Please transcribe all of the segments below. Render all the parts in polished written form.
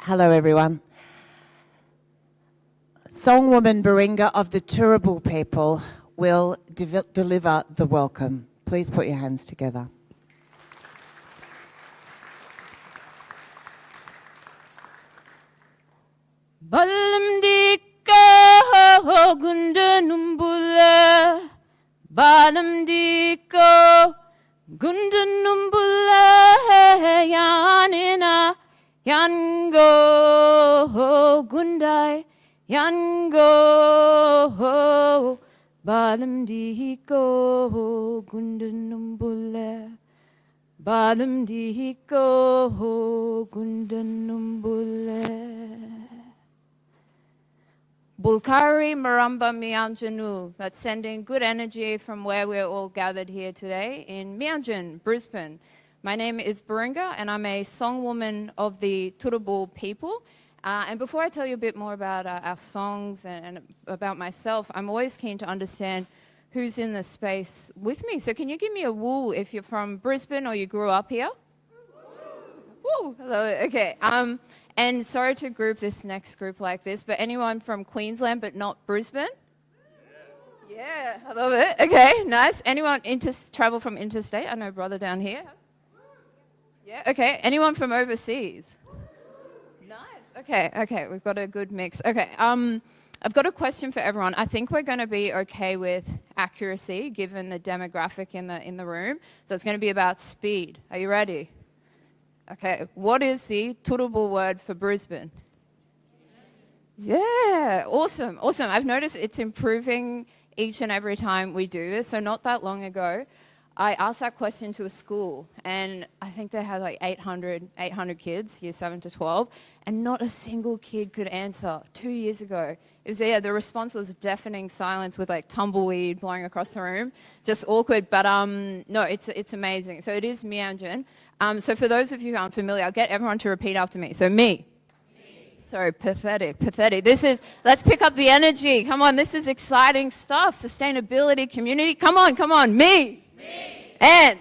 Hello, everyone. Songwoman Baringa of the Turrbal people will deliver the welcome. Please put your hands together. Balamdika gunda numbula Balamdika gunda numbula yanina yango gundai yango Balamdika gunda numbula Balamdika gunda numbula Bulkari Maramba Mianjanu. That's sending good energy from where we're all gathered here today in Mianjin, Brisbane. My name is Baringa and I'm a songwoman of the Turrbal people. And before I tell you a bit more about our songs and about myself, I'm always keen to understand who's in the space with me. So can you give me a woo if you're from Brisbane or you grew up here? Woo! Hello, okay. And sorry to group this next group like this, but anyone from Queensland but not Brisbane? Yeah, I love it. Okay, nice. Anyone travel from interstate? I know brother down here. Yeah, okay. Anyone from overseas? Nice. Okay, we've got a good mix. Okay, I've got a question for everyone. I think we're going to be okay with accuracy given the demographic in the room. So it's going to be about speed. Are you ready? Okay, what is the Turrbal word for Brisbane? Yeah, awesome. I've noticed it's improving each and every time we do this. So not that long ago, I asked that question to a school, and I think they had like 800 kids, years 7 to 12, and not a single kid could answer 2 years ago. It was, the response was deafening silence with like tumbleweed blowing across the room. Just awkward, but no, it's amazing. So it is Mianjin. So for those of you who aren't familiar, I'll get everyone to repeat after me. So me. Sorry, pathetic. Let's pick up the energy. Come on, this is exciting stuff. Sustainability, community. Come on, me. And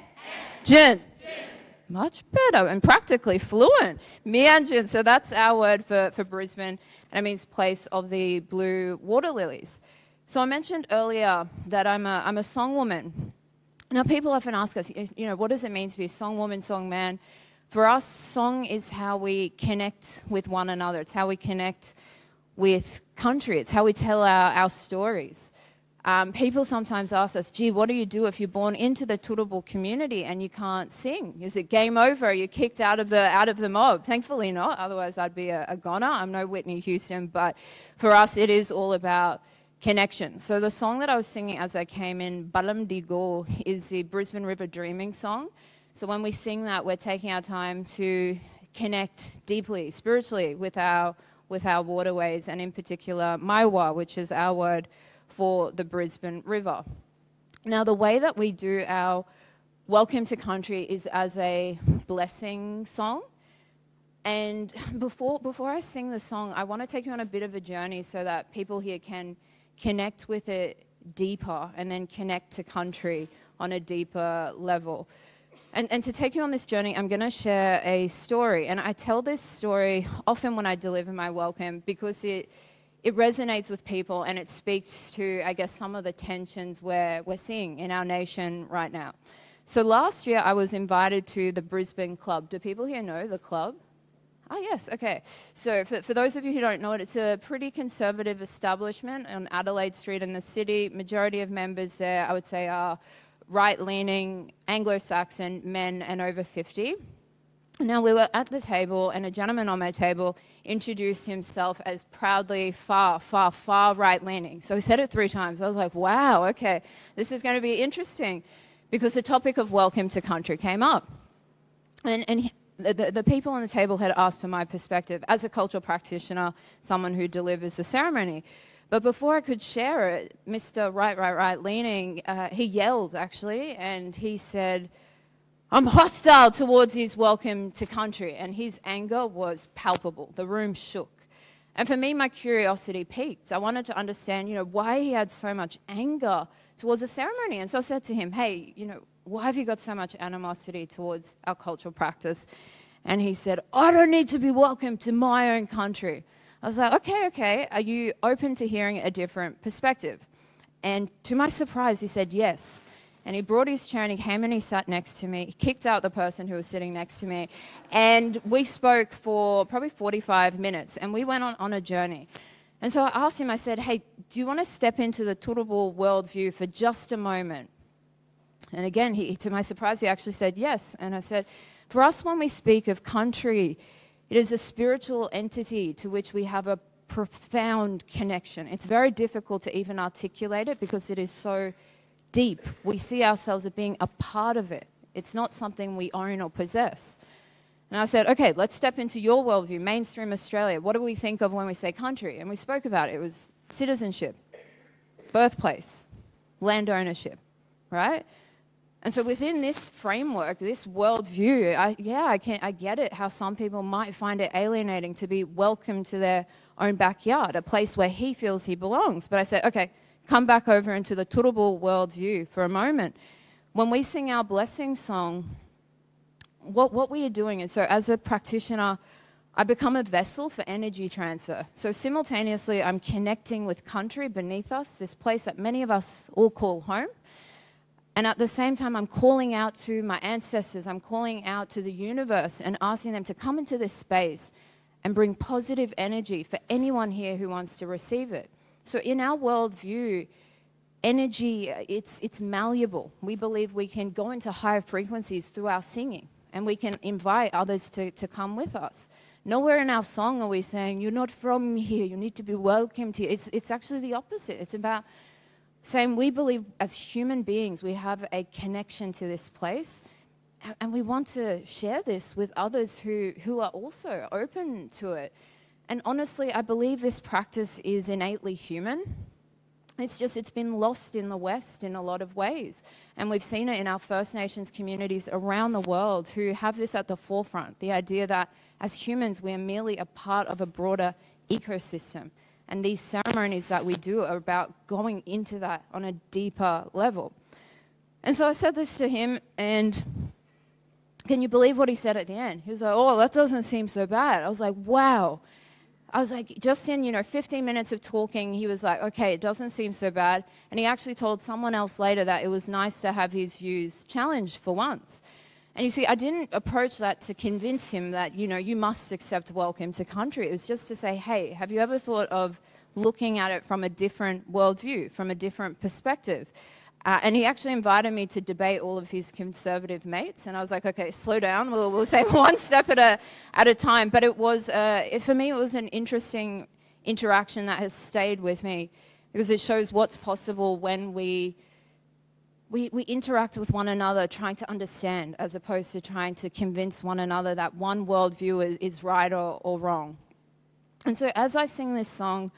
Jin. Much better and practically fluent. Mianjin. So that's our word for Brisbane, and it means place of the blue water lilies. So I mentioned earlier that I'm a songwoman. Now people often ask us, what does it mean to be a songwoman, songman? For us, song is how we connect with one another. It's how we connect with country. It's how we tell our stories. People sometimes ask us, gee, what do you do if you're born into the Turrbal community and you can't sing? Is it game over? You're kicked out of the mob? Thankfully not, otherwise I'd be a goner. I'm no Whitney Houston, but for us it is all about connection. So the song that I was singing as I came in, Balamdigo, is the Brisbane River Dreaming song. So when we sing that, we're taking our time to connect deeply, spiritually with our waterways, and in particular, Maiwa, which is our word for the Brisbane River. Now, the way that we do our welcome to country is as a blessing song. And before I sing the song, I want to take you on a bit of a journey so that people here can connect with it deeper and then connect to country on a deeper level. And to take you on this journey, I'm going to share a story. And I tell this story often when I deliver my welcome because it resonates with people and it speaks to, I guess, some of the tensions we're seeing in our nation right now. So last year, I was invited to the Brisbane Club. Do people here know the club? Oh, yes, okay. So for those of you who don't know it, it's a pretty conservative establishment on Adelaide Street in the city. Majority of members there, I would say, are right-leaning Anglo-Saxon men and over 50. Now, we were at the table, and a gentleman on my table introduced himself as proudly far right-leaning. So he said it 3 times. I was like, wow, okay, this is going to be interesting, because the topic of welcome to country came up. And the people on the table had asked for my perspective as a cultural practitioner, someone who delivers the ceremony. But before I could share it, Mr. Right-leaning, he yelled, actually, and he said, I'm hostile towards his welcome to country. And his anger was palpable. The room shook. And for me, my curiosity piqued. I wanted to understand, why he had so much anger towards the ceremony. And so I said to him, hey, why have you got so much animosity towards our cultural practice? And he said, I don't need to be welcomed to my own country. I was like, okay, are you open to hearing a different perspective? And to my surprise, he said yes. And he brought his chair and he came and he sat next to me. He kicked out the person who was sitting next to me. And we spoke for probably 45 minutes and we went on a journey. And so I asked him, I said, hey, do you want to step into the Turrbal worldview for just a moment? And again, to my surprise, he actually said yes. And I said, for us, when we speak of country, it is a spiritual entity to which we have a profound connection. It's very difficult to even articulate it because it is so deep. We see ourselves as being a part of it. It's not something we own or possess. And I said, okay, let's step into your worldview, mainstream Australia. What do we think of when we say country? And we spoke about it. It was citizenship, birthplace, land ownership, right? And so within this framework, this worldview, I get it, how some people might find it alienating to be welcomed to their own backyard, a place where he feels he belongs. But I said, okay, come back over into the Turrbal worldview for a moment. When we sing our blessing song, what we are doing is, so as a practitioner, I become a vessel for energy transfer. So simultaneously, I'm connecting with country beneath us, this place that many of us all call home. And at the same time, I'm calling out to my ancestors, I'm calling out to the universe and asking them to come into this space and bring positive energy for anyone here who wants to receive it. So in our worldview, energy, it's malleable. We believe we can go into higher frequencies through our singing, and we can invite others to come with us. Nowhere in our song are we saying, you're not from here, you need to be welcomed here. It's actually the opposite. It's about saying we believe as human beings we have a connection to this place, and we want to share this with others who are also open to it. And honestly, I believe this practice is innately human. It's been lost in the West in a lot of ways. And we've seen it in our First Nations communities around the world who have this at the forefront, the idea that as humans, we're merely a part of a broader ecosystem. And these ceremonies that we do are about going into that on a deeper level. And so I said this to him, and can you believe what he said at the end? He was like, oh, that doesn't seem so bad. I was like, wow. I was like, just in, 15 minutes of talking, he was like, okay, it doesn't seem so bad. And he actually told someone else later that it was nice to have his views challenged for once. And you see, I didn't approach that to convince him that, you must accept welcome to country. It was just to say, hey, have you ever thought of looking at it from a different worldview, from a different perspective? And he actually invited me to debate all of his conservative mates. And I was like, okay, slow down. We'll say one step at a time. But it was, for me, it was an interesting interaction that has stayed with me because it shows what's possible when we interact with one another trying to understand as opposed to trying to convince one another that one worldview is right or wrong. And so as I sing this song,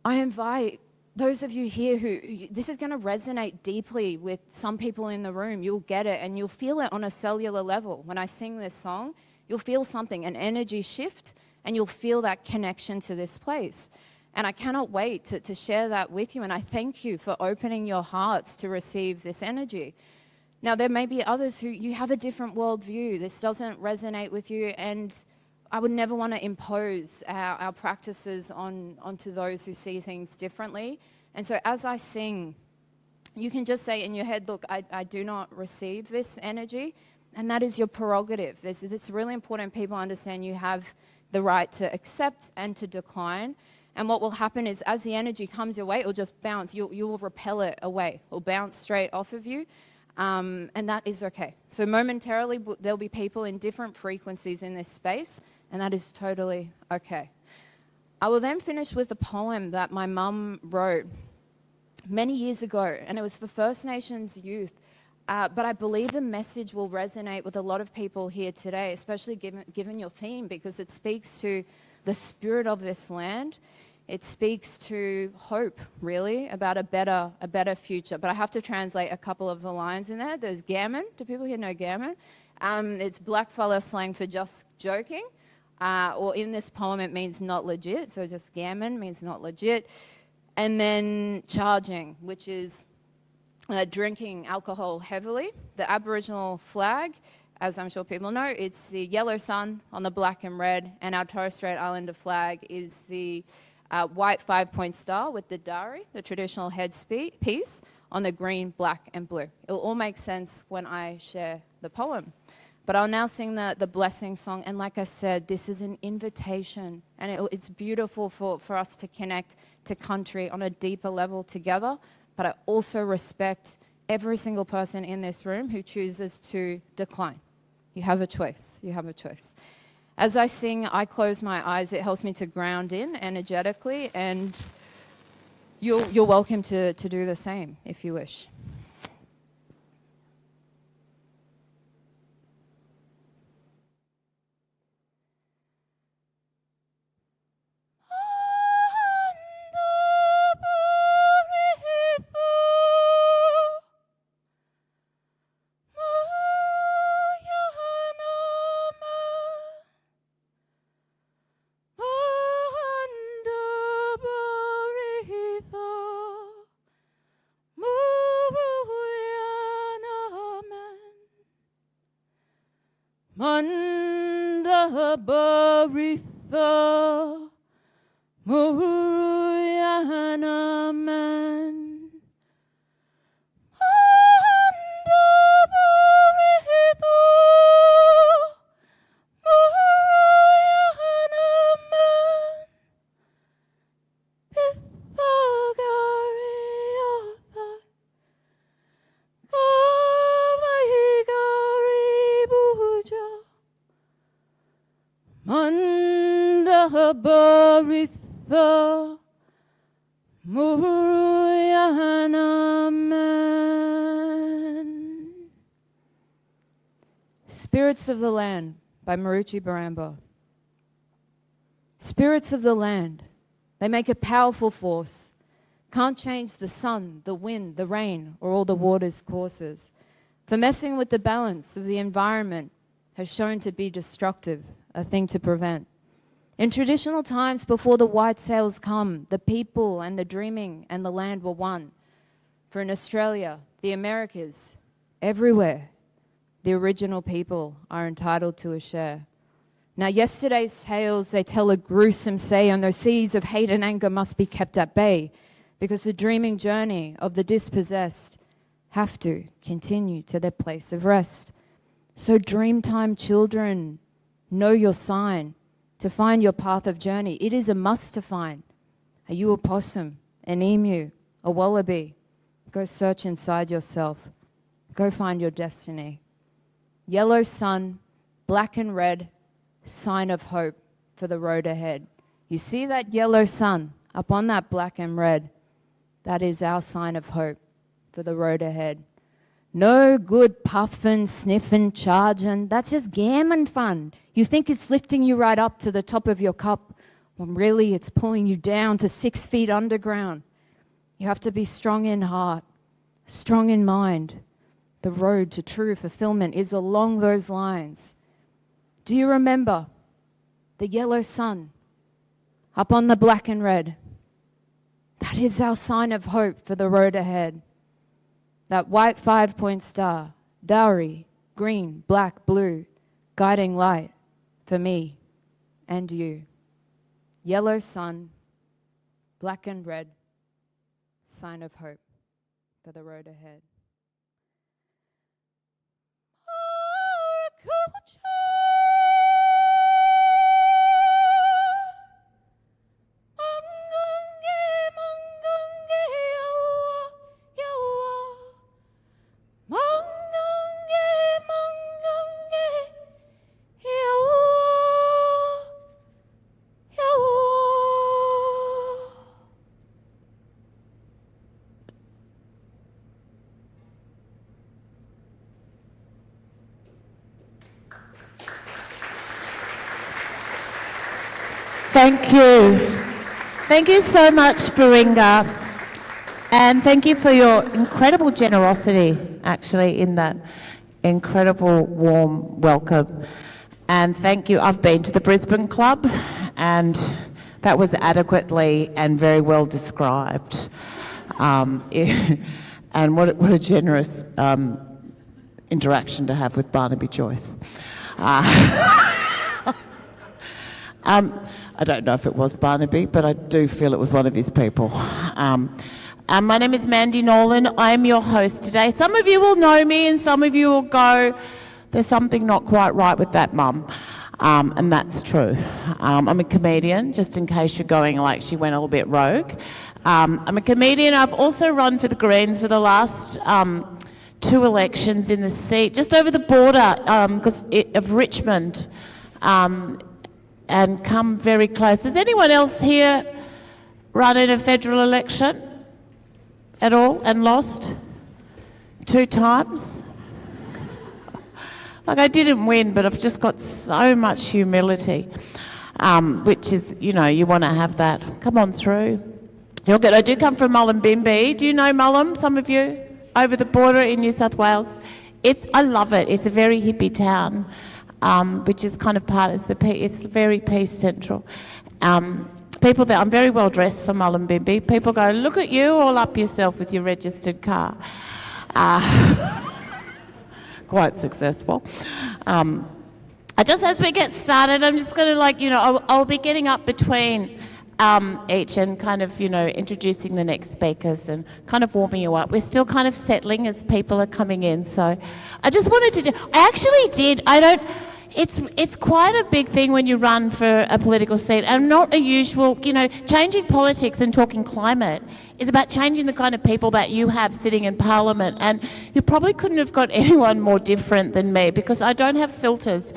I invite those of you here who, this is going to resonate deeply with some people in the room. You'll get it and you'll feel it on a cellular level. When I sing this song, you'll feel something, an energy shift, and you'll feel that connection to this place. And I cannot wait to share that with you. And I thank you for opening your hearts to receive this energy. Now, there may be others who you have a different worldview. This doesn't resonate with you. And I would never want to impose our practices onto those who see things differently. And so as I sing, you can just say in your head, look, I do not receive this energy. And that is your prerogative. It's really important people understand you have the right to accept and to decline. And what will happen is as the energy comes your way, it will just bounce. You will repel it away. It will bounce straight off of you. And that is okay. So momentarily, there'll be people in different frequencies in this space, and that is totally okay. I will then finish with a poem that my mum wrote many years ago, and it was for First Nations youth. But I believe the message will resonate with a lot of people here today, especially given your theme, because it speaks to the spirit of this land. It speaks to hope, really, about a better future. But I have to translate a couple of the lines in there. There's gammon. Do people here know gammon? It's blackfella slang for just joking. Or in this poem, it means not legit. So just gammon means not legit. And then charging, which is drinking alcohol heavily. The Aboriginal flag as I'm sure people know, it's the yellow sun on the black and red, and our Torres Strait Islander flag is the white 5-point star with the dari, the traditional headpiece, on the green, black, and blue. It will all make sense when I share the poem. But I'll now sing the blessing song, and like I said, this is an invitation, and it's beautiful for us to connect to country on a deeper level together, but I also respect every single person in this room who chooses to decline. You have a choice. You have a choice. As I sing, I close my eyes. It helps me to ground in energetically, and you're welcome to do the same if you wish. Manda Baritha Muruyana Man Manda Baritha Muruyana Man Pithagariotha Kavaigaribuja Manda Baritha Muruyana Man. Spirits of the Land by Maruchi Baramba. Spirits of the land, they make a powerful force. Can't change the sun, the wind, the rain, or all the water's courses. For messing with the balance of the environment has shown to be destructive, a thing to prevent. In traditional times before the white sails come, the people and the dreaming and the land were one. For in Australia, the Americas, everywhere, the original people are entitled to a share. Now yesterday's tales, they tell a gruesome say, and those seas of hate and anger must be kept at bay, because the dreaming journey of the dispossessed have to continue to their place of rest. So dreamtime children, know your sign to find your path of journey. It is a must to find. Are you a possum, an emu, a wallaby? Go search inside yourself. Go find your destiny. Yellow sun, black and red, sign of hope for the road ahead. You see that yellow sun up on that black and red? That is our sign of hope for the road ahead. No good puffin', sniffin', chargin'. That's just gammon fun. You think it's lifting you right up to the top of your cup, when really it's pulling you down to 6 feet underground. You have to be strong in heart, strong in mind. The road to true fulfillment is along those lines. Do you remember the yellow sun up on the black and red? That is our sign of hope for the road ahead. That white 5-point star, dowry, green, black, blue, guiding light for me and you. Yellow sun, black and red, sign of hope for the road ahead. Thank you. Thank you so much, Baringa. And thank you for your incredible generosity, actually, in that incredible warm welcome. And thank you. I've been to the Brisbane Club, and that was adequately and very well described. And what a generous interaction to have with Barnaby Joyce. I don't know if it was Barnaby, but I do feel it was one of his people. My name is Mandy Nolan. I'm your host today. Some of you will know me and some of you will go, there's something not quite right with that mum. And that's true. I'm a comedian, just in case you're going like she went a little bit rogue. I'm a comedian. I've also run for the Greens for the last 2 elections in the seat, just over the border of Richmond, and come very close. Has anyone else here run in a federal election at all and lost 2 times? Like, I didn't win, but I've just got so much humility, which is, you know, you want to have that. Come on through. You're good. I do come from Mullumbimby. Do you know Mullum, some of you? Over the border in New South Wales. I love it. It's a very hippie town, which is kind of it's very peace central. People there, I'm very well dressed for Mullumbimby. People go, look at you all up yourself with your registered car. Quite successful. As we get started, I'm just going to I'll be getting up between each and kind of, introducing the next speakers and kind of warming you up. We're still kind of settling as people are coming in. So I just wanted it's quite a big thing when you run for a political seat, and not a usual, changing politics and talking climate is about changing the kind of people that you have sitting in Parliament, and you probably couldn't have got anyone more different than me, because I don't have filters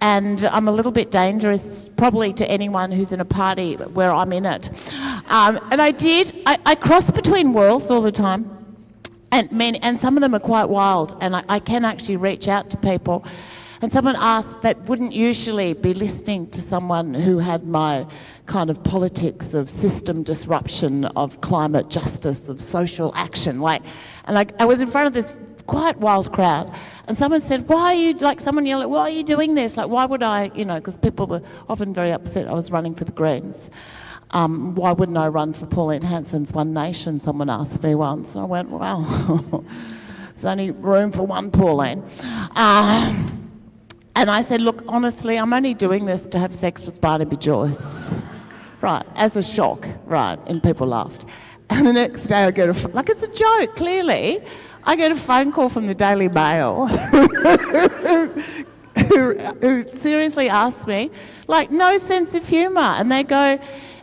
and I'm a little bit dangerous probably to anyone who's in a party where I'm in it. And I cross between worlds all the time, and some of them are quite wild, and I can actually reach out to people. And someone asked that wouldn't usually be listening to someone who had my kind of politics of system disruption, of climate justice, of social action. I was in front of this quite wild crowd, and someone said, someone yelled, why are you doing this? Why would I, because people were often very upset I was running for the Greens. Why wouldn't I run for Pauline Hanson's One Nation? Someone asked me once, and I went, well, there's only room for one Pauline. And I said, look, honestly, I'm only doing this to have sex with Barnaby Joyce. Right, as a shock, right, and people laughed. And the next day I get it's a joke, clearly. I get a phone call from the Daily Mail who seriously asked me, no sense of humour. And they go,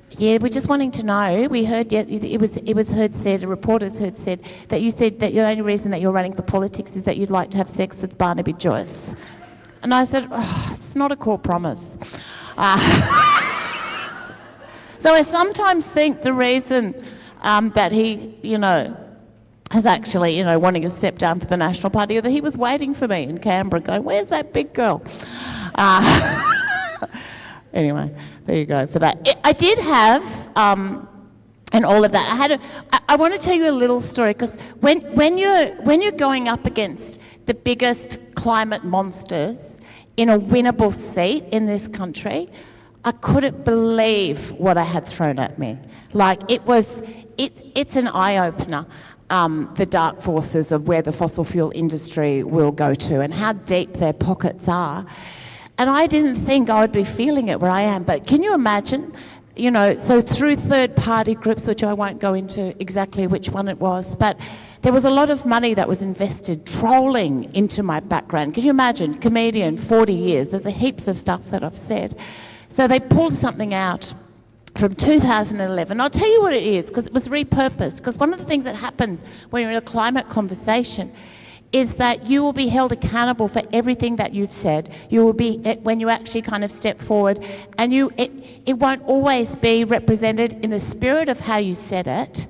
yeah, we're just wanting to know. We heard, reporters heard said that you said that the only reason that you're running for politics is that you'd like to have sex with Barnaby Joyce. And I said, it's not a core promise. So I sometimes think the reason that he, has actually, wanting to step down for the National Party, or that he was waiting for me in Canberra going, where's that big girl? Anyway, there you go for that. I did have, and all of that, I want to tell you a little story, because when you're going up against the biggest climate monsters in a winnable seat in this country, I couldn't believe what I had thrown at me. It's an eye-opener, the dark forces of where the fossil fuel industry will go to and how deep their pockets are. And I didn't think I would be feeling it where I am, but can you imagine? So through third-party groups, which I won't go into exactly which one it was, but there was a lot of money that was invested trolling into my background. Can you imagine? Comedian, 40 years. There's heaps of stuff that I've said. So they pulled something out from 2011. I'll tell you what it is, because it was repurposed. Because one of the things that happens when you're in a climate conversation is that you will be held accountable for everything that you've said. You will be, when you actually kind of step forward, and it won't always be represented in the spirit of how you said it,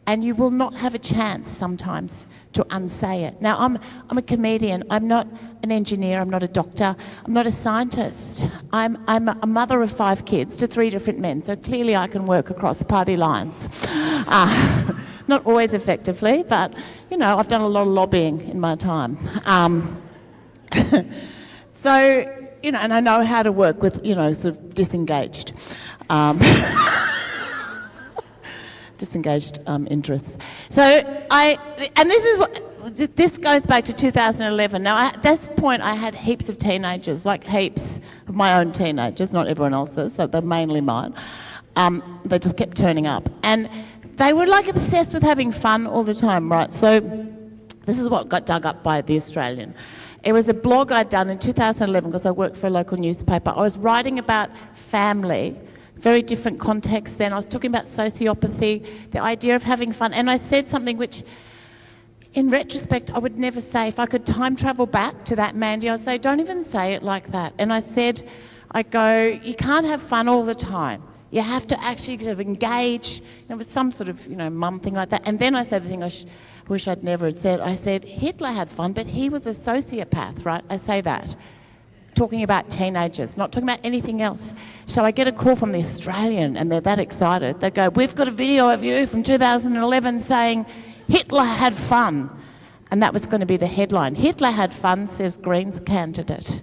and you will not have a chance sometimes to unsay it. Now, I'm a comedian. I'm not an engineer. I'm not a doctor. I'm not a scientist. I'm a mother of 5 kids to 3 different men, so clearly I can work across party lines. Not always effectively, but, I've done a lot of lobbying in my time. So, and I know how to work with, sort of disengaged. Disengaged interests. So this is what, this goes back to 2011. Now, at this point, I had heaps of teenagers, like heaps of my own teenagers, not everyone else's, so they're mainly mine. They just kept turning up. And they were like obsessed with having fun all the time, right? So this is what got dug up by The Australian. It was a blog I'd done in 2011 because I worked for a local newspaper. I was writing about family, very different context then. I was talking about sociopathy, the idea of having fun. And I said something which, in retrospect, I would never say. If I could time travel back to that Mandy, I'd say, don't even say it like that. And I said, you can't have fun all the time. You have to actually sort of engage, with some sort of, mum thing like that. And then I said the thing I wish I'd never had said. I said, Hitler had fun, but he was a sociopath, right? I say that. Talking about teenagers, not talking about anything else. So I get a call from The Australian, and they're that excited. They go, we've got a video of you from 2011 saying Hitler had fun. And that was going to be the headline. Hitler had fun, says Greens candidate.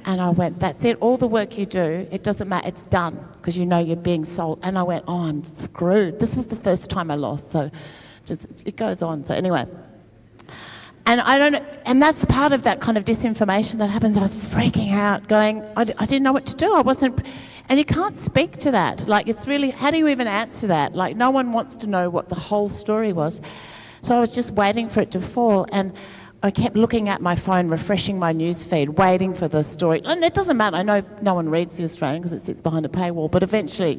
And I went, that's it, all the work you do, it doesn't matter, it's done, because you know you're being sold. And I went, I'm screwed. This was the first time I lost, so it goes on. So anyway, and that's part of that kind of disinformation that happens. I was freaking out, going, I didn't know what to do. And you can't speak to that. Like, it's really, how do you even answer that? Like, no one wants to know what the whole story was. So I was just waiting for it to fall, and I kept looking at my phone, refreshing my news feed, waiting for the story. And it doesn't matter. I know no one reads The Australian because it sits behind a paywall, but eventually,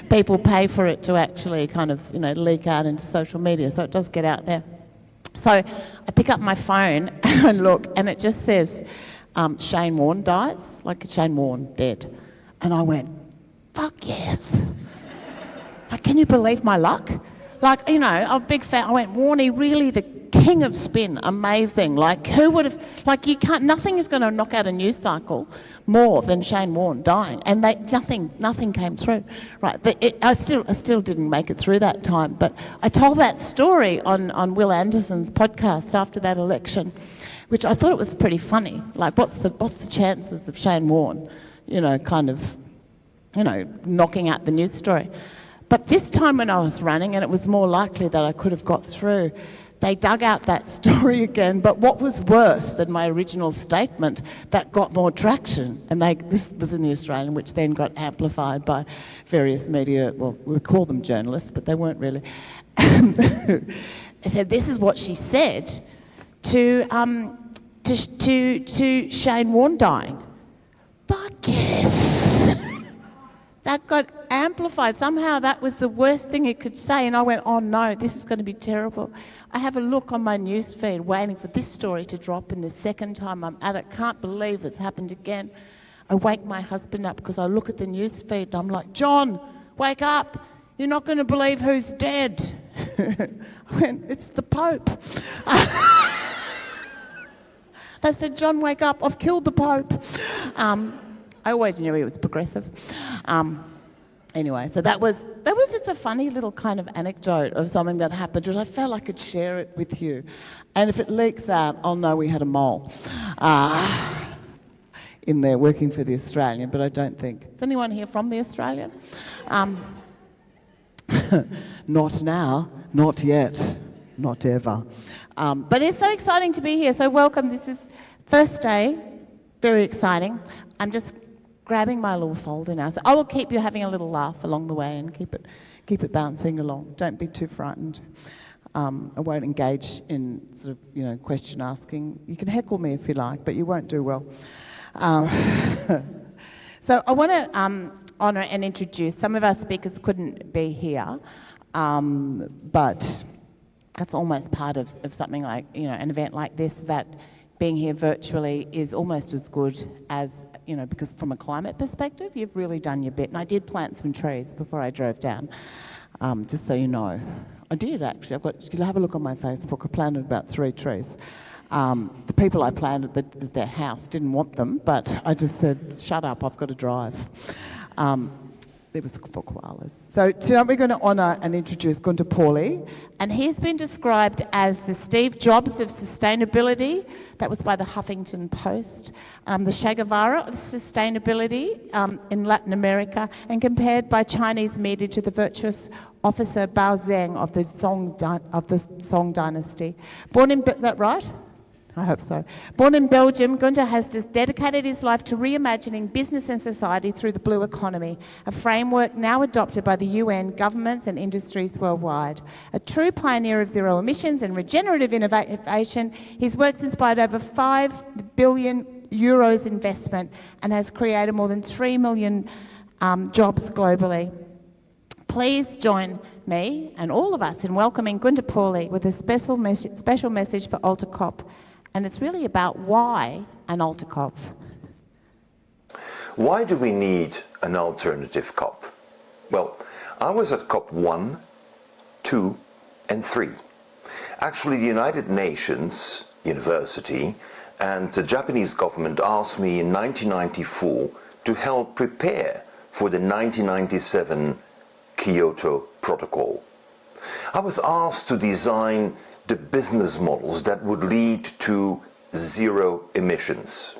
people pay for it to actually kind of, leak out into social media, so it does get out there. So I pick up my phone and I look, and it just says, Shane Warne dies, like Shane Warne dead. And I went, fuck yes. Like, can you believe my luck? Like, I'm a big fan. I went, Warney, really the king of spin, amazing. Like, who would have, like, nothing is going to knock out a news cycle more than Shane Warne dying. And nothing came through. Right, I still didn't make it through that time. But I told that story on Will Anderson's podcast after that election, which I thought it was pretty funny. Like, what's the chances of Shane Warne, knocking out the news story? But this time when I was running, and it was more likely that I could have got through, they dug out that story again. But what was worse than my original statement, that got more traction. And this was in The Australian, which then got amplified by various media. Well, we call them journalists, but they weren't really. They said, this is what she said to Shane Warne dying. Fuck yes. That got amplified. Somehow that was the worst thing it could say. And I went, oh no, this is going to be terrible. I have a look on my news feed waiting for this story to drop, and the second time I'm at it, can't believe it's happened again. I wake my husband up because I look at the news feed and I'm like, John, wake up. You're not going to believe who's dead. I went, it's the Pope. I said, John, wake up. I've killed the Pope. I always knew he was progressive. Anyway, so that was just a funny little kind of anecdote of something that happened, which I felt I could share it with you. And if it leaks out, I'll know we had a mole in there working for The Australian, but I don't think. Is anyone here from The Australian? Not now, not yet, not ever. But it's so exciting to be here, so welcome. This is first day, very exciting. I'm just grabbing my little folder now. So I will keep you having a little laugh along the way and keep it bouncing along. Don't be too frightened. I won't engage in sort of, question asking. You can heckle me if you like, but you won't do well. So I want to honour and introduce, some of our speakers couldn't be here, but that's almost part of something like, an event like this, that being here virtually is almost as good as, because from a climate perspective, you've really done your bit. And I did plant some trees before I drove down, just so you know. I did, actually. You'll have a look on my Facebook. I planted about 3 trees. The people I planted their house didn't want them, but I just said, shut up, I've got to drive. It was for koalas. So tonight we're going to honour and introduce Gunter Pauli. And he's been described as the Steve Jobs of sustainability. That was by the Huffington Post. The Che Guevara of sustainability in Latin America, and compared by Chinese media to the virtuous officer Bao Zheng of the Song dynasty. Is that right? I hope so. Born in Belgium, Gunter has just dedicated his life to reimagining business and society through the blue economy, a framework now adopted by the UN, governments and industries worldwide. A true pioneer of zero emissions and regenerative innovation, his work's inspired over 5 billion euros investment and has created more than 3 million jobs globally. Please join me and all of us in welcoming Gunter Pauli with a special message for AlterCOP. And it's really about why an AlterCOP. Why do we need an alternative COP? Well, I was at COP 1, 2 and 3. Actually, the United Nations University and the Japanese government asked me in 1994 to help prepare for the 1997 Kyoto Protocol. I was asked to design the business models that would lead to zero emissions.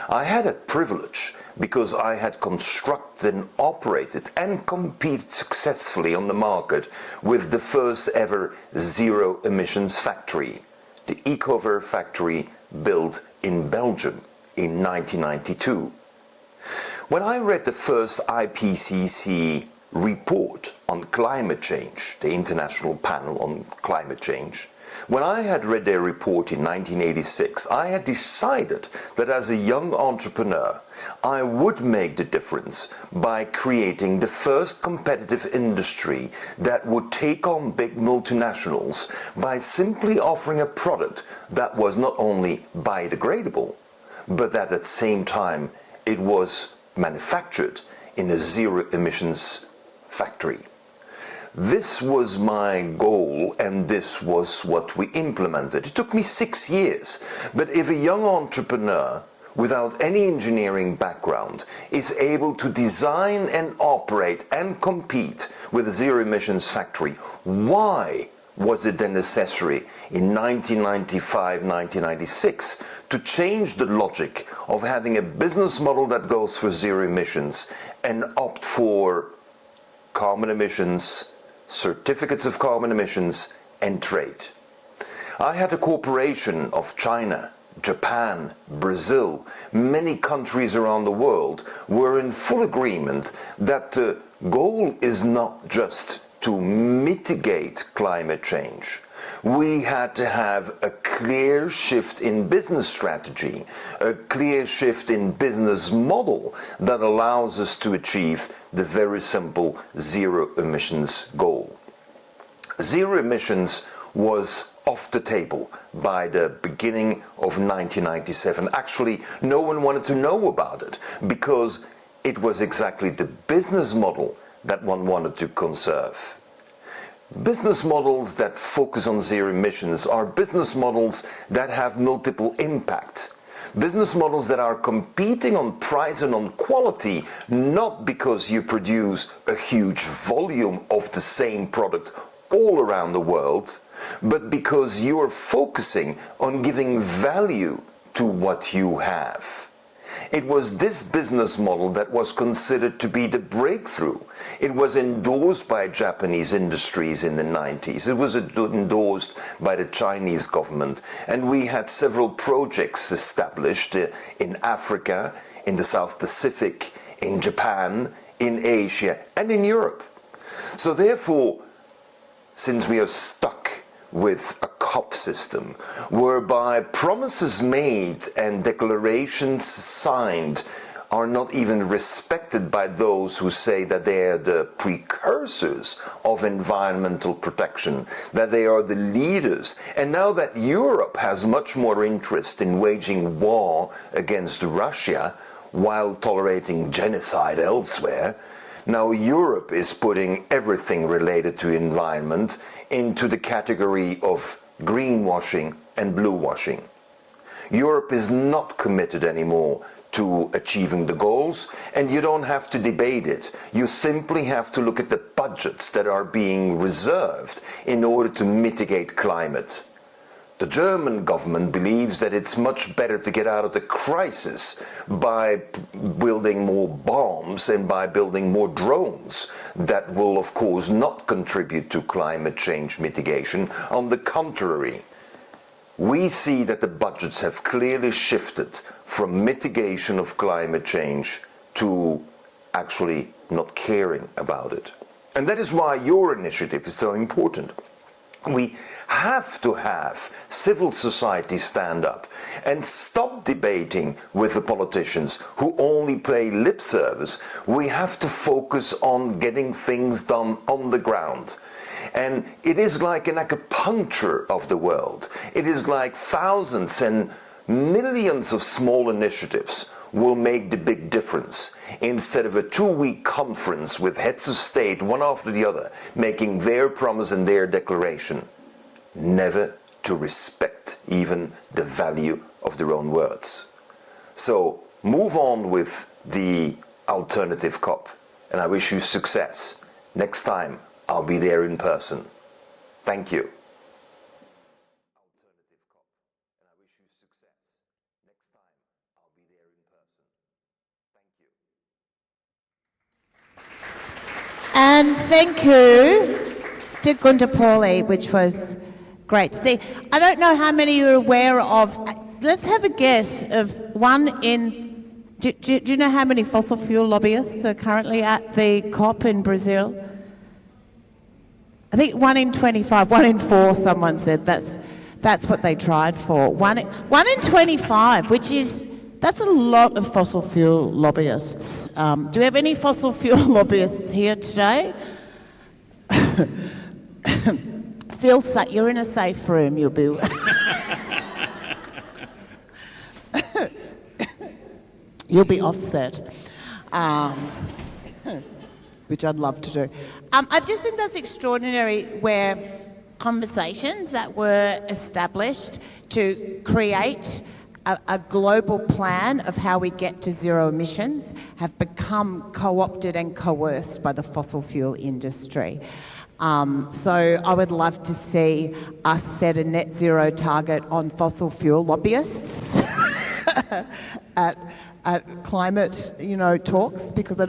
I had a privilege because I had constructed and operated and competed successfully on the market with the first ever zero emissions factory, the Ecover factory built in Belgium in 1992. When I read the first IPCC report on climate change, the International Panel on Climate Change, when I had read their report in 1986, I had decided that as a young entrepreneur, I would make the difference by creating the first competitive industry that would take on big multinationals by simply offering a product that was not only biodegradable, but that at the same time it was manufactured in a zero emissions factory. This was my goal, and this was what we implemented. It took me 6 years, but if a young entrepreneur without any engineering background is able to design and operate and compete with a zero emissions factory, why was it then necessary in 1995, 1996 to change the logic of having a business model that goes for zero emissions and opt for carbon emissions, certificates of carbon emissions and trade? I had a cooperation of China, Japan, Brazil, many countries around the world were in full agreement that the goal is not just to mitigate climate change. We had to have a clear shift in business strategy, a clear shift in business model that allows us to achieve the very simple zero emissions goal. Zero emissions was off the table by the beginning of 1997. Actually, no one wanted to know about it because it was exactly the business model that one wanted to conserve. Business models that focus on zero emissions are business models that have multiple impact. Business models that are competing on price and on quality, not because you produce a huge volume of the same product all around the world, but because you are focusing on giving value to what you have. It was this business model that was considered to be the breakthrough. It was endorsed by Japanese industries in the 90s. It was endorsed by the Chinese government. And we had several projects established in Africa, in the South Pacific, in Japan, in Asia, and in Europe. So therefore, since we are stuck with a COP system, whereby promises made and declarations signed are not even respected by those who say that they are the precursors of environmental protection, that they are the leaders. And now that Europe has much more interest in waging war against Russia while tolerating genocide elsewhere, now Europe is putting everything related to environment into the category of greenwashing and bluewashing. Europe is not committed anymore to achieving the goals, and you don't have to debate it. You simply have to look at the budgets that are being reserved in order to mitigate climate. The German government believes that it's much better to get out of the crisis by building more bombs and by building more drones. That will, of course, not contribute to climate change mitigation. On the contrary, we see that the budgets have clearly shifted from mitigation of climate change to actually not caring about it. And that is why your initiative is so important. We have to have civil society stand up and stop debating with the politicians who only play lip service. We have to focus on getting things done on the ground. And it is like an acupuncture of the world. It is like thousands and millions of small initiatives will make the big difference, instead of a 2-week conference with heads of state, one after the other, making their promise and their declaration, never to respect even the value of their own words. So move on with the alternative COP, and I wish you success. Next time, I'll be there in person. Thank you. And thank you to Gunter Pauli, which was great to see. I don't know how many you're aware of. Let's have a guess of one in... Do you know how many fossil fuel lobbyists are currently at the COP in Brazil? I think 1 in 25, 1 in 4, someone said. That's what they tried for. 1 in 25, which is... That's a lot of fossil fuel lobbyists. Do we have any fossil fuel lobbyists here today? Feel safe. You're in a safe room. You'll be... You'll be offset, which I'd love to do. I just think that's extraordinary where conversations that were established to create a global plan of how we get to zero emissions have become co-opted and coerced by the fossil fuel industry. So I would love to see us set a net zero target on fossil fuel lobbyists at climate, talks, because I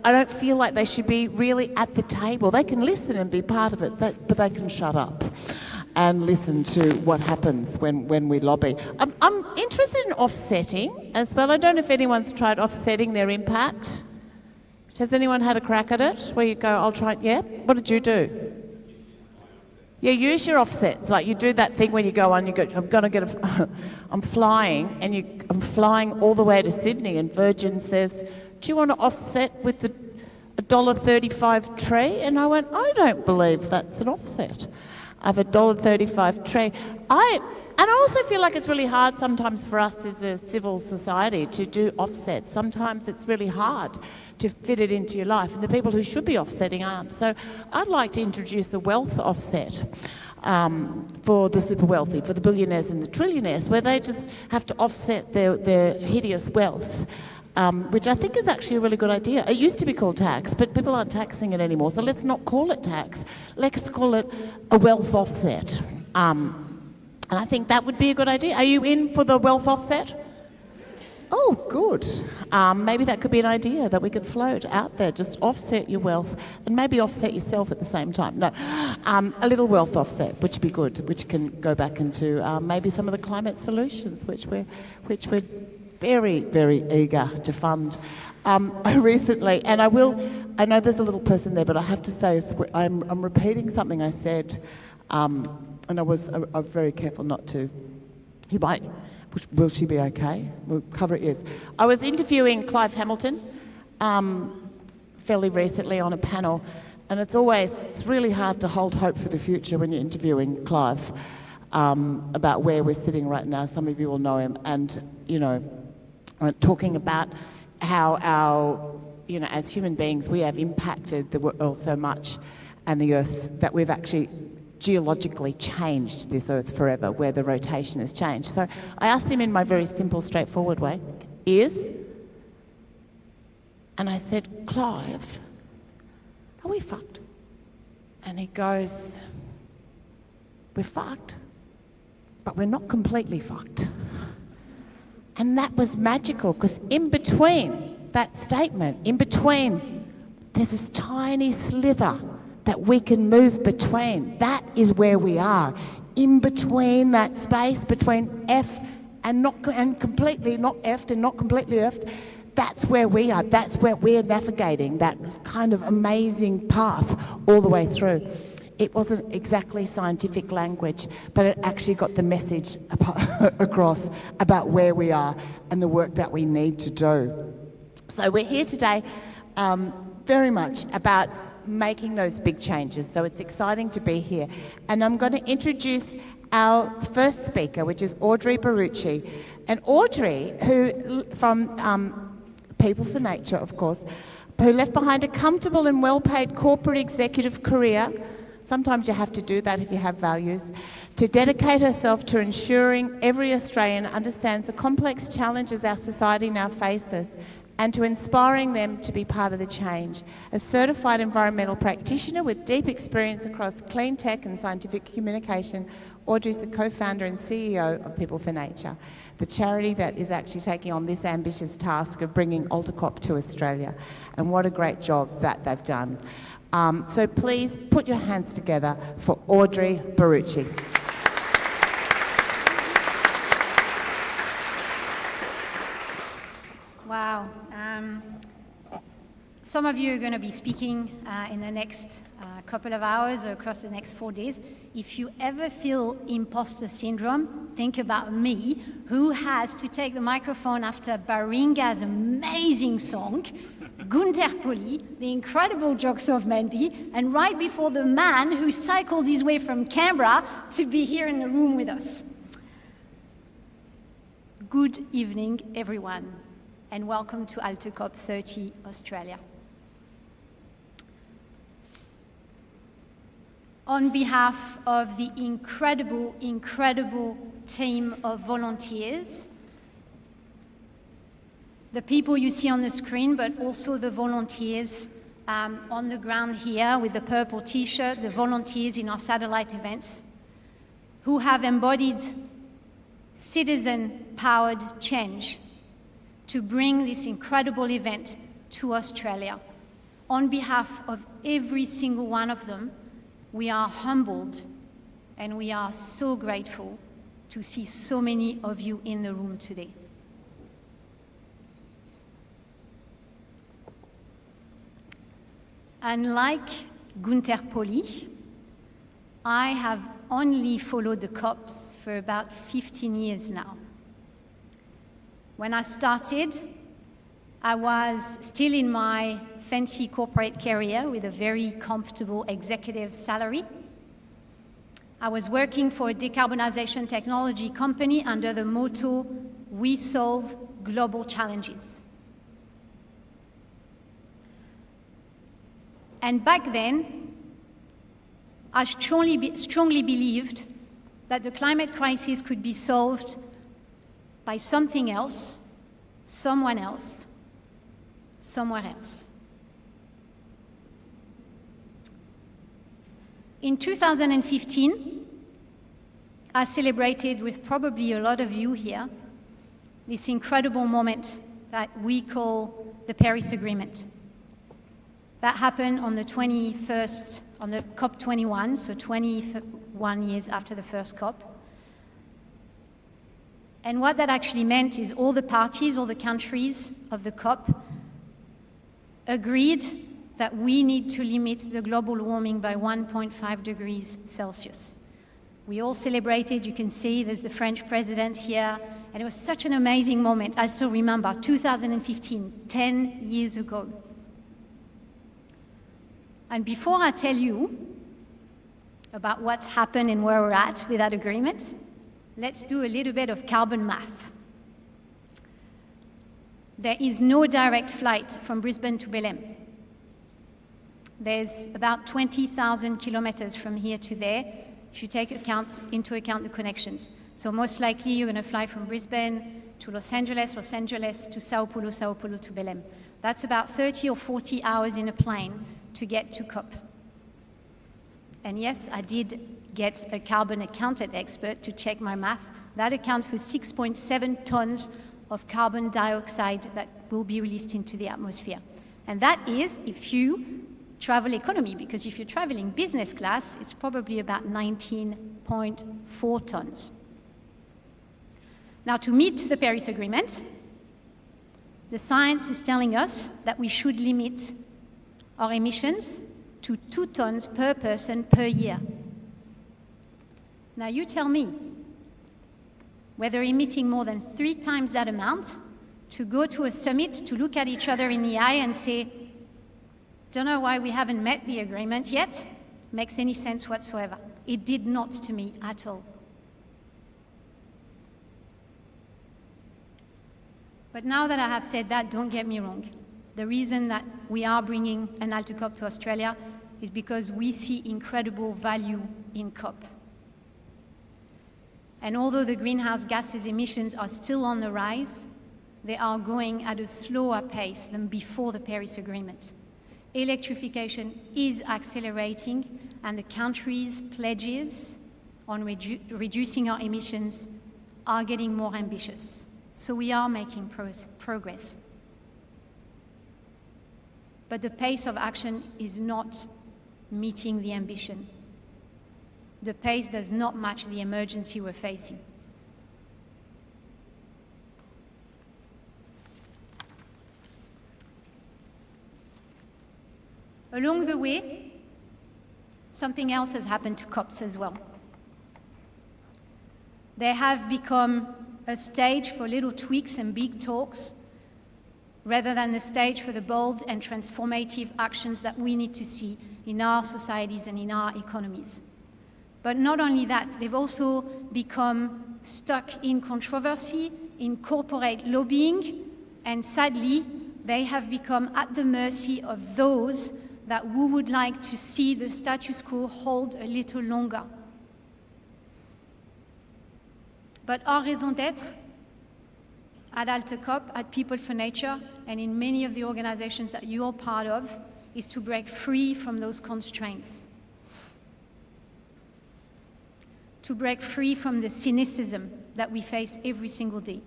don't feel like they should be really at the table. They can listen and be part of it, but they can shut up and listen to what happens when we lobby. I'm interested in offsetting as well. I don't know if anyone's tried offsetting their impact. Has anyone had a crack at it? Where you go, I'll try it. Yeah? What did you do? Yeah, use your offsets. Like you do that thing when you go on, you go, I'm flying, and I'm flying all the way to Sydney, and Virgin says, do you want to offset with the $1.35 tree? And I went, I don't believe that's an offset of a $1.35 tree. And I also feel like it's really hard sometimes for us as a civil society to do offsets. Sometimes it's really hard to fit it into your life, and the people who should be offsetting aren't. So I'd like to introduce a wealth offset for the super wealthy, for the billionaires and the trillionaires, where they just have to offset their hideous wealth. Which I think is actually a really good idea. It used to be called tax, but people aren't taxing it anymore, so let's not call it tax. Let's call it a wealth offset. And I think that would be a good idea. Are you in for the wealth offset? Oh, good. Maybe that could be an idea that we could float out there. Just offset your wealth and maybe offset yourself at the same time. No, a little wealth offset, which would be good, which can go back into maybe some of the climate solutions, which we're very, very eager to fund. I recently, and I know there's a little person there, but I have to say, I'm repeating something I said, and I was very careful not to. Will she be okay? We'll cover her ears. I was interviewing Clive Hamilton fairly recently on a panel, and it's really hard to hold hope for the future when you're interviewing Clive about where we're sitting right now. Some of you will know him, and, talking about how our, as human beings, we have impacted the world so much and the earth that we've actually geologically changed this Earth forever, where the rotation has changed. So I asked him in my very simple, straightforward way, and I said, Clive, are we fucked? And he goes, we're fucked, but we're not completely fucked. And that was magical, because in between that statement, in between, there's this tiny slither that we can move between. That is where we are. In between that space, between F and completely not F'd and not completely F'd, that's where we are. That's where we're navigating, that kind of amazing path all the way through. It wasn't exactly scientific language, but it actually got the message across about where we are and the work that we need to do. So we're here today very much about making those big changes. So it's exciting to be here. And I'm going to introduce our first speaker, which is Audrey Barucci. And Audrey, who from People for Nature, of course, who left behind a comfortable and well-paid corporate executive career, sometimes you have to do that if you have values, to dedicate herself to ensuring every Australian understands the complex challenges our society now faces and to inspiring them to be part of the change. A certified environmental practitioner with deep experience across clean tech and scientific communication, Audrey is the co-founder and CEO of People for Nature, the charity that is actually taking on this ambitious task of bringing AlterCOP to Australia. And what a great job that they've done. So please put your hands together for Audrey Barucci. Wow. Some of you are going to be speaking in the next couple of hours or across the next 4 days. If you ever feel imposter syndrome, think about me, who has to take the microphone after Baringa's amazing song, Gunther Poli, the incredible jokes of Mandy, and right before the man who cycled his way from Canberra to be here in the room with us. Good evening, everyone, and welcome to AlterCOP30 Australia. On behalf of the incredible, incredible team of volunteers, the people you see on the screen, but also the volunteers on the ground here with the purple t-shirt, the volunteers in our satellite events, who have embodied citizen-powered change to bring this incredible event to Australia. On behalf of every single one of them, we are humbled and we are so grateful to see so many of you in the room today. Unlike Gunther Poli, I have only followed the COPs for about 15 years now. When I started, I was still in my fancy corporate career with a very comfortable executive salary. I was working for a decarbonization technology company under the motto, "We solve global challenges." And back then, I strongly believed that the climate crisis could be solved by something else, someone else, somewhere else. In 2015, I celebrated with probably a lot of you here this incredible moment that we call the Paris Agreement. That happened on the 21st, on the COP21, so 21 years after the first COP. And what that actually meant is all the parties, all the countries of the COP agreed that we need to limit the global warming by 1.5 degrees Celsius. We all celebrated. You can see there's the French president here. And it was such an amazing moment. I still remember 2015, 10 years ago. And before I tell you about what's happened and where we're at with that agreement, let's do a little bit of carbon math. There is no direct flight from Brisbane to Belém. There's about 20,000 kilometers from here to there, if you take into account the connections. So most likely you're going to fly from Brisbane to Los Angeles to Sao Paulo to Belém. That's about 30 or 40 hours in a plane to get to COP. And yes, I did get a carbon accountant expert to check my math. That accounts for 6.7 tons of carbon dioxide that will be released into the atmosphere. And that is if you travel economy, because if you're traveling business class, it's probably about 19.4 tons. Now, to meet the Paris Agreement, the science is telling us that we should limit our emissions to 2 tons per person per year. Now, you tell me whether emitting more than 3 times that amount to go to a summit to look at each other in the eye and say, don't know why we haven't met the agreement yet, makes any sense whatsoever. It did not to me at all. But now that I have said that, don't get me wrong. The reason that we are bringing an AlterCOP to Australia is because we see incredible value in COP. And although the greenhouse gases emissions are still on the rise, they are going at a slower pace than before the Paris Agreement. Electrification is accelerating, and the country's pledges on reducing our emissions are getting more ambitious. So we are making progress. But the pace of action is not meeting the ambition. The pace does not match the emergency we're facing. Along the way, something else has happened to COPs as well. They have become a stage for little tweaks and big talks, rather than a stage for the bold and transformative actions that we need to see in our societies and in our economies. But not only that, they've also become stuck in controversy, in corporate lobbying, and sadly, they have become at the mercy of those that we would like to see the status quo hold a little longer. But our raison d'être at AlterCOP, at People for Nature, and in many of the organizations that you are part of, is to break free from those constraints. To break free from the cynicism that we face every single day.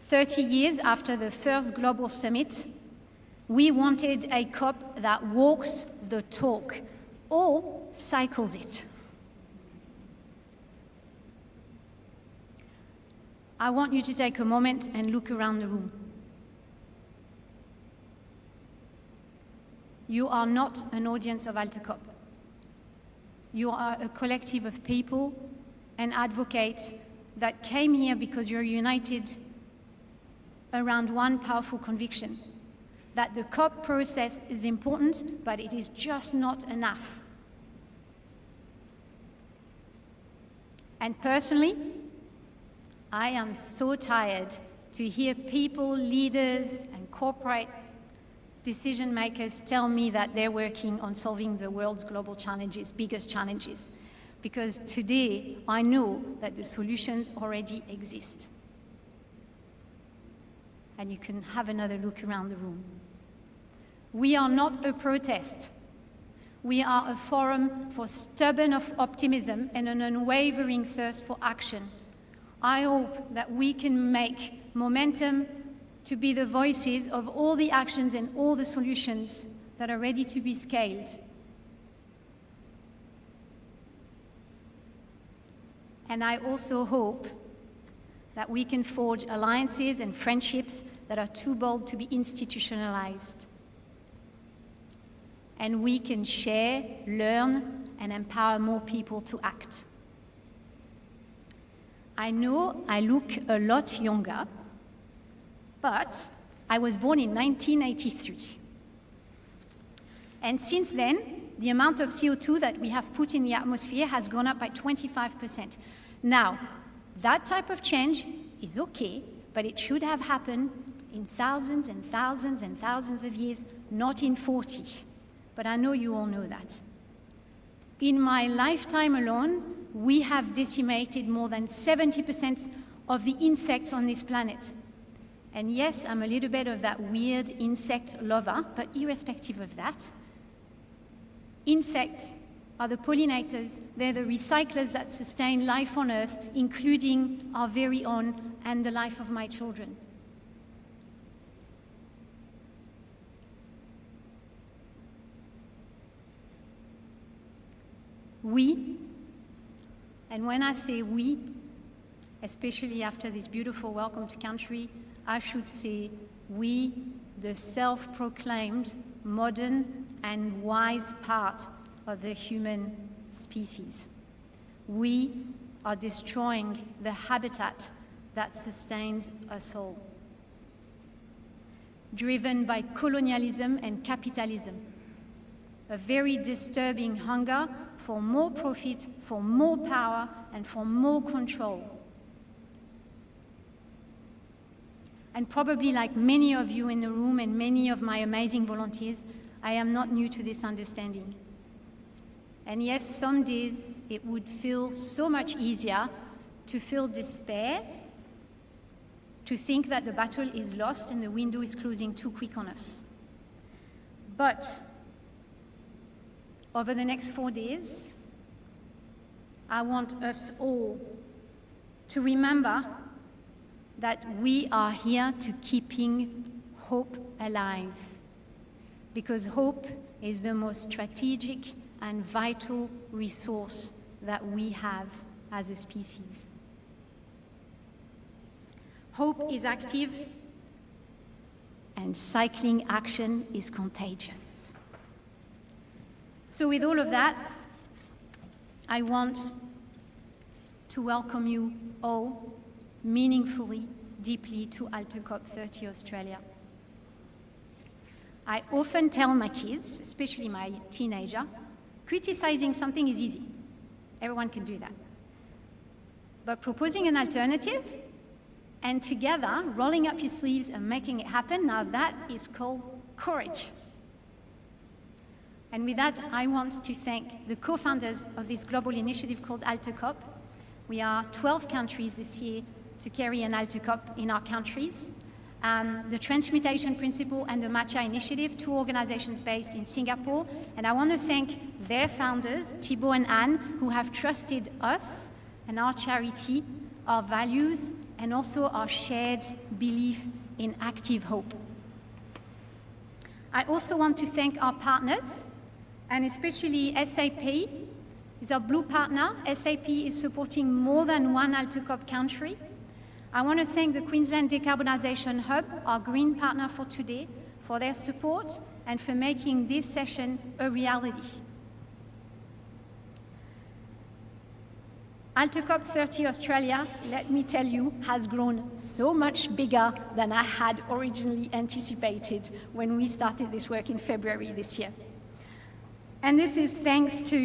30 years after the first global summit, we wanted a COP that walks the talk or cycles it. I want you to take a moment and look around the room. You are not an audience of AlterCOP. You are a collective of people and advocates that came here because you're united around one powerful conviction, that the COP process is important, but it is just not enough. And personally, I am so tired to hear people, leaders, and corporate decision makers tell me that they're working on solving the world's global challenges, biggest challenges, because today I know that the solutions already exist. And you can have another look around the room. We are not a protest. We are a forum for stubborn optimism and an unwavering thirst for action. I hope that we can make momentum to be the voices of all the actions and all the solutions that are ready to be scaled. And I also hope that we can forge alliances and friendships that are too bold to be institutionalized. And we can share, learn, and empower more people to act. I know I look a lot younger, but I was born in 1983. And since then, the amount of CO2 that we have put in the atmosphere has gone up by 25%. Now, that type of change is okay, but it should have happened in thousands and thousands and thousands of years, not in 40. But I know you all know that. In my lifetime alone, we have decimated more than 70% of the insects on this planet. And yes, I'm a little bit of that weird insect lover, but irrespective of that, insects are the pollinators, they're the recyclers that sustain life on Earth, including our very own and the life of my children. We, and when I say we, especially after this beautiful welcome to country, I should say we, the self-proclaimed modern and wise part of the human species. We are destroying the habitat that sustains us all. Driven by colonialism and capitalism, a very disturbing hunger for more profit, for more power, and for more control. And probably like many of you in the room and many of my amazing volunteers, I am not new to this understanding. And yes, some days it would feel so much easier to feel despair, to think that the battle is lost and the window is closing too quick on us. But over the next 4 days, I want us all to remember that we are here to keeping hope alive, because hope is the most strategic and vital resource that we have as a species. Hope is active, and cycling action is contagious. So with all of that, I want to welcome you all meaningfully, deeply to AlterCOP30 Australia. I often tell my kids, especially my teenager, criticizing something is easy. Everyone can do that. But proposing an alternative and together rolling up your sleeves and making it happen, now that is called courage. And with that, I want to thank the co-founders of this global initiative called AlterCOP. We are 12 countries this year to carry an AlterCOP in our countries. The Transmutation Principle and the Matcha Initiative, 2 organizations based in Singapore. And I want to thank their founders, Thibaut and Anne, who have trusted us and our charity, our values, and also our shared belief in active hope. I also want to thank our partners, and especially SAP is our blue partner. SAP is supporting more than one AlterCOP country. I want to thank the Queensland Decarbonisation Hub, our green partner for today, for their support and for making this session a reality. AlterCOP30 Australia, let me tell you, has grown so much bigger than I had originally anticipated when we started this work in February this year. And this is thanks to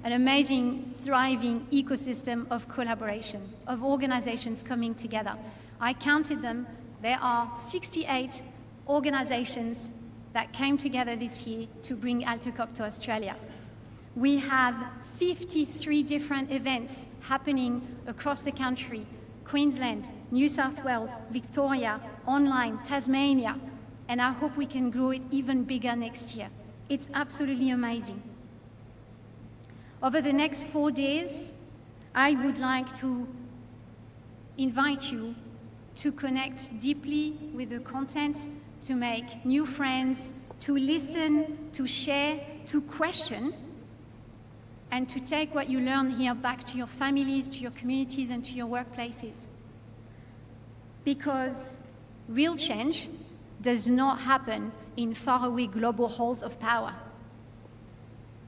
an amazing, thriving ecosystem of collaboration, of organizations coming together. I counted them. There are 68 organizations that came together this year to bring AlterCOP to Australia. We have 53 different events happening across the country: Queensland, New South Wales, Victoria, online, Tasmania, and I hope we can grow it even bigger next year. It's absolutely amazing. Over the next 4 days, I would like to invite you to connect deeply with the content, to make new friends, to listen, to share, to question, and to take what you learn here back to your families, to your communities, and to your workplaces. Because real change does not happen in faraway global halls of power.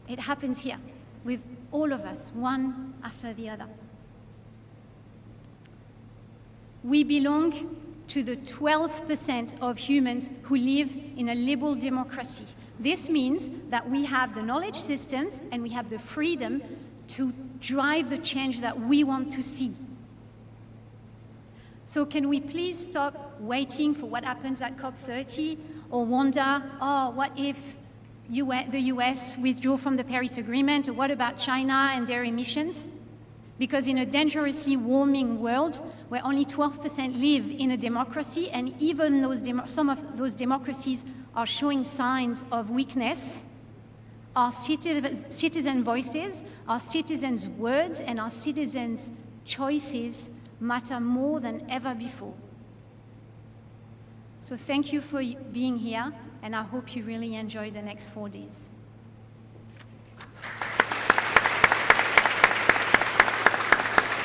It happens here, with all of us, one after the other. We belong to the 12% of humans who live in a liberal democracy. This means that we have the knowledge systems and we have the freedom to drive the change that we want to see. So can we please stop waiting for what happens at COP30 or wonder, oh, what if the US withdrew from the Paris Agreement? Or what about China and their emissions? Because in a dangerously warming world where only 12% live in a democracy, and even some of those democracies are showing signs of weakness, our citizen voices, our citizens' words, and our citizens' choices matter more than ever before. So thank you for being here, and I hope you really enjoy the next 4 days.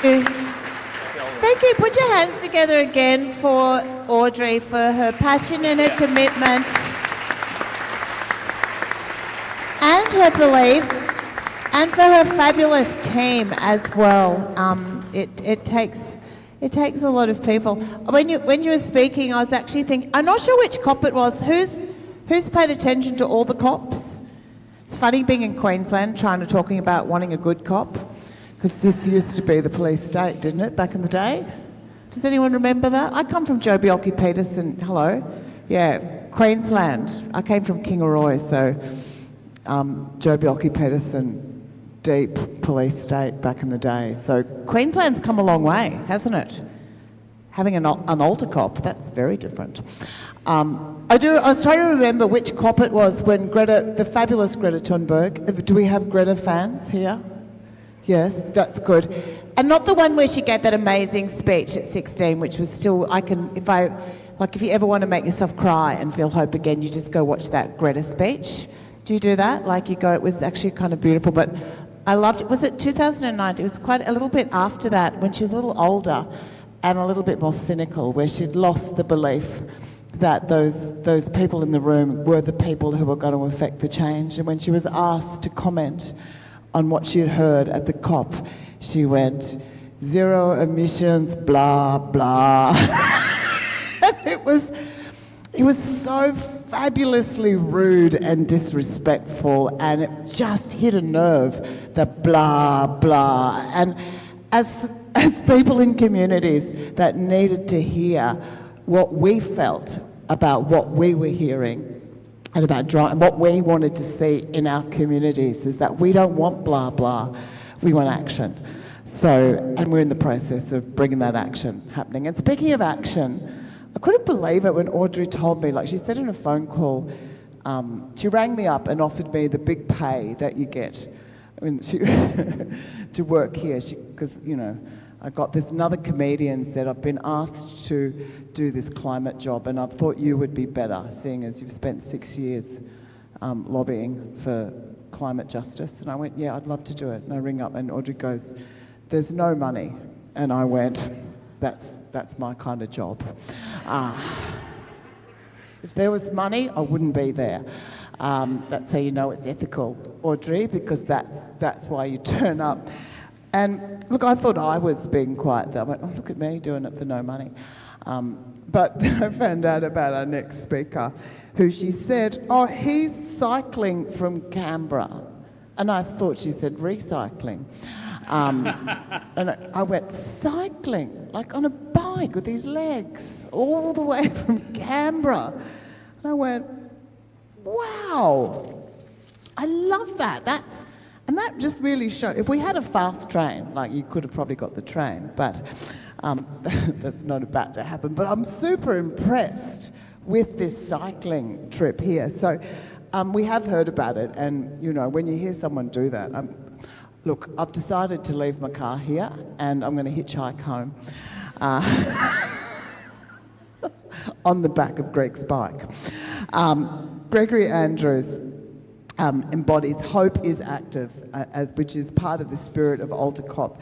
Thank you. Put your hands together again for Audrey, for her passion and her commitment and her belief, and for her fabulous team as well. It takes a lot of people. When you were speaking, I was actually thinking, I'm not sure which COP it was. Who's paid attention to all the COPs? It's funny being in Queensland, talking about wanting a good COP, because this used to be the police state, didn't it, back in the day? Does anyone remember that? I come from Jobialki-Peterson, hello. Yeah, Queensland. I came from Kingaroy, so Jobialki-Peterson, deep police state back in the day. So Queensland's come a long way, hasn't it? Having an AlterCOP, that's very different. I was trying to remember which COP it was when the fabulous Greta Thunberg, do we have Greta fans here? Yes, that's good. And not the one where she gave that amazing speech at 16, which was still, if you ever want to make yourself cry and feel hope again, you just go watch that Greta speech. Do you do that? It was actually kind of beautiful, but I loved it. Was it 2009? It was quite a little bit after that, when she was a little older and a little bit more cynical, where she'd lost the belief that those people in the room were the people who were going to affect the change. And when she was asked to comment on what she had heard at the COP, she went, "Zero emissions, blah, blah." It was so fabulously rude and disrespectful, and it just hit a nerve, the blah, blah. And as people in communities that needed to hear what we felt about what we were hearing, and about what we wanted to see in our communities, is that we don't want blah, blah, we want action. So, and we're in the process of bringing that action happening. And speaking of action, I couldn't believe it when Audrey told me, she said in a phone call, she rang me up and offered me the big pay that you get to work here, because, there's another comedian said, I've been asked to do this climate job, and I thought you would be better, seeing as you've spent 6 years lobbying for climate justice. And I went, yeah, I'd love to do it. And I ring up and Audrey goes, there's no money. And I went, that's my kind of job. If there was money, I wouldn't be there. That's how you know it's ethical, Audrey, because that's why you turn up. And look, I thought I was being quiet there. I went, oh, look at me doing it for no money. But then I found out about our next speaker, who she said, oh, he's cycling from Canberra. And I thought she said recycling. And I went, cycling, on a bike with his legs, all the way from Canberra. And I went, wow, I love that. And that just really shows, if we had a fast train, you could have probably got the train, but that's not about to happen. But I'm super impressed with this cycling trip here. So we have heard about it, and, when you hear someone do that, look, I've decided to leave my car here, and I'm going to hitchhike home on the back of Greg's bike. Gregory Andrews embodies Hope is Active, which is part of the spirit of AlterCOP,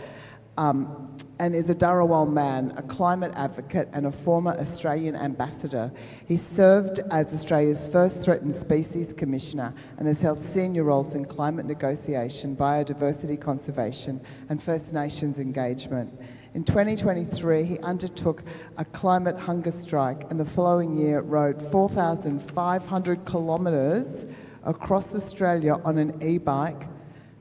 and is a Dharawal man, a climate advocate and a former Australian ambassador. He served as Australia's first threatened species commissioner and has held senior roles in climate negotiation, biodiversity conservation and First Nations engagement. In 2023, he undertook a climate hunger strike, and the following year rode 4,500 kilometres across Australia on an e-bike.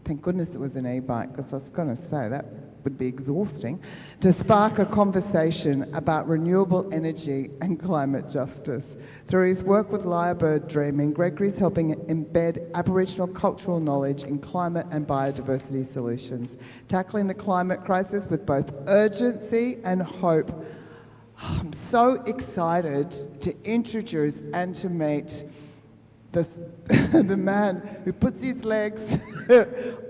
Thank goodness it was an e-bike, because I was going to say that would be exhausting, to spark a conversation about renewable energy and climate justice. Through his work with Lyrebird Dreaming, Gregory's helping embed Aboriginal cultural knowledge in climate and biodiversity solutions, tackling the climate crisis with both urgency and hope. I'm so excited to introduce and to meet the man who puts his legs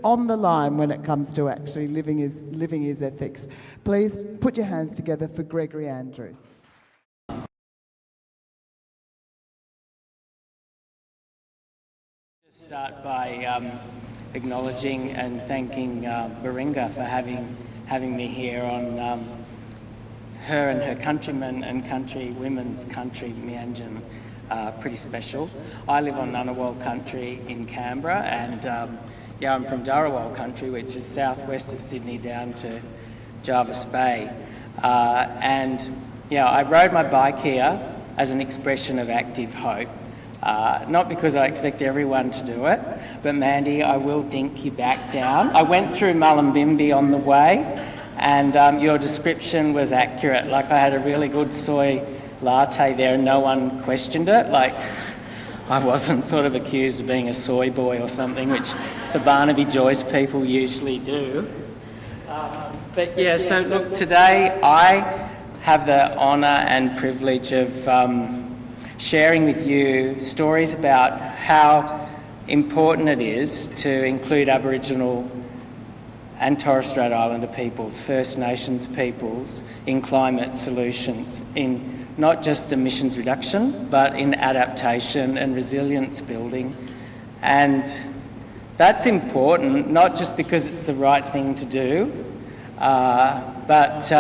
on the line when it comes to actually living his ethics. Please put your hands together for Gregory Andrews. Start by acknowledging and thanking Baringa for having me here on her and her countrymen and women's country, Mianjin. Pretty special. I live on Ngunnawal country in Canberra, and I'm from Dharawal country, which is southwest of Sydney down to Jervis Bay. I rode my bike here as an expression of active hope. Not because I expect everyone to do it, but Mandy, I will dink you back down. I went through Mullumbimby on the way, and your description was accurate. Like, I had a really good soy latte there and no one questioned it. Like, I wasn't sort of accused of being a soy boy or something, which the Barnaby Joyce people usually do. So look, today I have the honour and privilege of sharing with you stories about how important it is to include Aboriginal and Torres Strait Islander peoples, First Nations peoples, in climate solutions, in not just emissions reduction, but in adaptation and resilience building. And that's important, not just because it's the right thing to do, but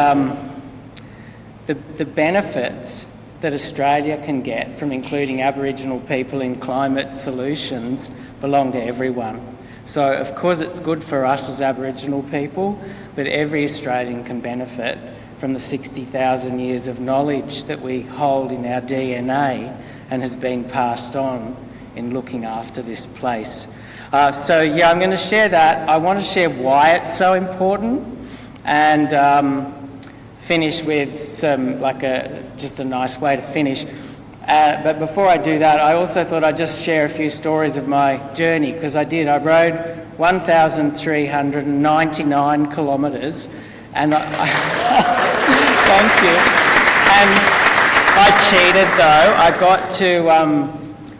the benefits that Australia can get from including Aboriginal people in climate solutions belong to everyone. So of course it's good for us as Aboriginal people, but every Australian can benefit from the 60,000 years of knowledge that we hold in our DNA and has been passed on in looking after this place. I'm going to share that. I want to share why it's so important, and finish with some, just a nice way to finish. But before I do that, I also thought I'd just share a few stories of my journey, because I rode 1,399 kilometres, and thank you. And I cheated though. I got to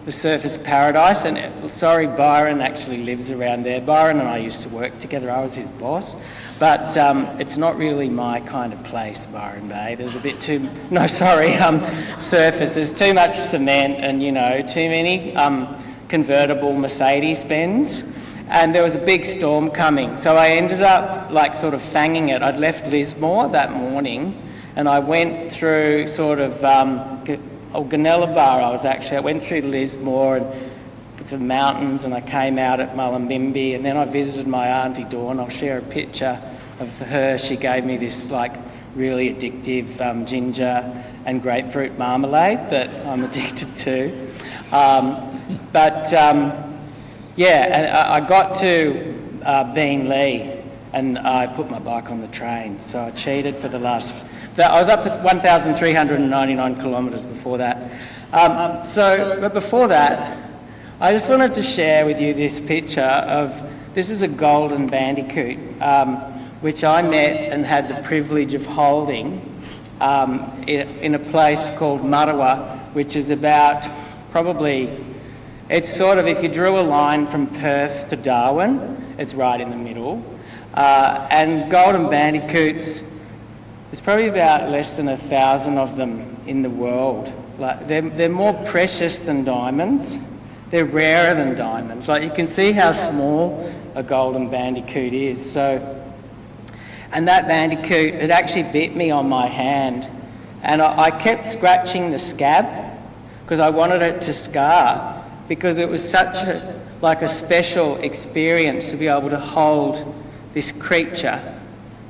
the Surfers Paradise, and sorry, Byron actually lives around there. Byron and I used to work together. I was his boss. But it's not really my kind of place, Byron Bay. There's a bit too... No, sorry, surface. There's too much cement and, too many convertible Mercedes Benz. And there was a big storm coming. So I ended up, sort of fanging it. I'd left Lismore that morning, and I went through sort of... Gunnellabar, I went through Lismore and the mountains, and I came out at Mullumbimby, and then I visited my Auntie Dawn. I'll share a picture of her. She gave me this really addictive ginger and grapefruit marmalade that I'm addicted to. And I got to Beenleigh, and I put my bike on the train. So I cheated for the last... I was up to 1,399 kilometres before that. But before that, I just wanted to share with you this picture of... This is a golden bandicoot, which I met and had the privilege of holding in a place called Marawa, which is about probably... It's sort of, if you drew a line from Perth to Darwin, it's right in the middle. And golden bandicoots, there's probably about less than 1,000 of them in the world. They're more precious than diamonds. They're rarer than diamonds. You can see how small a golden bandicoot is. And that bandicoot, it actually bit me on my hand. And I kept scratching the scab because I wanted it to scar, because it was such a special experience to be able to hold this creature,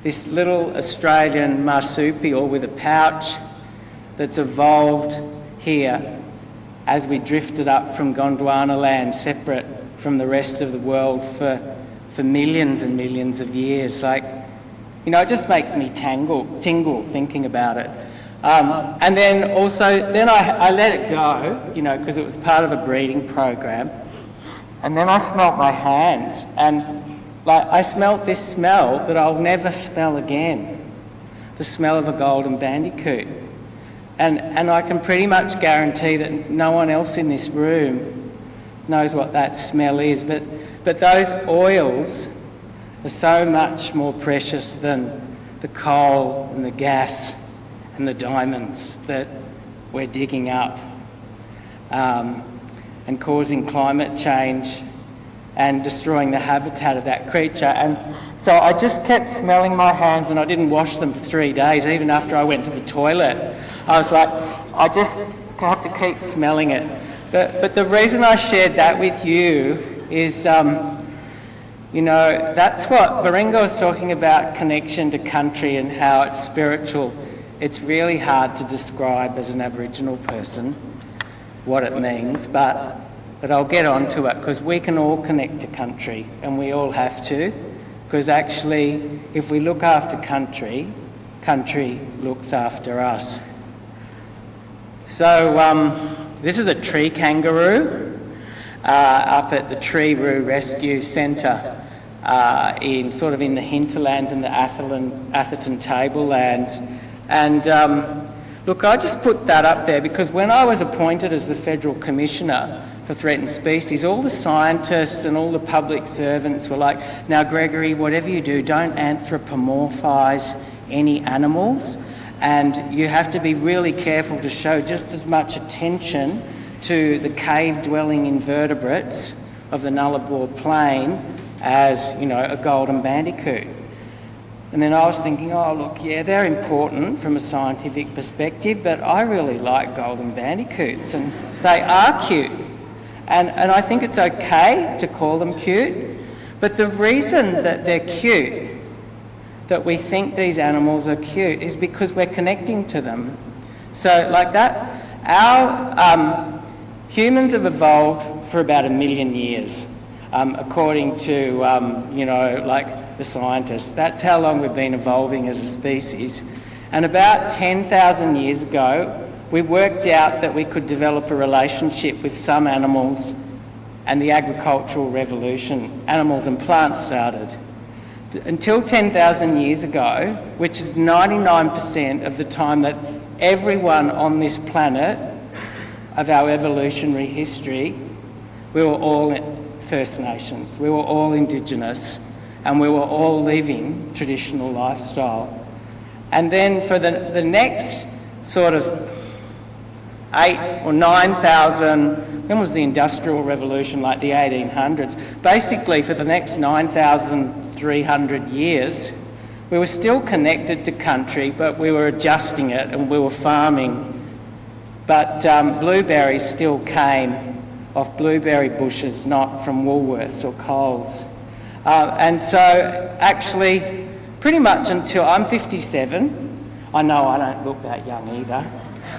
this little Australian marsupial with a pouch that's evolved here as we drifted up from Gondwana land, separate from the rest of the world for millions and millions of years. it just makes me tingle thinking about it. And then also, then I let it go, because it was part of a breeding program. And then I smelt my hands, and I smelt this smell that I'll never smell again, the smell of a golden bandicoot. And I can pretty much guarantee that no one else in this room knows what that smell is, but those oils are so much more precious than the coal and the gas and the diamonds that we're digging up, and causing climate change and destroying the habitat of that creature. And so I just kept smelling my hands, and I didn't wash them for 3 days, even after I went to the toilet. I was like, I just have to keep smelling it. But the reason I shared that with you is, that's what Baringa was talking about, connection to country and how it's spiritual. It's really hard to describe as an Aboriginal person what it means, but I'll get on to it, because we can all connect to country, and we all have to, because actually if we look after country, country looks after us. So this is a tree kangaroo up at the Tree-Roo Rescue Centre in the hinterlands and the Atherton Tablelands. And look, I just put that up there because when I was appointed as the Federal Commissioner for Threatened Species, all the scientists and all the public servants were like, now Gregory, whatever you do, don't anthropomorphise any animals, and you have to be really careful to show just as much attention to the cave-dwelling invertebrates of the Nullarbor Plain as, a golden bandicoot. And then I was thinking, oh, look, yeah, they're important from a scientific perspective, but I really like golden bandicoots, and they are cute. And I think it's okay to call them cute, but the reason that they're cute, that we think these animals are cute, is because we're connecting to them. So like that, our humans have evolved for about 1 million years, according to, the scientists. That's how long we've been evolving as a species. And about 10,000 years ago, we worked out that we could develop a relationship with some animals, and the agricultural revolution, animals and plants, started. Until 10,000 years ago, which is 99% of the time that everyone on this planet of our evolutionary history, we were all First Nations, we were all Indigenous, and we were all living traditional lifestyle. And then for the next sort of 8 or 9,000, when was the Industrial Revolution, like the 1800s? Basically for the next 9,300 years, we were still connected to country, but we were adjusting it and we were farming. But blueberries still came off blueberry bushes, not from Woolworths or Coles. And so actually, pretty much until I'm 57, I know I don't look that young either,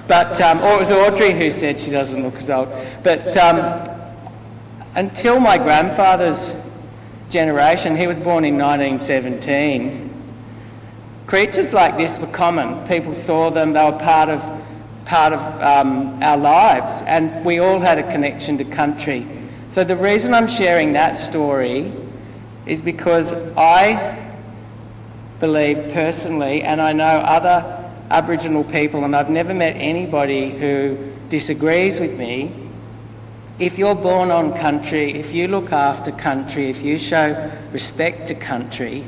but, or it was Audrey who said she doesn't look as old, but until my grandfather's generation, he was born in 1917, creatures like this were common. People saw them, they were part of our lives, and we all had a connection to country. So the reason I'm sharing that story is because I believe personally, and I know other Aboriginal people, and I've never met anybody who disagrees with me, if you're born on country, if you look after country, if you show respect to country,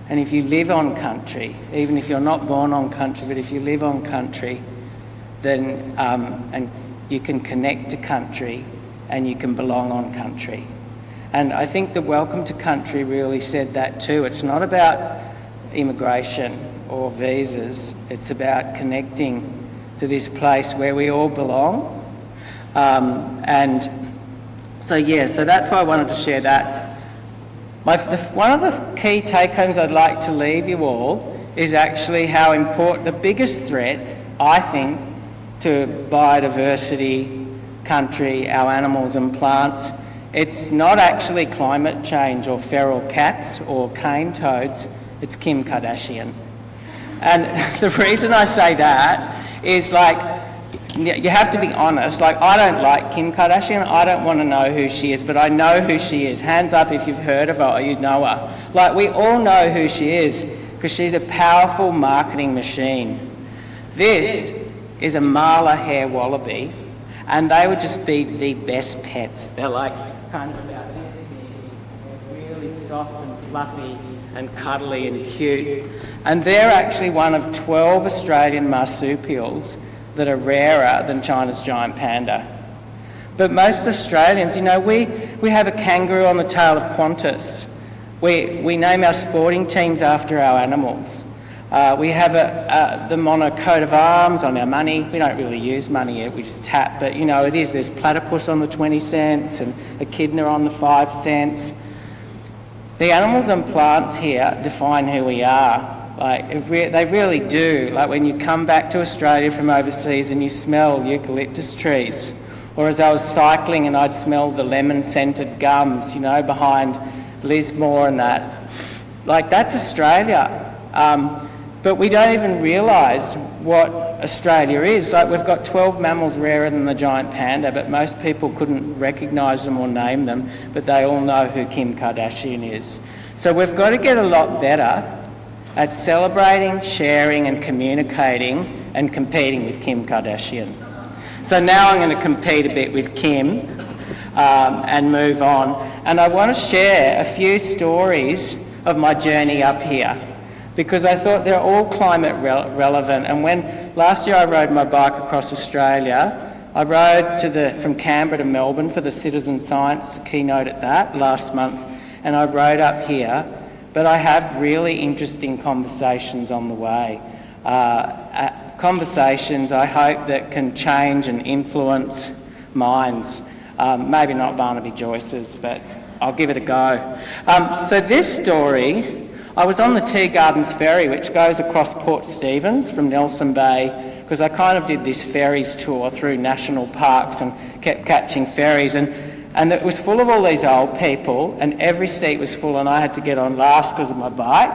and if you live on country, even if you're not born on country, but if you live on country, then and you can connect to country and you can belong on country. And I think the Welcome to Country really said that too. It's not about immigration or visas, it's about connecting to this place where we all belong. And so that's why I wanted to share that. One of the key take-homes I'd like to leave you all is actually how important, the biggest threat, I think, to biodiversity, country, our animals and plants, it's not actually climate change or feral cats or cane toads, It's Kim Kardashian. And the reason I say that is, like, you have to be honest. Like, I don't like Kim Kardashian. I don't want to know who she is, but I know who she is. Hands up if you've heard of her or you know her. Like, we all know who she is because she's a powerful marketing machine. This is a Marla hair wallaby, and they would just be the best pets. They're like kind of about this big. They're really soft and fluffy and cuddly and cute. And they're actually one of 12 Australian marsupials that are rarer than China's giant panda. But most Australians, you know, we have a kangaroo on the tail of Qantas. We name our sporting teams after our animals. We have the mono coat of arms on our money. We don't really use money yet, we just tap, but you know, it is. There's platypus on the 20 cents and echidna on the 5 cents. The animals and plants here define who we are. Like, they really do. Like, when you come back to Australia from overseas and you smell eucalyptus trees, or as I was cycling and I'd smell the lemon-scented gums, you know, behind Lismore and that. Like, that's Australia. But we don't even realise what Australia is. Like, we've got 12 mammals rarer than the giant panda, but most people couldn't recognise them or name them, but they all know who Kim Kardashian is. So we've got to get a lot better at celebrating, sharing and communicating and competing with Kim Kardashian. So now I'm going to compete a bit with Kim and move on. And I want to share a few stories of my journey up here, because I thought they're all climate relevant. And when last year I rode my bike across Australia, I rode from Canberra to Melbourne for the Citizen Science keynote at that last month, and I rode up here. But I have really interesting conversations on the way. Conversations I hope that can change and influence minds. Maybe not Barnaby Joyce's, but I'll give it a go. So this story, I was on the Tea Gardens ferry, which goes across Port Stephens from Nelson Bay, because I kind of did this ferries tour through national parks and kept catching ferries. And it was full of all these old people, and every seat was full, and I had to get on last because of my bike.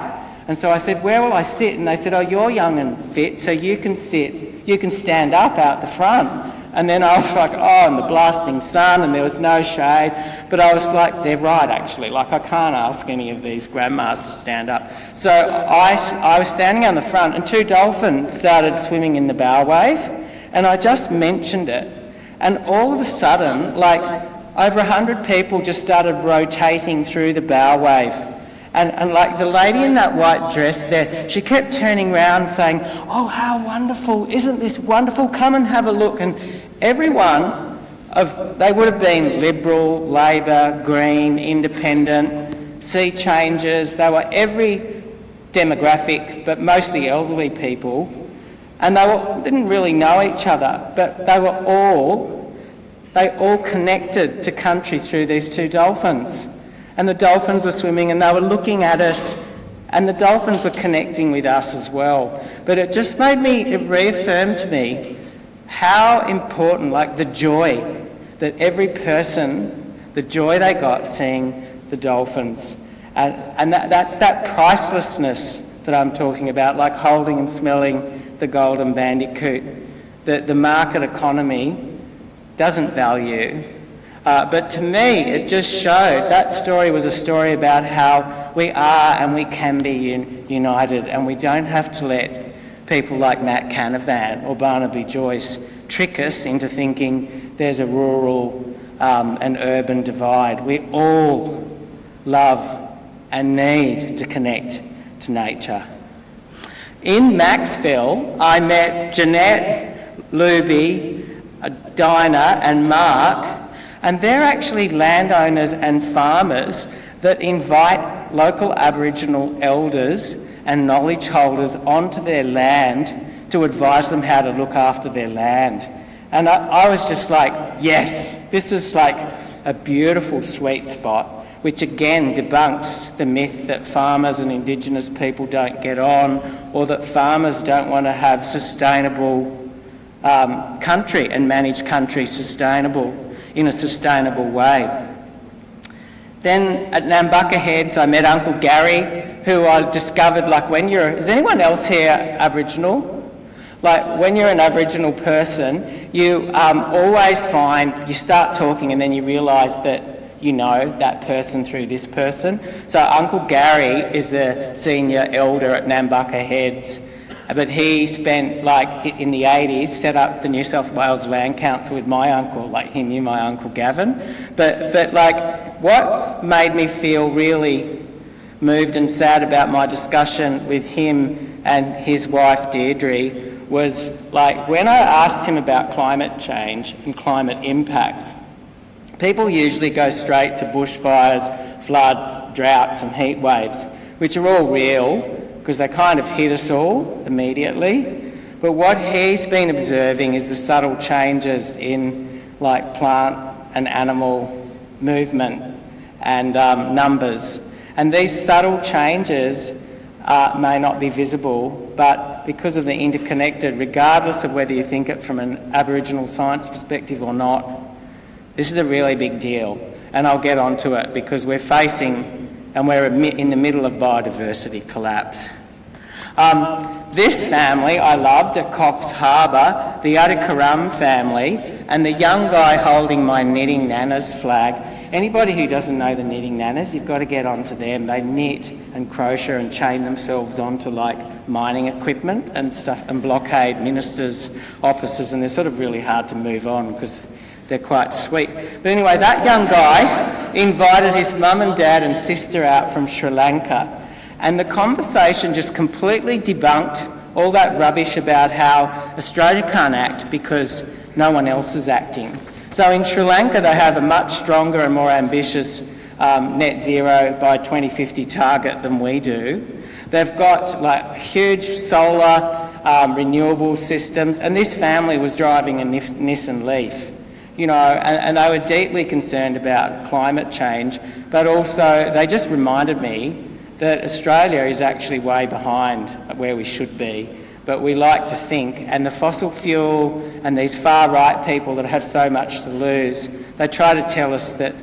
And so I said, where will I sit? And they said, oh, you're young and fit, so you can stand up out the front. And then I was like, oh, and the blasting sun, and there was no shade. But I was like, they're right, actually. Like, I can't ask any of these grandmas to stand up. So I was standing on the front, and 2 dolphins started swimming in the bow wave, and I just mentioned it. And all of a sudden, like, over 100 people just started rotating through the bow wave. And like the lady in that white dress there, she kept turning around saying, oh, how wonderful, isn't this wonderful? Come and have a look. And everyone, they would have been Liberal, Labor, Green, Independent, Sea Changers. They were every demographic, but mostly elderly people. And they didn't really know each other, but they all connected to country through these 2 dolphins. And the dolphins were swimming and they were looking at us, and the dolphins were connecting with us as well. But it just it reaffirmed to me how important, like, the joy that every person, the joy they got seeing the dolphins. And that's that pricelessness that I'm talking about, like holding and smelling the golden bandicoot, that the market economy doesn't value. But to me, it just showed, that story was a story about how we are and we can be united, and we don't have to let people like Matt Canavan or Barnaby Joyce trick us into thinking there's a rural and urban divide. We all love and need to connect to nature. In Maxville, I met Jeanette, Luby, Dinah and Mark, and they're actually landowners and farmers that invite local Aboriginal elders and knowledge holders onto their land to advise them how to look after their land. And I was just like, yes, this is like a beautiful sweet spot, which again debunks the myth that farmers and Indigenous people don't get on, or that farmers don't want to have sustainable country and manage country in a sustainable way. Then at Nambucca Heads, I met Uncle Gary, who I discovered, like, is anyone else here Aboriginal? Like, when you're an Aboriginal person, you always you start talking and then you realise that you know that person through this person. So Uncle Gary is the senior elder at Nambucca Heads, but he spent, like, in the 80s, set up the New South Wales Land Council with my uncle. Like, he knew my Uncle Gavin. But like, what made me feel really moved and sad about my discussion with him and his wife Deirdre was, like, when I asked him about climate change and climate impacts, people usually go straight to bushfires, floods, droughts and heat waves, which are all real because they kind of hit us all immediately. But what he's been observing is the subtle changes in, like, plant and animal movement and numbers. And these subtle changes may not be visible, but because of the interconnected, regardless of whether you think it from an Aboriginal science perspective or not, this is a really big deal. And I'll get onto it because we're in the middle of biodiversity collapse. This family I loved at Coffs Harbour, the AlterCOP family, and the young guy holding my Knitting Nanas flag. Anybody who doesn't know the Knitting Nanas, you've got to get onto them. They knit and crochet and chain themselves onto, like, mining equipment and stuff and blockade ministers' offices, and they're sort of really hard to move on because they're quite sweet. But anyway, that young guy invited his mum and dad and sister out from Sri Lanka, and the conversation just completely debunked all that rubbish about how Australia can't act because no one else is acting. So in Sri Lanka, they have a much stronger and more ambitious net zero by 2050 target than we do. They've got, like, huge solar renewable systems, and this family was driving a Nissan Leaf, you know, and they were deeply concerned about climate change, but also they just reminded me that Australia is actually way behind where we should be. But we like to think, and the fossil fuel and these far-right people that have so much to lose, they try to tell us that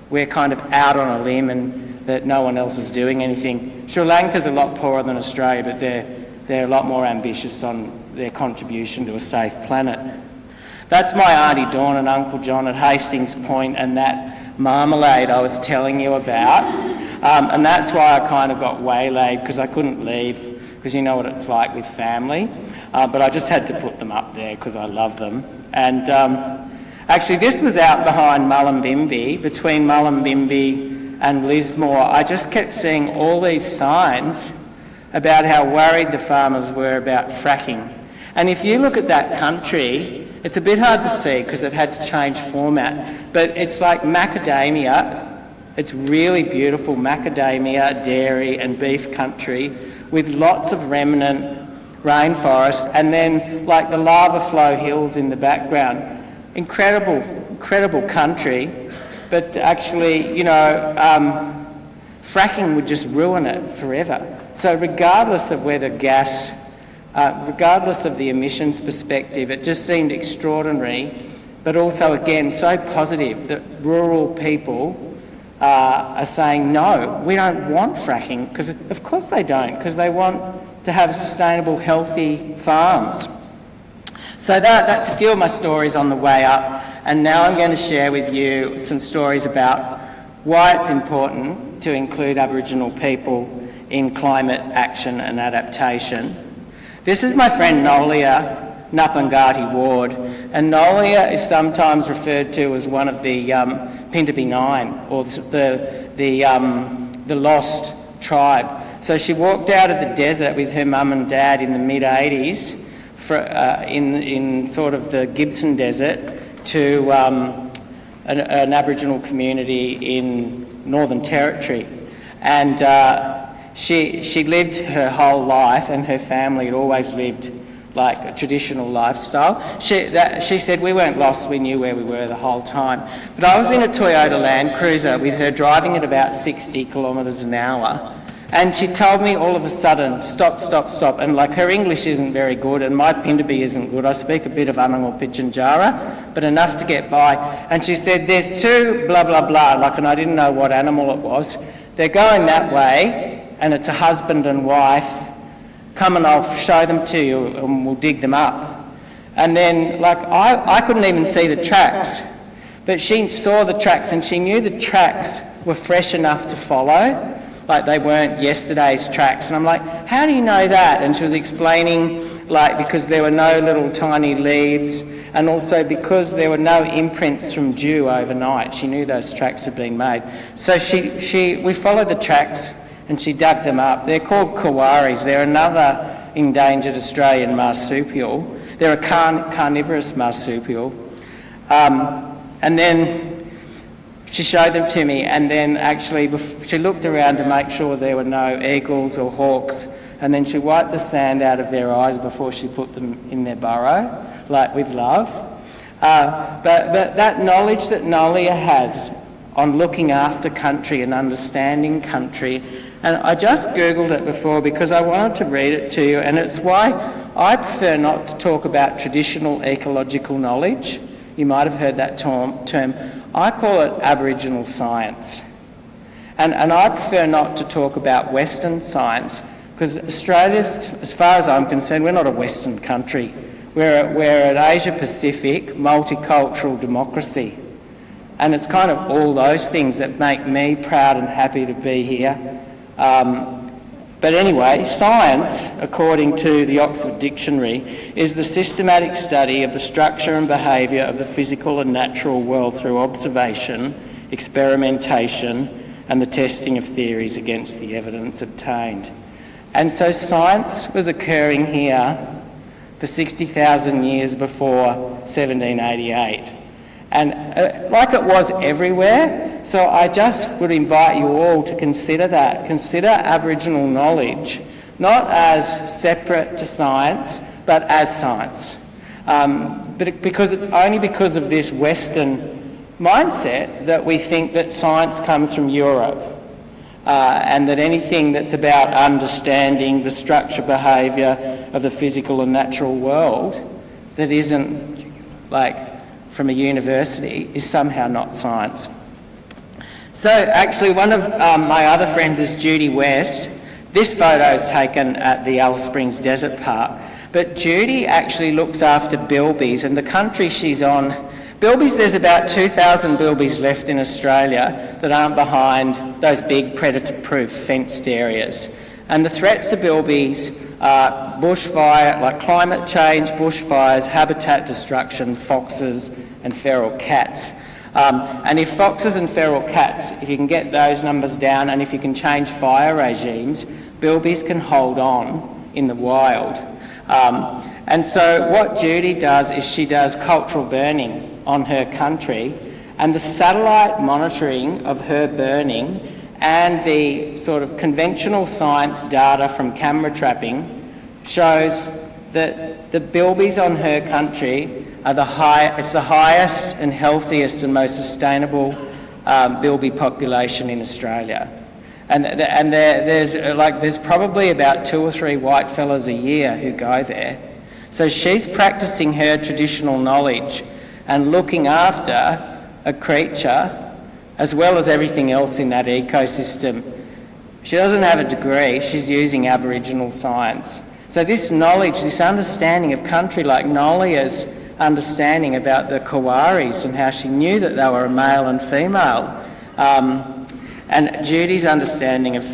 we're kind of out on a limb and that no one else is doing anything. Sri Lanka's a lot poorer than Australia, but they're a lot more ambitious on their contribution to a safe planet. That's my Auntie Dawn and Uncle John at Hastings Point and that marmalade I was telling you about. And that's why I kind of got waylaid, because I couldn't leave, because you know what it's like with family. But I just had to put them up there because I love them. And actually this was out behind Mullumbimby, between Mullumbimby and Lismore. I just kept seeing all these signs about how worried the farmers were about fracking. And if you look at that country, it's a bit hard to see because it had to change format, but it's like macadamia. It's really beautiful macadamia, dairy and beef country with lots of remnant rainforest, and then, like, the lava flow hills in the background. Incredible country, but actually, you know, fracking would just ruin it forever. So regardless of whether regardless of the emissions perspective, it just seemed extraordinary, but also, again, so positive that rural people are saying, no, we don't want fracking, because of course they don't, because they want to have sustainable, healthy farms. So that's a few of my stories on the way up, and now I'm going to share with you some stories about why it's important to include Aboriginal people in climate action and adaptation. This is my friend Nolia Napangati Ward, and Nolia is sometimes referred to as one of the Pindaby Nine, or the lost tribe. So she walked out of the desert with her mum and dad in the mid-80s in sort of the Gibson Desert to an Aboriginal community in Northern Territory. And she lived her whole life, and her family had always lived like a traditional lifestyle. She said, we weren't lost, we knew where we were the whole time. But I was in a Toyota Land Cruiser with her driving at about 60 kilometres an hour, And she told me all of a sudden, stop, stop, stop. And like her English isn't very good and my Pindabi isn't good. I speak a bit of Anangal Pitjantjatjara, but enough to get by. And she said, there's two blah, blah, blah, like, and I didn't know what animal it was. They're going that way and it's a husband and wife. Come and I'll show them to you and we'll dig them up. And then like I couldn't even see the tracks, but she saw the tracks and she knew the tracks were fresh enough to follow. Like they weren't yesterday's tracks. And I'm like, how do you know that? And she was explaining, like, because there were no little tiny leaves and also because there were no imprints from dew overnight. She knew those tracks had been made. So we followed the tracks and she dug them up. They're called kawaris. They're another endangered Australian marsupial. They're a carnivorous marsupial. And then she showed them to me, and then actually she looked around to make sure there were no eagles or hawks, and then she wiped the sand out of their eyes before she put them in their burrow, like with love. But that knowledge that Nolia has on looking after country and understanding country, and I just Googled it before because I wanted to read it to you, and it's why I prefer not to talk about traditional ecological knowledge. You might have heard that term. I call it Aboriginal science. And I prefer not to talk about Western science because Australia's, as far as I'm concerned, we're not a Western country. We're an Asia-Pacific multicultural democracy. And it's kind of all those things that make me proud and happy to be here. But anyway, science, according to the Oxford Dictionary, is the systematic study of the structure and behaviour of the physical and natural world through observation, experimentation, and the testing of theories against the evidence obtained. And so science was occurring here for 60,000 years before 1788. And like it was everywhere, so I just would invite you all to consider that. Consider Aboriginal knowledge, not as separate to science, but as science. Because it's only because of this Western mindset that we think that science comes from Europe, and that anything that's about understanding the structure, behaviour of the physical and natural world that isn't like from a university is somehow not science. So actually one of my other friends is Judy West. This photo is taken at the Alice Springs Desert Park, but Judy actually looks after bilbies, and the country she's on, bilbies, there's about 2,000 bilbies left in Australia that aren't behind those big predator-proof fenced areas. And the threats to bilbies are bushfire, like climate change, bushfires, habitat destruction, foxes and feral cats. And if foxes and feral cats, if you can get those numbers down and if you can change fire regimes, bilbies can hold on in the wild. And so what Judy does is she does cultural burning on her country, and the satellite monitoring of her burning and the sort of conventional science data from camera trapping shows that the bilbies on her country are it's the highest and healthiest and most sustainable bilby population in Australia. And there's probably about 2 or 3 white fellas a year who go there. So she's practicing her traditional knowledge and looking after a creature as well as everything else in that ecosystem. She doesn't have a degree, she's using Aboriginal science. So this knowledge, this understanding of country, like Nolia's understanding about the kawaris and how she knew that they were a male and female, and Judy's understanding of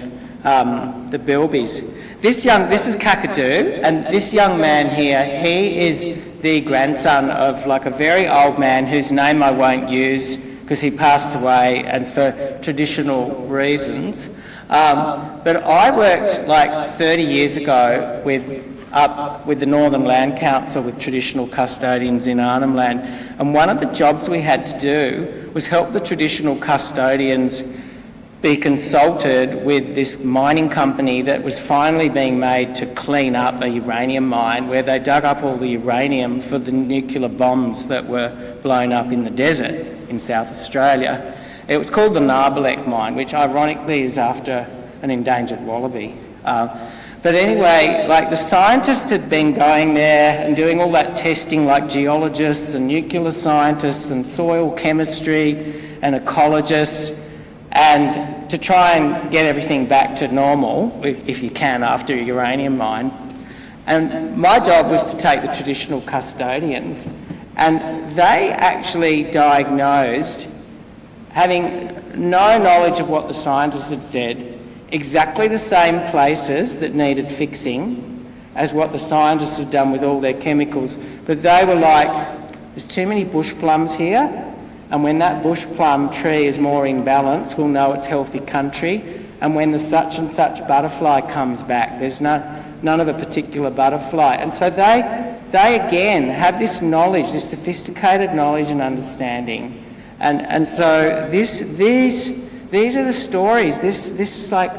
the bilbies. This is Kakadu, and this young man here, he is the grandson of like a very old man whose name I won't use because he passed away and for traditional reasons. But I worked like 30 years ago with the Northern Land Council with traditional custodians in Arnhem Land, and one of the jobs we had to do was help the traditional custodians be consulted with this mining company that was finally being made to clean up a uranium mine where they dug up all the uranium for the nuclear bombs that were blown up in the desert in South Australia. It was called the Narbalek mine, which ironically is after an endangered wallaby. But anyway, like the scientists had been going there and doing all that testing, like geologists and nuclear scientists and soil chemistry and ecologists, and to try and get everything back to normal, if you can, after a uranium mine. And my job was to take the traditional custodians, and they actually diagnosed, having no knowledge of what the scientists had said, exactly the same places that needed fixing as what the scientists had done with all their chemicals. But they were like, there's too many bush plums here, and when that bush plum tree is more in balance, we'll know it's healthy country. And when the such and such butterfly comes back, there's none of a particular butterfly. And so they again have this knowledge, this sophisticated knowledge and understanding. And so these are the stories. This is like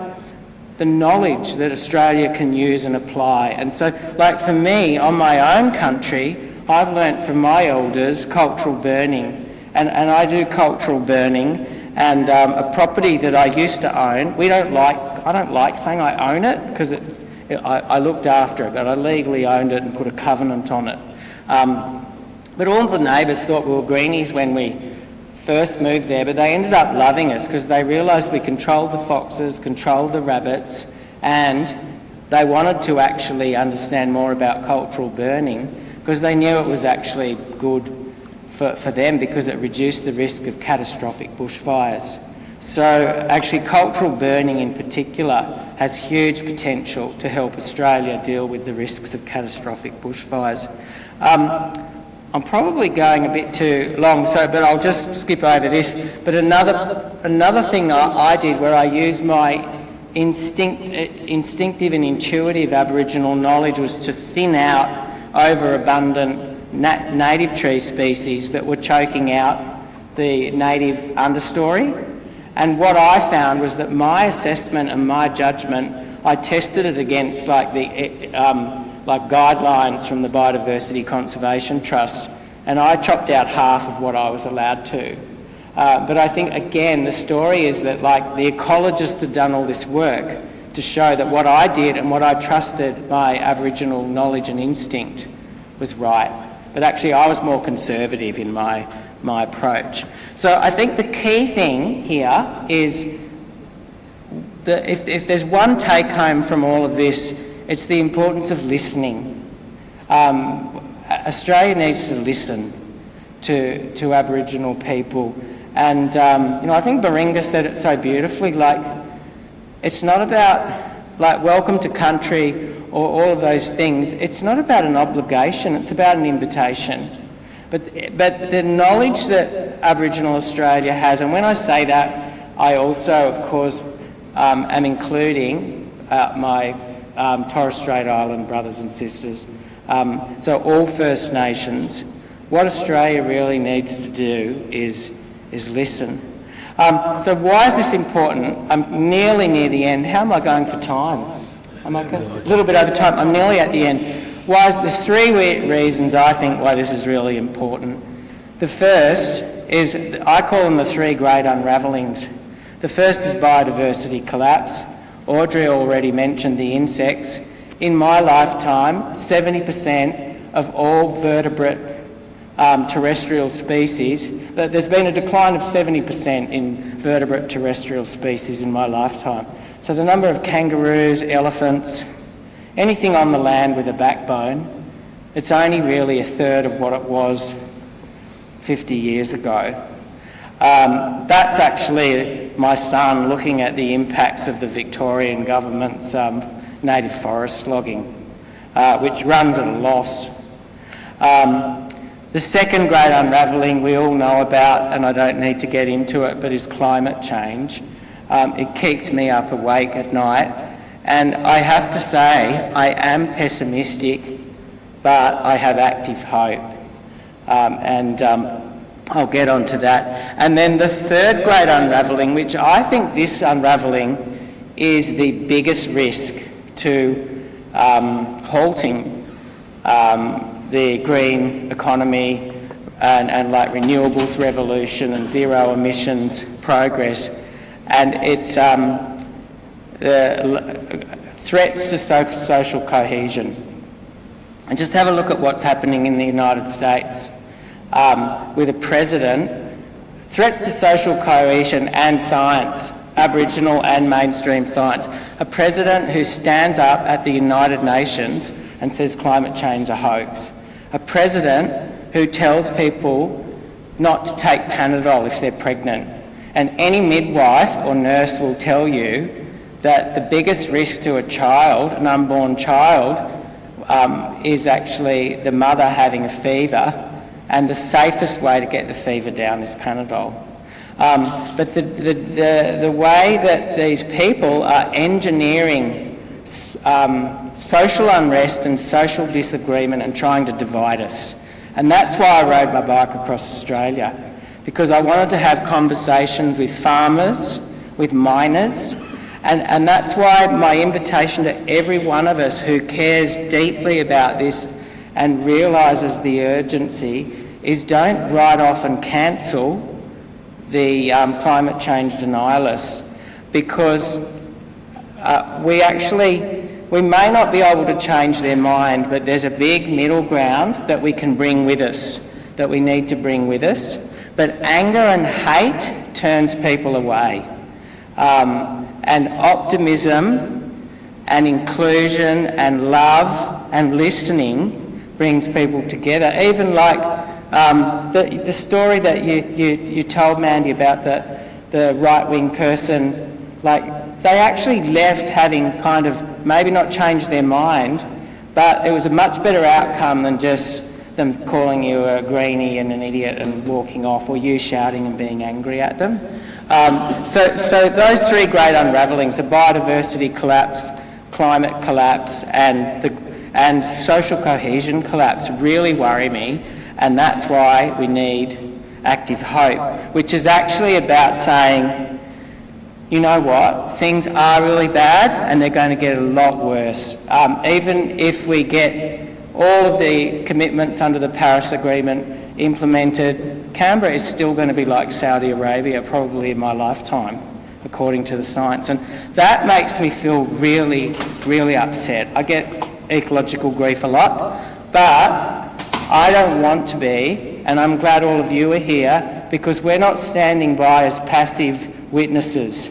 the knowledge that Australia can use and apply. And so, like for me, on my own country, I've learnt from my elders cultural burning. And I do cultural burning. And a property that I used to own, I don't like saying I own it, because I looked after it, but I legally owned it and put a covenant on it. But all the neighbours thought we were greenies when we first moved there, but they ended up loving us because they realised we controlled the foxes, controlled the rabbits, and they wanted to actually understand more about cultural burning because they knew it was actually good for them because it reduced the risk of catastrophic bushfires. So actually cultural burning in particular has huge potential to help Australia deal with the risks of catastrophic bushfires. I'm probably going a bit too long, but I'll just skip over this. But another thing I did where I used my instinctive and intuitive Aboriginal knowledge was to thin out overabundant native tree species that were choking out the native understory. And what I found was that my assessment and my judgment, I tested it against like guidelines from the Biodiversity Conservation Trust, and I chopped out half of what I was allowed to. But I think, again, the story is that like the ecologists had done all this work to show that what I did and what I trusted my Aboriginal knowledge and instinct was right. But actually I was more conservative in my approach. So I think the key thing here is that if there's one take home from all of this, it's the importance of listening. Australia needs to listen to Aboriginal people. And I think Baringa said it so beautifully, like, it's not about like welcome to country or all of those things. It's not about an obligation, it's about an invitation. But the knowledge that Aboriginal Australia has, and when I say that, I also, of course, am including my Torres Strait Island brothers and sisters, so all First Nations. What Australia really needs to do is listen. So why is this important? I'm nearly near the end. How am I going for time? Am I a little bit over time? I'm nearly at the end. There's three reasons I think why this is really important. The first is, I call them the three great unravellings. The first is biodiversity collapse. Audrey already mentioned the insects. In my lifetime, 70% of all vertebrate terrestrial species, there's been a decline of 70% in vertebrate terrestrial species in my lifetime. So the number of kangaroos, elephants, anything on the land with a backbone, it's only really a third of what it was 50 years ago. That's actually my son looking at the impacts of the Victorian government's native forest logging, which runs at a loss. The second great unravelling we all know about, and I don't need to get into it, but is climate change. It keeps me up awake at night, and I have to say I am pessimistic, but I have active hope, and I'll get onto that. And then the third great unravelling, which I think this unravelling is the biggest risk to halting the green economy and like renewables revolution and zero emissions progress. And it's threats to social cohesion. And just have a look at what's happening in the United States with a president, threats to social cohesion and science, Aboriginal and mainstream science. A president who stands up at the United Nations and says climate change is a hoax. A president who tells people not to take Panadol if they're pregnant. And any midwife or nurse will tell you that the biggest risk to a child, an unborn child, is actually the mother having a fever, and the safest way to get the fever down is Panadol. But the way that these people are engineering social unrest and social disagreement and trying to divide us. And that's why I rode my bike across Australia, because I wanted to have conversations with farmers, with miners, and that's why my invitation to every one of us who cares deeply about this and realises the urgency is don't write off and cancel the climate change denialists, because we may not be able to change their mind, but there's a big middle ground that we can bring with us, that we need to bring with us. But anger and hate turns people away. And optimism and inclusion and love and listening brings people together. Even like the story that you told, Mandy, about the right-wing person, like they actually left having kind of maybe not changed their mind, but it was a much better outcome than just them calling you a greenie and an idiot and walking off, or you shouting and being angry at them. So those three great unravellings, the biodiversity collapse, climate collapse and social cohesion collapse really worry me, and that's why we need active hope, which is actually about saying, you know what, things are really bad and they're going to get a lot worse. Even if we get all of the commitments under the Paris Agreement implemented, Canberra is still going to be like Saudi Arabia probably in my lifetime, according to the science. And that makes me feel really, really upset. I get ecological grief a lot, but I don't want to be, and I'm glad all of you are here, because we're not standing by as passive witnesses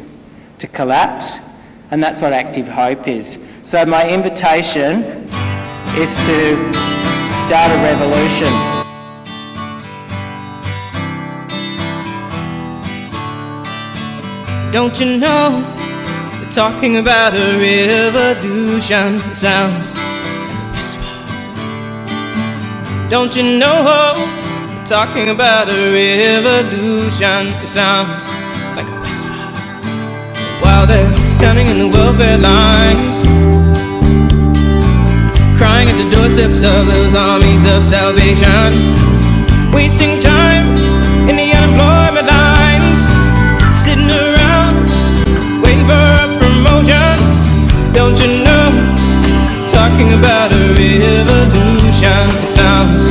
to collapse, and that's what active hope is. So my invitation is to start a revolution. Don't you know, we're talking about a revolution. It sounds like a whisper. Don't you know, we're talking about a revolution. It sounds like a whisper. While they're standing in the welfare lines, crying at the doorsteps of those armies of salvation, wasting time in the unemployment lines, sitting around waiting for a promotion. Don't you know, talking about a revolution. It sounds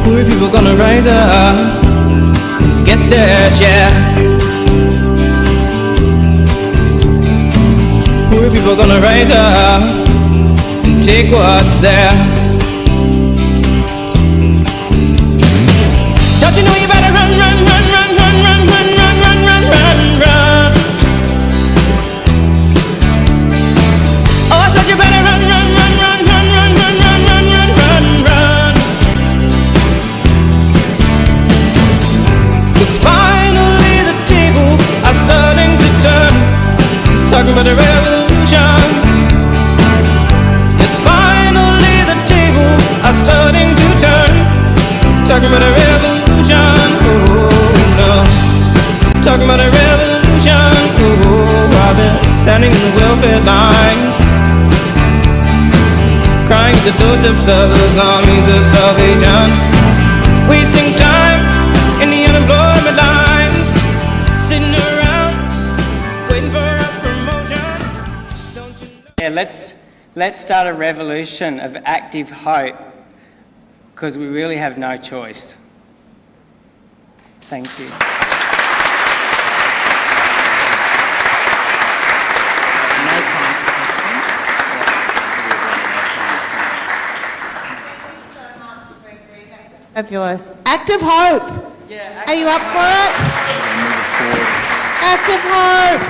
poor people gonna rise up, get their share. Poor people gonna rise up and take what's theirs. Don't you know you better run, run, run, run, run, run, run, run, run, run, run, run. Oh, I said you better run, run, run, run, run, run, run, run, run, run, run, run. 'Cause finally the tables are starting to turn, talking about a revolution. Yes, finally the tables are starting to turn, talking about a revolution. Oh no, talking about a revolution. Oh, while they're standing in the welfare lines, crying at the doorsteps of those armies of salvation, wasting time in the unemployment lines, sitting around waiting for a promotion. Don't you know? Yeah, let's start a revolution of active hope, because we really have no choice. Thank you. Fabulous. Act of Hope. Are you up for it? Act of Hope.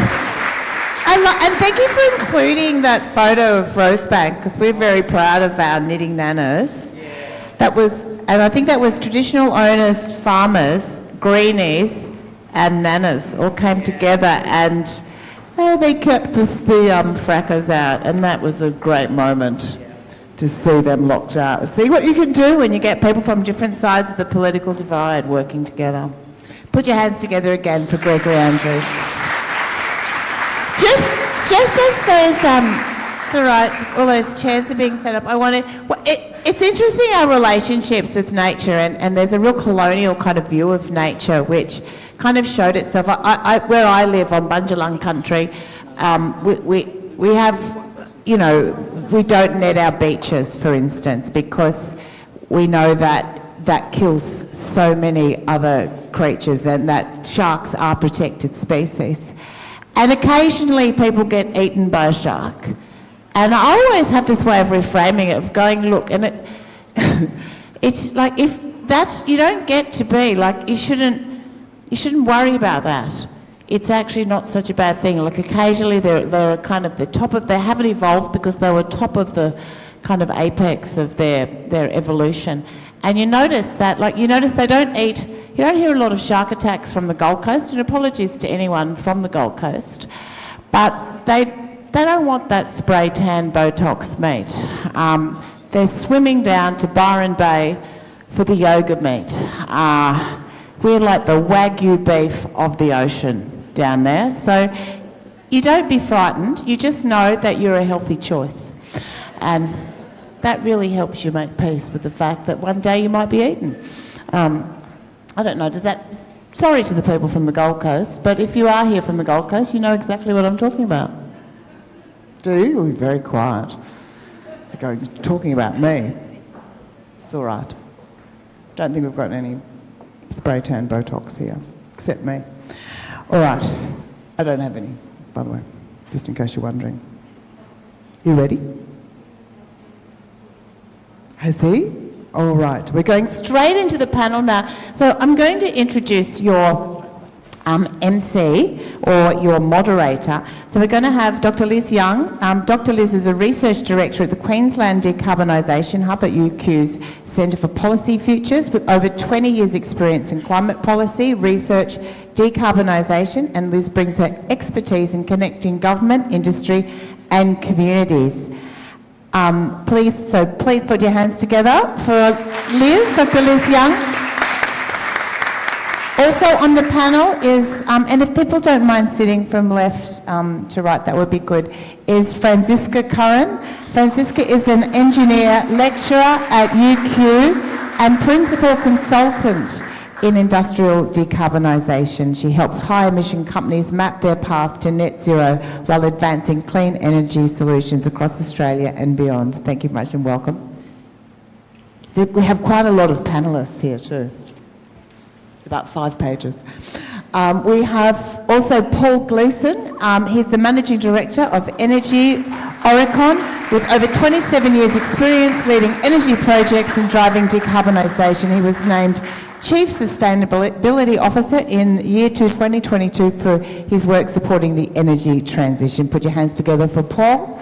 And thank you for including that photo of Rosebank, because we're very proud of our knitting nanas. And I think that was traditional owners, farmers, greenies, and nanas all came together, and they kept the frackers out, and that was a great moment to see them locked out. See what you can do when you get people from different sides of the political divide working together. Put your hands together again for Gregory Andrews. Just as those, it's all right, all those chairs are being set up, it's interesting, our relationships with nature, and there's a real colonial kind of view of nature which kind of showed itself. Where I live on Bundjalung country, we have, we don't net our beaches, for instance, because we know that kills so many other creatures, and that sharks are protected species. And occasionally people get eaten by a shark. And I always have this way of reframing it, of going, look, and it's like, if that's, you don't get to be, like, you shouldn't worry about that. It's actually not such a bad thing. Like, occasionally they're kind of the top of, they haven't evolved because they were top of the kind of apex of their evolution. And you notice that, they don't eat, you don't hear a lot of shark attacks from the Gold Coast, and apologies to anyone from the Gold Coast, but they don't want that spray tan Botox meat. They're swimming down to Byron Bay for the yoga meat. We're like the Wagyu beef of the ocean down there. So you don't be frightened, you just know that you're a healthy choice. And that really helps you make peace with the fact that one day you might be eaten. I don't know, sorry to the people from the Gold Coast, but if you are here from the Gold Coast, you know exactly what I'm talking about. Do you? You're very quiet. You're talking about me. It's all right. Don't think we've got any spray tan Botox here, except me. All right. I don't have any, by the way, just in case you're wondering. You ready? Has he? All right. We're going straight into the panel now. So I'm going to introduce your MC, or your moderator. So we're going to have Dr. Liz Young. Dr. Liz is a research director at the Queensland Decarbonisation Hub at UQ's Centre for Policy Futures, with over 20 years' experience in climate policy, research, decarbonisation, and Liz brings her expertise in connecting government, industry, and communities. Please put your hands together for Liz, Dr. Liz Young. Also on the panel is, and if people don't mind sitting from left to right, that would be good, is Franziska Curran. Franziska is an engineer lecturer at UQ and principal consultant in industrial decarbonisation. She helps high-emission companies map their path to net zero while advancing clean energy solutions across Australia and beyond. Thank you very much and welcome. We have quite a lot of panellists here too. It's about 5 pages. We have also Paul Gleeson. He's the Managing Director of Energy Oricon, with over 27 years' experience leading energy projects and driving decarbonisation. He was named Chief Sustainability Officer in year 2022 for his work supporting the energy transition. Put your hands together for Paul.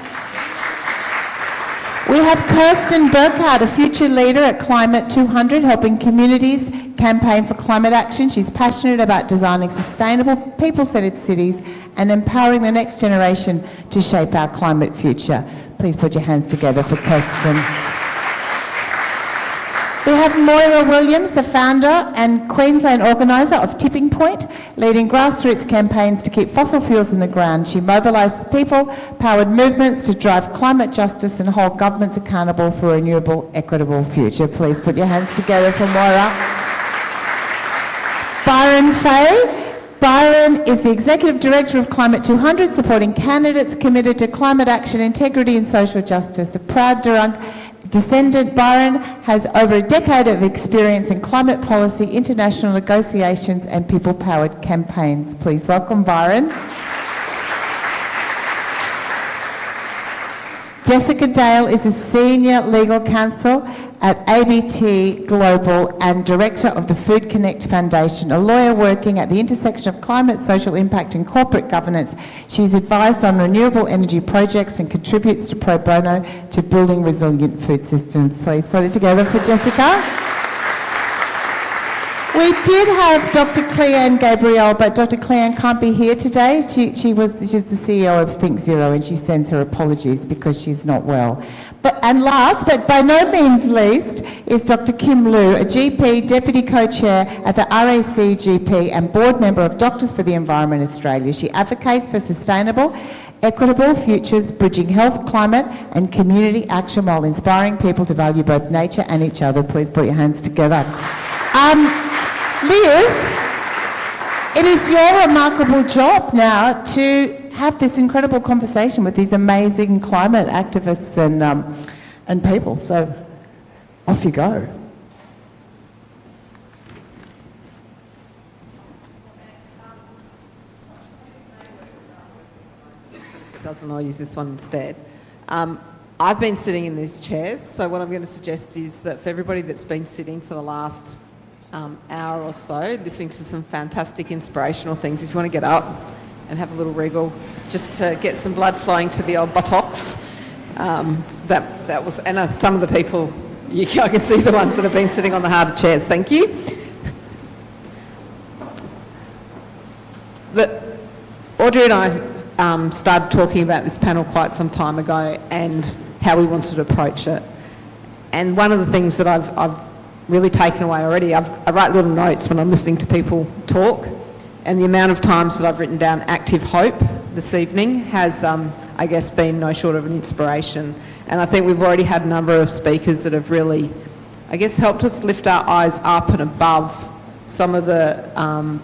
We have Kirsten Burkhardt, a future leader at Climate 200, helping communities campaign for climate action. She's passionate about designing sustainable, people-centred cities and empowering the next generation to shape our climate future. Please put your hands together for Kirsten. We have Moira Williams, the founder and Queensland organiser of Tipping Point, leading grassroots campaigns to keep fossil fuels in the ground. She mobilises people-powered movements to drive climate justice and hold governments accountable for a renewable, equitable future. Please put your hands together for Moira. Byron Fay. Byron is the Executive Director of Climate 200, supporting candidates committed to climate action, integrity and social justice. A proud Durrunk descendant, Byron has over a decade of experience in climate policy, international negotiations and people-powered campaigns. Please welcome Byron. Jessica Dale is a senior legal counsel at ABT Global and Director of the Food Connect Foundation, a lawyer working at the intersection of climate, social impact and corporate governance. She's advised on renewable energy projects and contributes to pro bono to building resilient food systems. Please put it together for Jessica. We did have Dr. Cleanne Gabrielle, but Dr. Cleanne can't be here today. She's the CEO of Think Zero, and she sends her apologies because she's not well. And last, but by no means least, is Dr. Kim Liu, a GP, Deputy Co-Chair at the RAC GP and Board Member of Doctors for the Environment Australia. She advocates for sustainable, equitable futures, bridging health, climate and community action while inspiring people to value both nature and each other. Please put your hands together. Liz, it is your remarkable job now to have this incredible conversation with these amazing climate activists and people. So off you go. If it doesn't, I'll use this one instead. I've been sitting in these chairs, so what I'm going to suggest is that for everybody that's been sitting for the last hour or so, listening to some fantastic inspirational things, if you want to get up and have a little wriggle, just to get some blood flowing to the old buttocks. That was, and some of the people, I can see the ones that have been sitting on the harder chairs. Thank you. Audrey and I started talking about this panel quite some time ago and how we wanted to approach it. And one of the things that I've really taken away already, I write little notes when I'm listening to people talk, and the amount of times that I've written down active hope this evening has, I guess, been no short of an inspiration. And I think we've already had a number of speakers that have really, I guess, helped us lift our eyes up and above some of the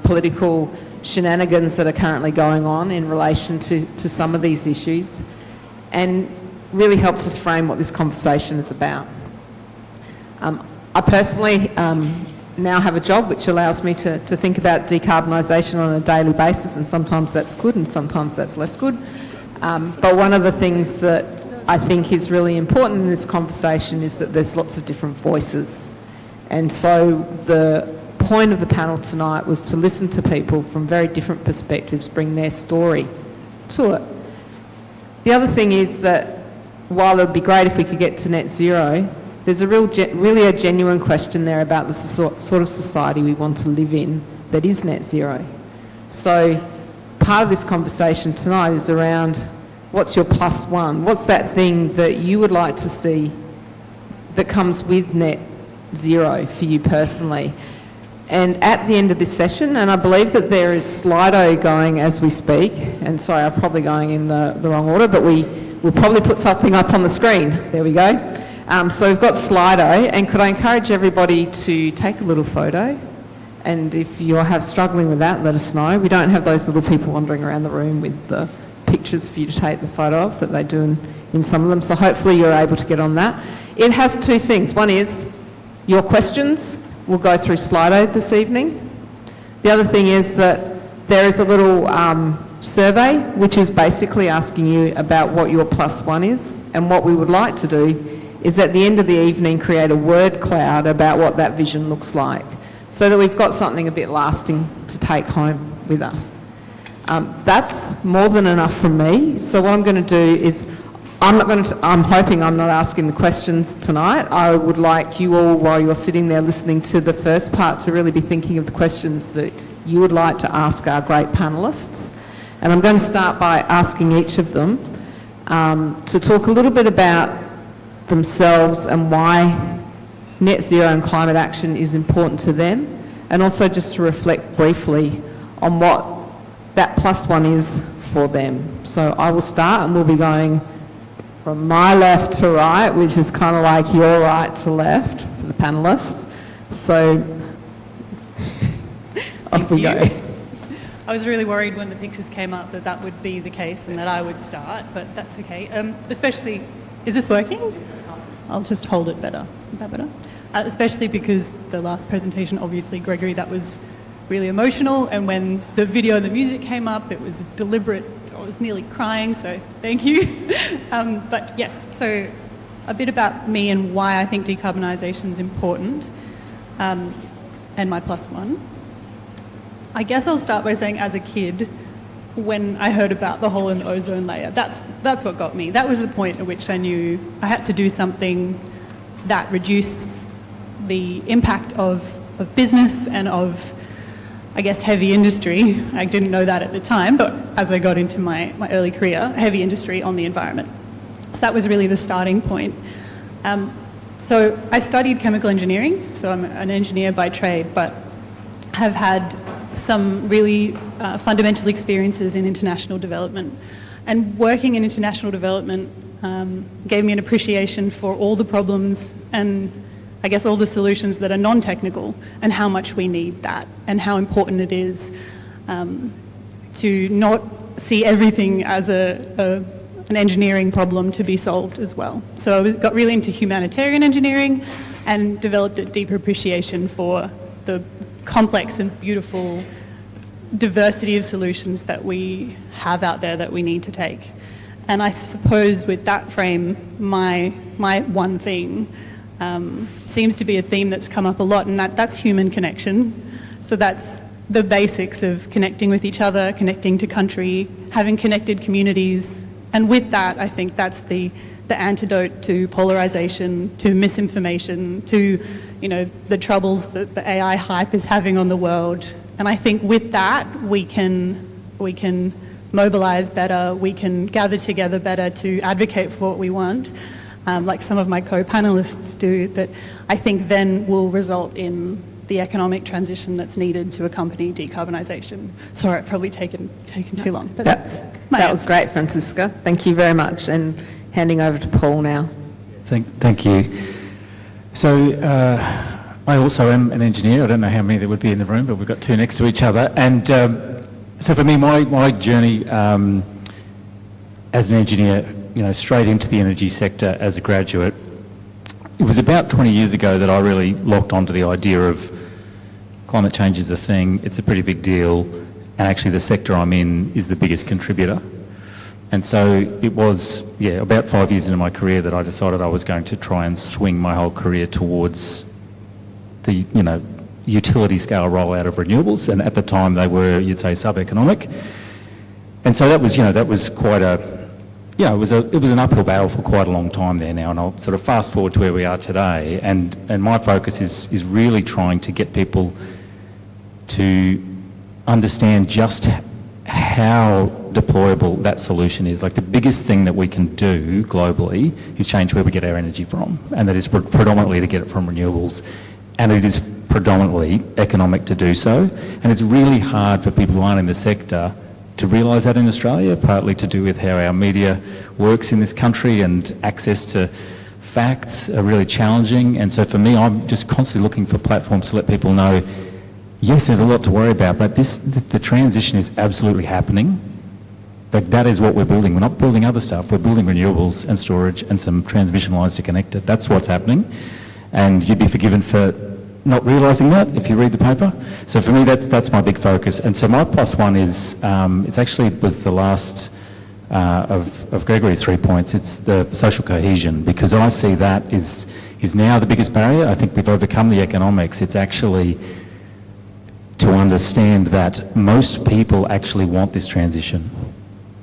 political shenanigans that are currently going on in relation to some of these issues, and really helped us frame what this conversation is about. I personally now have a job which allows me to think about decarbonisation on a daily basis, and sometimes that's good and sometimes that's less good. But one of the things that I think is really important in this conversation is that there's lots of different voices. And so the point of the panel tonight was to listen to people from very different perspectives, bring their story to it. The other thing is that while it would be great if we could get to net zero, there's a really a genuine question there about the sort of society we want to live in that is net zero. So part of this conversation tonight is around what's your plus one? What's that thing that you would like to see that comes with net zero for you personally? And at the end of this session, and I believe that there is Slido going as we speak, and sorry, I'm probably going in the wrong order, but we'll probably put something up on the screen. There we go. So we've got Slido, and could I encourage everybody to take a little photo? And if you're struggling with that, let us know. We don't have those little people wandering around the room with the pictures for you to take the photo of that they do in some of them, so hopefully you're able to get on that. It has two things. One is your questions. We'll go through Slido this evening. The other thing is that there is a little survey which is basically asking you about what your plus one is, and what we would like to do is at the end of the evening create a word cloud about what that vision looks like, so that we've got something a bit lasting to take home with us. That's more than enough from me, so what I'm going to do is I'm hoping I'm not asking the questions tonight. I would like you all, while you're sitting there listening to the first part, to really be thinking of the questions that you would like to ask our great panellists. And I'm going to start by asking each of them to talk a little bit about themselves and why net zero and climate action is important to them, and also just to reflect briefly on what that plus one is for them. So I will start, and we'll be going from my left to right, which is kind of like your right to left for the panellists. So off we go. I was really worried when the pictures came up that that would be the case and that I would start, but that's okay. Especially, is this working? I'll just hold it better. Is that better? Especially because the last presentation, obviously, Gregory, that was really emotional, and when the video and the music came up, it was deliberate. I was nearly crying, so thank you. But yes, so a bit about me and why I think decarbonisation is important, and my plus one. I guess I'll start by saying, as a kid, when I heard about the hole in the ozone layer, that's what got me. That was the point at which I knew I had to do something that reduced the impact of business and of, I guess, heavy industry. I didn't know that at the time, but as I got into my early career, heavy industry on the environment. So that was really the starting point. So I studied chemical engineering, so I'm an engineer by trade, but have had some really fundamental experiences in international development. And working in international development gave me an appreciation for all the problems and I guess all the solutions that are non-technical and how much we need that and how important it is to not see everything as an engineering problem to be solved as well. So I got really into humanitarian engineering and developed a deeper appreciation for the complex and beautiful diversity of solutions that we have out there that we need to take. And I suppose with that frame, my one thing seems to be a theme that's come up a lot, and that's human connection. So that's the basics of connecting with each other, connecting to country, having connected communities. And with that, I think that's the antidote to polarization, to misinformation, to the troubles that the AI hype is having on the world. And I think with that, we can mobilize better, we can gather together better to advocate for what we want, like some of my co-panelists do, that I think then will result in the economic transition that's needed to accompany decarbonisation. Sorry, I've probably taken too long. But that was great, Francisca. Thank you very much. And handing over to Paul now. Thank you. So I also am an engineer. I don't know how many there would be in the room, but we've got two next to each other. And so for me, my journey as an engineer, straight into the energy sector as a graduate, it was about 20 years ago that I really locked onto the idea of climate change is a thing, it's a pretty big deal, and actually the sector I'm in is the biggest contributor. And so it was, about 5 years into my career that I decided I was going to try and swing my whole career towards the, utility scale rollout of renewables. And at the time they were, you'd say, sub-economic. And so that was quite it was an uphill battle for quite a long time there now. And I'll sort of fast forward to where we are today. And my focus is really trying to get people to understand just how deployable that solution is. Like, the biggest thing that we can do globally is change where we get our energy from, and that is predominantly to get it from renewables, and it is predominantly economic to do so. And it's really hard for people who aren't in the sector to realise that in Australia, partly to do with how our media works in this country, and access to facts are really challenging. And so for me, I'm just constantly looking for platforms to let people know, yes, there's a lot to worry about, but the transition is absolutely happening. Like, that is what we're building. We're not building other stuff. We're building renewables and storage and some transmission lines to connect it. That's what's happening. And you'd be forgiven for not realising that if you read the paper. So for me, that's my big focus. And so my plus one is, was the last of Gregory's 3 points. It's the social cohesion, because I see that is now the biggest barrier. I think we've overcome the economics. It's actually to understand that most people actually want this transition.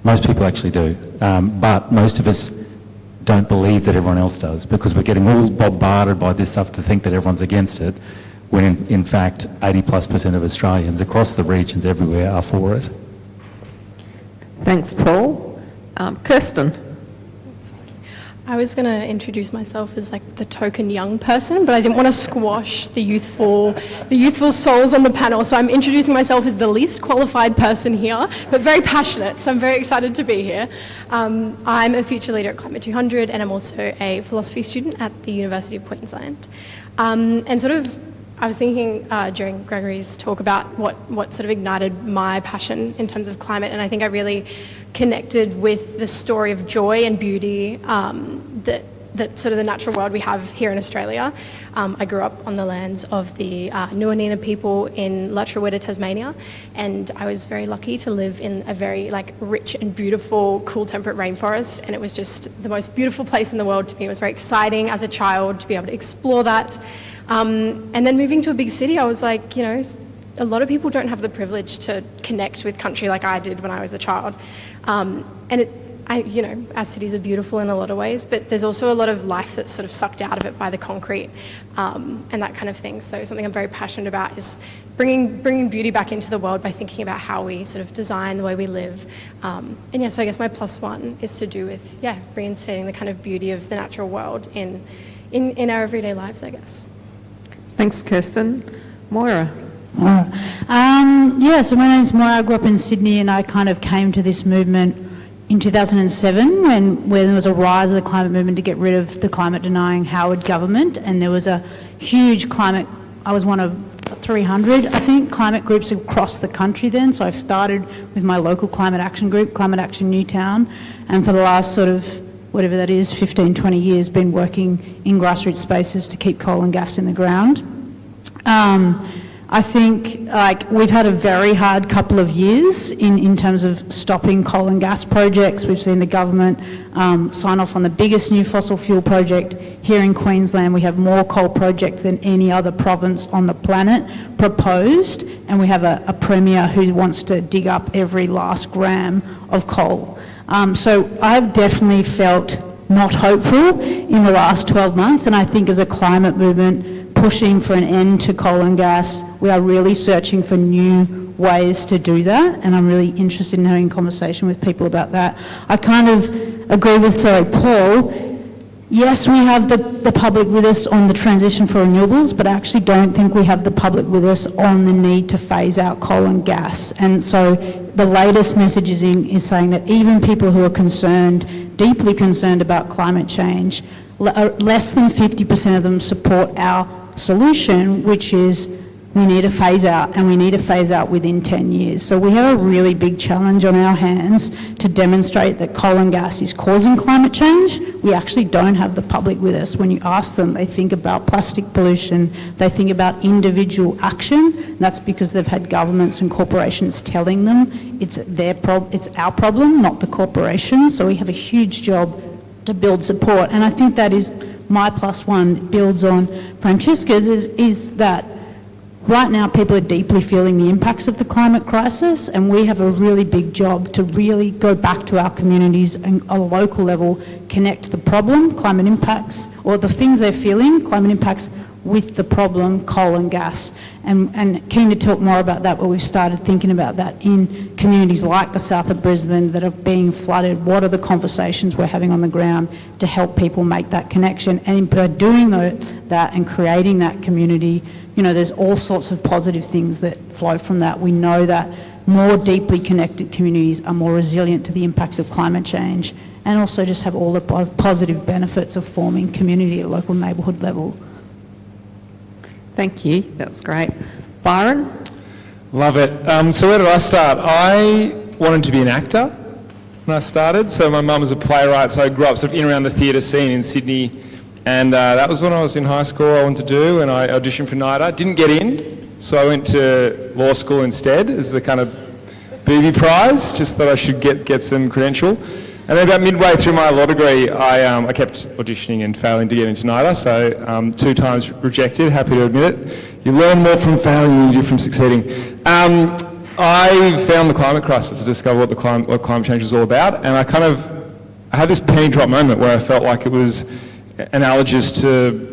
Most people actually do. But most of us don't believe that everyone else does, because we're getting all bombarded by this stuff to think that everyone's against it, when in fact 80+% of Australians across the regions everywhere are for it. Thanks, Paul. Kirsten. I was going to introduce myself as like the token young person, but I didn't want to squash the youthful souls on the panel, so I'm introducing myself as the least qualified person here, but very passionate, so I'm very excited to be here. I'm a future leader at Climate 200, and I'm also a philosophy student at the University of Queensland. And sort of, I was thinking during Gregory's talk about what sort of ignited my passion in terms of climate, and I think I really connected with the story of joy and beauty that sort of the natural world we have here in Australia. I grew up on the lands of the Nuanina people in Lutruwita, Tasmania, and I was very lucky to live in a very rich and beautiful, cool temperate rainforest, and it was just the most beautiful place in the world to me. It was very exciting as a child to be able to explore that. And then moving to a big city, I was like, a lot of people don't have the privilege to connect with country like I did when I was a child. Our cities are beautiful in a lot of ways, but there's also a lot of life that's sort of sucked out of it by the concrete and that kind of thing. So something I'm very passionate about is bringing beauty back into the world by thinking about how we sort of design the way we live. So I guess my +1 is to do with, reinstating the kind of beauty of the natural world in our everyday lives, I guess. Thanks, Kirsten. Moira. So my name's Moira. I grew up in Sydney, and I kind of came to this movement in 2007 when there was a rise of the climate movement to get rid of the climate-denying Howard government, and there was a huge climate. I was one of 300, I think, climate groups across the country then. So I've started with my local climate action group, Climate Action Newtown, and for the last sort of, whatever that is, 15, 20 years, been working in grassroots spaces to keep coal and gas in the ground. I think we've had a very hard couple of years in terms of stopping coal and gas projects. We've seen the government sign off on the biggest new fossil fuel project here in Queensland. We have more coal projects than any other province on the planet proposed, and we have a premier who wants to dig up every last gram of coal. So I've definitely felt not hopeful in the last 12 months, and I think as a climate movement pushing for an end to coal and gas, we are really searching for new ways to do that, and I'm really interested in having a conversation with people about that. I kind of agree with Paul. Yes, we have the public with us on the transition for renewables, but I actually don't think we have the public with us on the need to phase out coal and gas. And so the latest messaging is saying that even people who are concerned, deeply concerned about climate change, less than 50% of them support our solution, which is we need to phase out, and we need to phase out within 10 years. So we have a really big challenge on our hands to demonstrate that coal and gas is causing climate change. We actually don't have the public with us. When you ask them, they think about plastic pollution, they think about individual action. That's because they've had governments and corporations telling them it's our problem, not the corporation. So we have a huge job to build support. And I think that is my +1, builds on Francesca's, is that right now people are deeply feeling the impacts of the climate crisis, and we have a really big job to really go back to our communities and at a local level connect the problem, climate impacts, or the things they're feeling, climate impacts, with the problem, coal and gas. And keen to talk more about that, but we've started thinking about that in communities like the south of Brisbane that are being flooded. What are the conversations we're having on the ground to help people make that connection? And by doing that and creating that community, there's all sorts of positive things that flow from that. We know that more deeply connected communities are more resilient to the impacts of climate change, and also just have all the positive benefits of forming community at local neighbourhood level. Thank you, that was great. Byron? Love it. So where did I start? I wanted to be an actor when I started. So my mum was a playwright, so I grew up sort of in around the theatre scene in Sydney, and that was when I was in high school I wanted to do, and I auditioned for NIDA. Didn't get in, so I went to law school instead as the kind of booby prize, just thought I should get some credential. And then about midway through my law degree, I kept auditioning and failing to get into NIDA, so 2 times rejected, happy to admit it. You learn more from failing than you do from succeeding. I found the climate crisis to discover what climate change was all about, and I had this penny drop moment where I felt like it was analogous to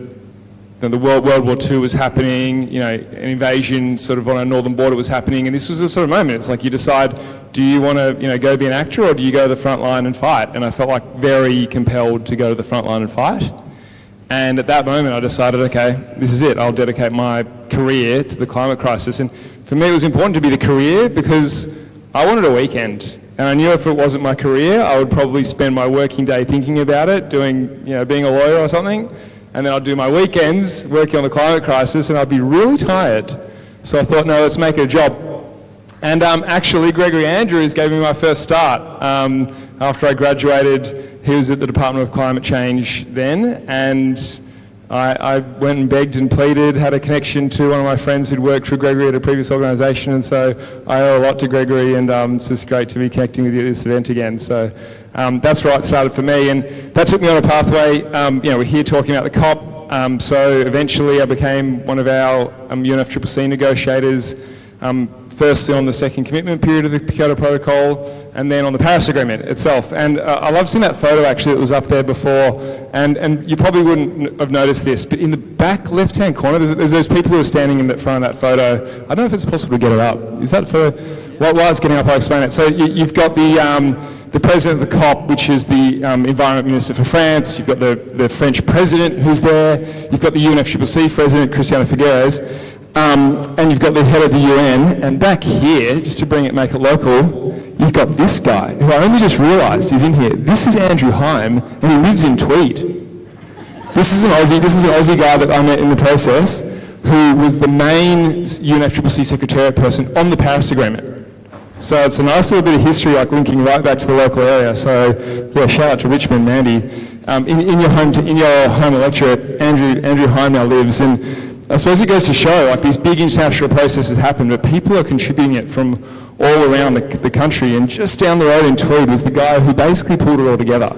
the World War II was happening, an invasion sort of on our northern border was happening, and this was the sort of moment. It's like you decide, do you want to go be an actor, or do you go to the front line and fight? And I felt like very compelled to go to the front line and fight. And at that moment I decided, okay, this is it. I'll dedicate my career to the climate crisis. And for me it was important to be the career because I wanted a weekend. And I knew if it wasn't my career, I would probably spend my working day thinking about it, doing, being a lawyer or something. And then I'd do my weekends working on the climate crisis, and I'd be really tired. So I thought, no, let's make it a job. And actually, Gregory Andrews gave me my first start. After I graduated, he was at the Department of Climate Change then, and I went and begged and pleaded, had a connection to one of my friends who'd worked for Gregory at a previous organisation, and so I owe a lot to Gregory, and it's just great to be connecting with you at this event again. So that's where it started for me, and that took me on a pathway. We're here talking about the COP, so eventually I became one of our UNFCCC negotiators, firstly on the second commitment period of the Kyoto Protocol, and then on the Paris Agreement itself. And I love seeing that photo actually that was up there before, and you probably wouldn't have noticed this, but in the back left-hand corner, there's those people who are standing in the front of that photo. I don't know if it's possible to get it up. Is that for, while it's getting up, I'll explain it. So you've got the president of the COP, which is the environment minister for France. You've got the French president who's there. You've got the UNFCCC president, Christiana Figueres. And you've got the head of the UN, and back here, just to make it local, you've got this guy, who I only just realised is in here. This is Andrew Heim, and he lives in Tweed. This is an Aussie guy that I met in the process, who was the main UNFCCC Secretariat person on the Paris Agreement. So it's a nice little bit of history, like linking right back to the local area. So yeah, shout out to Richmond, Mandy. In your home electorate, Andrew Heim now lives, and I suppose it goes to show, like, these big international processes happen, but people are contributing it from all around the country. And just down the road in Tweed was the guy who basically pulled it all together.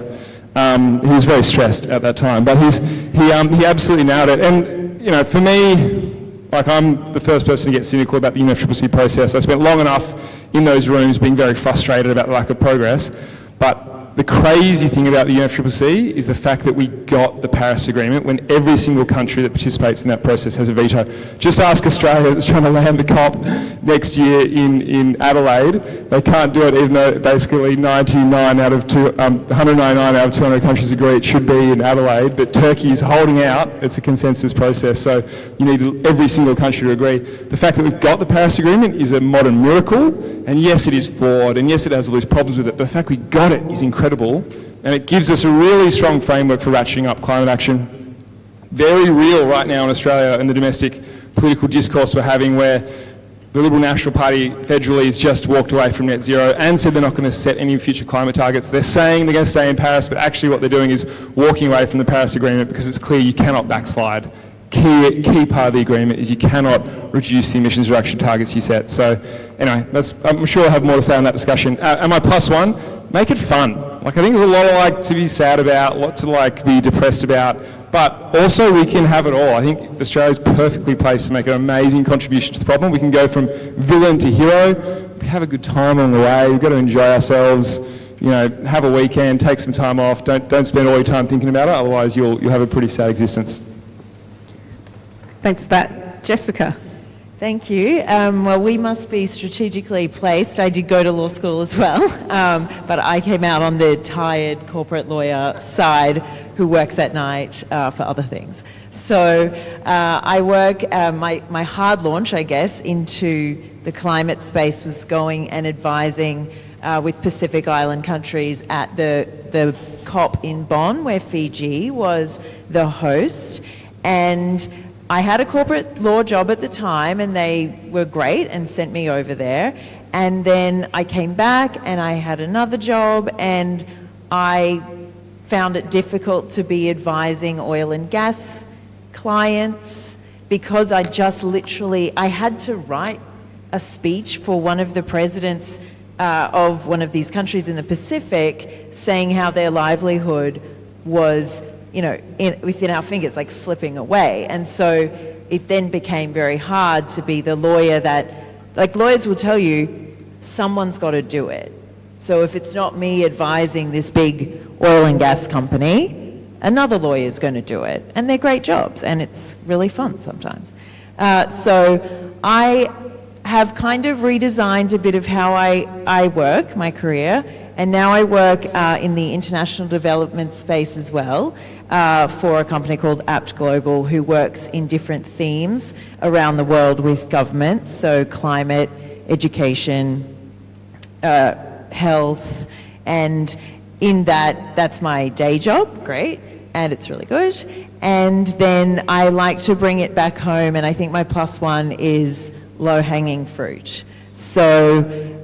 He was very stressed at that time, but he absolutely nailed it. And for me, like, I'm the first person to get cynical about the UNFCCC process. I spent long enough in those rooms being very frustrated about the lack of progress, but the crazy thing about the UNFCCC is the fact that we got the Paris Agreement when every single country that participates in that process has a veto. Just ask Australia that's trying to land the COP next year in Adelaide. They can't do it even though basically 199 out of 200 countries agree it should be in Adelaide, but Turkey is holding out. It's a consensus process, so you need every single country to agree. The fact that we've got the Paris Agreement is a modern miracle, and yes, it is flawed, and yes, it has all these problems with it, but the fact we got it is incredible, and it gives us a really strong framework for ratcheting up climate action. Very real right now in Australia in the domestic political discourse we're having, where the Liberal National Party federally has just walked away from net zero and said they're not going to set any future climate targets. They're saying they're going to stay in Paris, but actually what they're doing is walking away from the Paris Agreement because it's clear you cannot backslide. Key part of the agreement is you cannot reduce the emissions reduction targets you set. So anyway, I'm sure I'll have more to say on that discussion. And my plus one, make it fun. Like, I think there's a lot to be sad about, a lot to be depressed about, but also we can have it all. I think Australia's perfectly placed to make an amazing contribution to the problem. We can go from villain to hero. We have a good time on the way. We've got to enjoy ourselves. Have a weekend, take some time off. Don't spend all your time thinking about it. Otherwise, you'll have a pretty sad existence. Thanks for that. Jessica. Thank you. Well, we must be strategically placed. I did go to law school as well, but I came out on the tired corporate lawyer side who works at night for other things. So I work, my hard launch, I guess, into the climate space was going and advising with Pacific Island countries at the COP in Bonn, where Fiji was the host. And I had a corporate law job at the time, and they were great and sent me over there. And then I came back and I had another job, and I found it difficult to be advising oil and gas clients because I had to write a speech for one of the presidents of one of these countries in the Pacific, saying how their livelihood was within our fingers, like slipping away. And so it then became very hard to be the lawyer that, like, lawyers will tell you, someone's got to do it. So if it's not me advising this big oil and gas company, another lawyer is going to do it. And they're great jobs, and it's really fun sometimes. So I have kind of redesigned a bit of how I work, my career, and now I work in the international development space as well for a company called Apt Global, who works in different themes around the world with government, so climate, education, health, and in that's my day job, great, and it's really good. And then I like to bring it back home, and I think my plus one is low-hanging fruit. So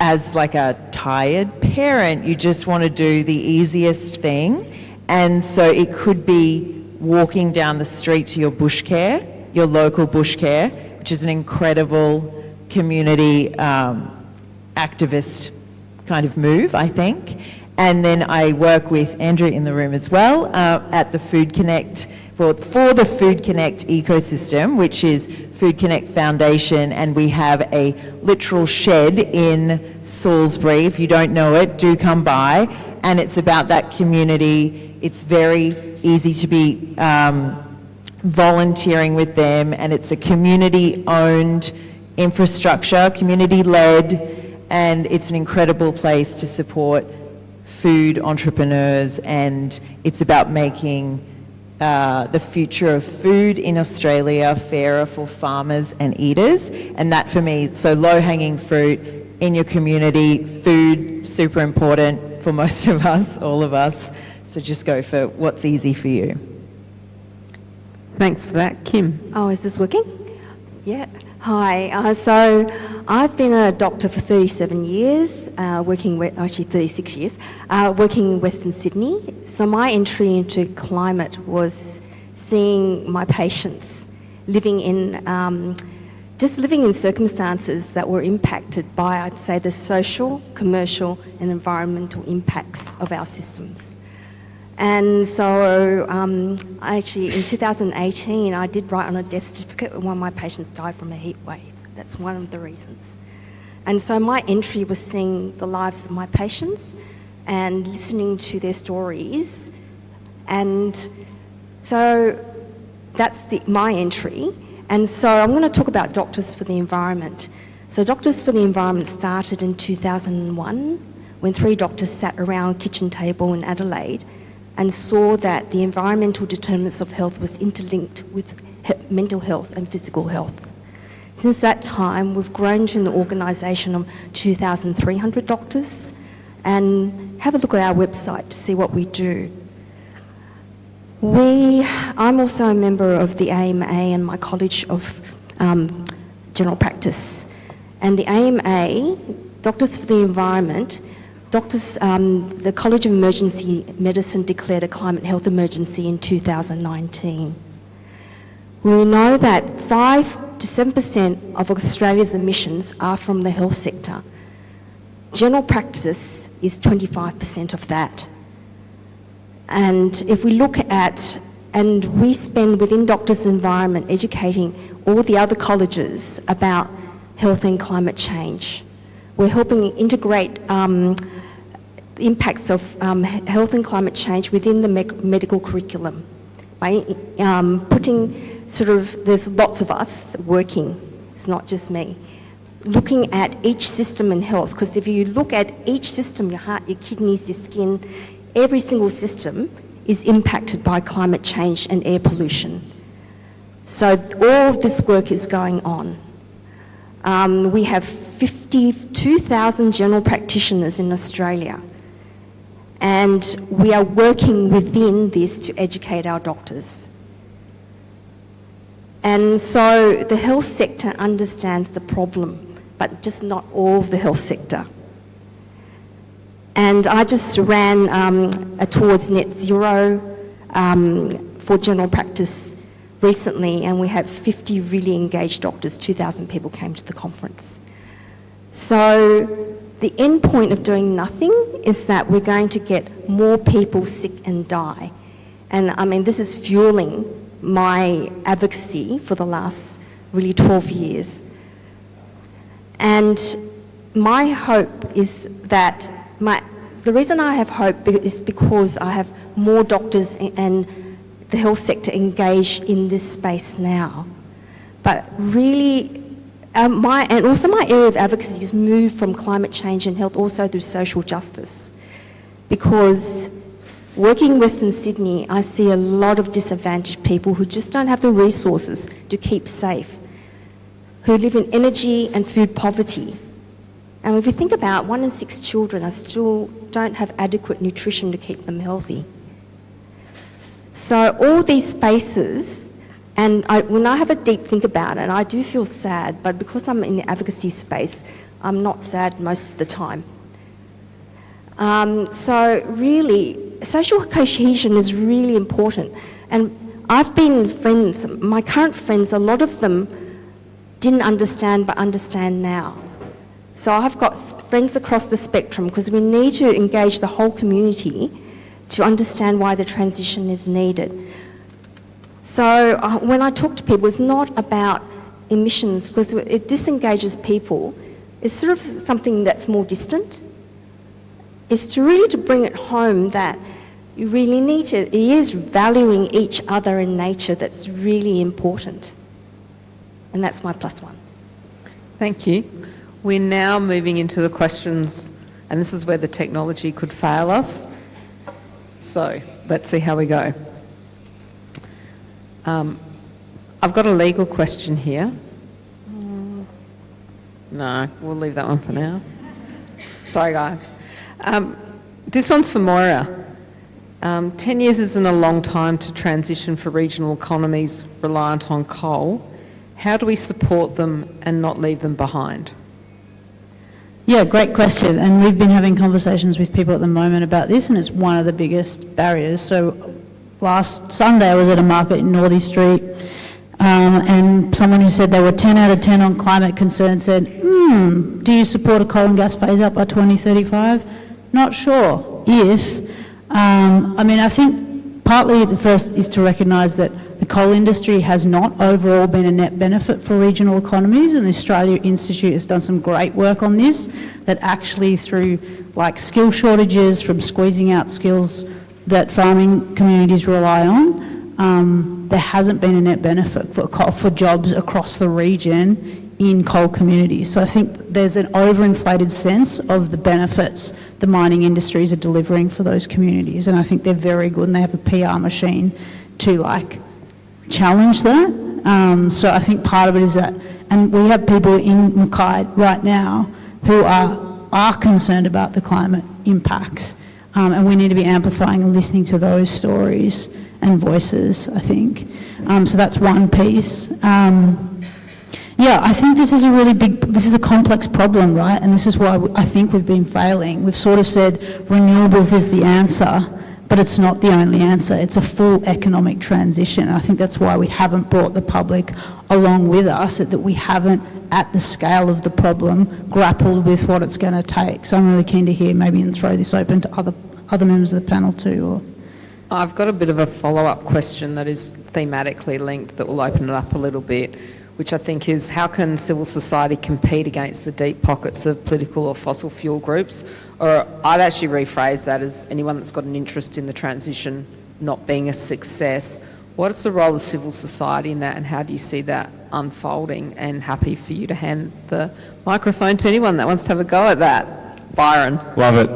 as like a tired parent, you just want to do the easiest thing. And so it could be walking down the street to your bush care, your local bush care, which is an incredible community activist kind of move, I think. And then I work with Andrew in the room as well at the Food Connect, for the Food Connect ecosystem, which is Food Connect Foundation, and we have a literal shed in Salisbury. If you don't know it, do come by. And it's about that community. It's very easy to be volunteering with them, and it's a community-owned infrastructure, community-led, and it's an incredible place to support food entrepreneurs, and it's about making the future of food in Australia fairer for farmers and eaters. And that for me, so low-hanging fruit in your community, food, super important for most of us, all of us. So just go for what's easy for you. Thanks for that. Kim? Oh, is this working? Yeah. Hi. So I've been a doctor for 37 years, actually 36 years, working in Western Sydney. So my entry into climate was seeing my patients living in circumstances that were impacted by, I'd say, the social, commercial and environmental impacts of our systems. And so actually in 2018, I did write on a death certificate when one of my patients died from a heat wave. That's one of the reasons. And so my entry was seeing the lives of my patients and listening to their stories. And so that's my entry. And so I'm going to talk about Doctors for the Environment. So Doctors for the Environment started in 2001 when 3 doctors sat around a kitchen table in Adelaide and saw that the environmental determinants of health was interlinked with mental health and physical health. Since that time, we've grown to an organisation of 2,300 doctors, and have a look at our website to see what we do. I'm also a member of the AMA and my College of General Practice. And the AMA, Doctors for the Environment, the College of Emergency Medicine declared a climate health emergency in 2019. We know that 5 to 7% of Australia's emissions are from the health sector. General practice is 25% of that. And if we look at, and we spend within Doctors' Environment educating all the other colleges about health and climate change. We're helping integrate impacts of health and climate change within the medical curriculum by putting there's lots of us working, it's not just me, looking at each system in health, because if you look at each system, your heart, your kidneys, your skin, every single system is impacted by climate change and air pollution. So all of this work is going on. We have 52,000 general practitioners in Australia, and we are working within this to educate our doctors. And so the health sector understands the problem, but just not all of the health sector. And I just ran towards net zero for general practice recently, and we had 50 really engaged doctors, 2,000 people came to the conference. So the end point of doing nothing is that we're going to get more people sick and die. And I mean, this is fueling my advocacy for the last really 12 years. And my hope is that the reason I have hope is because I have more doctors and the health sector engaged in this space now. But really, and also my area of advocacy has moved from climate change and health also through social justice. Because working in Western Sydney, I see a lot of disadvantaged people who just don't have the resources to keep safe, who live in energy and food poverty. And if you think about 1 in 6 children still don't have adequate nutrition to keep them healthy. So all these spaces, and when I have a deep think about it, and I do feel sad, but because I'm in the advocacy space, I'm not sad most of the time. So really, social cohesion is really important. And I've been friends, my current friends, a lot of them didn't understand but understand now. So I've got friends across the spectrum because we need to engage the whole community to understand why the transition is needed. So when I talk to people, it's not about emissions because it disengages people. It's sort of something that's more distant. It's to really to bring it home that you really need to, it is valuing each other in nature that's really important. And that's my +1. Thank you. We're now moving into the questions, and this is where the technology could fail us. So let's see how we go. I've got a legal question here. No, we'll leave that one for now. Sorry, guys. This one's for Moira. 10 years isn't a long time to transition for regional economies reliant on coal. How do we support them and not leave them behind? Yeah, great question. And we've been having conversations with people at the moment about this, and it's one of the biggest barriers. So last Sunday I was at a market in Northey Street, and someone who said they were 10 out of 10 on climate concern said, do you support a coal and gas phase out by 2035? Not sure. I think partly the first is to recognise that the coal industry has not overall been a net benefit for regional economies, and the Australia Institute has done some great work on this, that actually through like skill shortages, from squeezing out skills that farming communities rely on, there hasn't been a net benefit for jobs across the region in coal communities. So I think there's an overinflated sense of the benefits the mining industries are delivering for those communities, and I think they're very good and they have a PR machine to challenge that. So I think part of it is that, and we have people in Mackay right now who are concerned about the climate impacts, and we need to be amplifying and listening to those stories and voices, I think. So that's one piece. I think this is this is a complex problem, right? And this is why I think we've been failing. We've sort of said renewables is the answer, but it's not the only answer. It's a full economic transition. And I think that's why we haven't brought the public along with us, that we haven't, at the scale of the problem, grappled with what it's going to take. So I'm really keen to hear, maybe, and throw this open to other members of the panel too. I've got a bit of a follow-up question that is thematically linked that will open it up a little bit, which I think is, how can civil society compete against the deep pockets of political or fossil fuel groups? Or I'd actually rephrase that as anyone that's got an interest in the transition not being a success. What is the role of civil society in that, and how do you see that unfolding? And happy for you to hand the microphone to anyone that wants to have a go at that. Byron. Love it.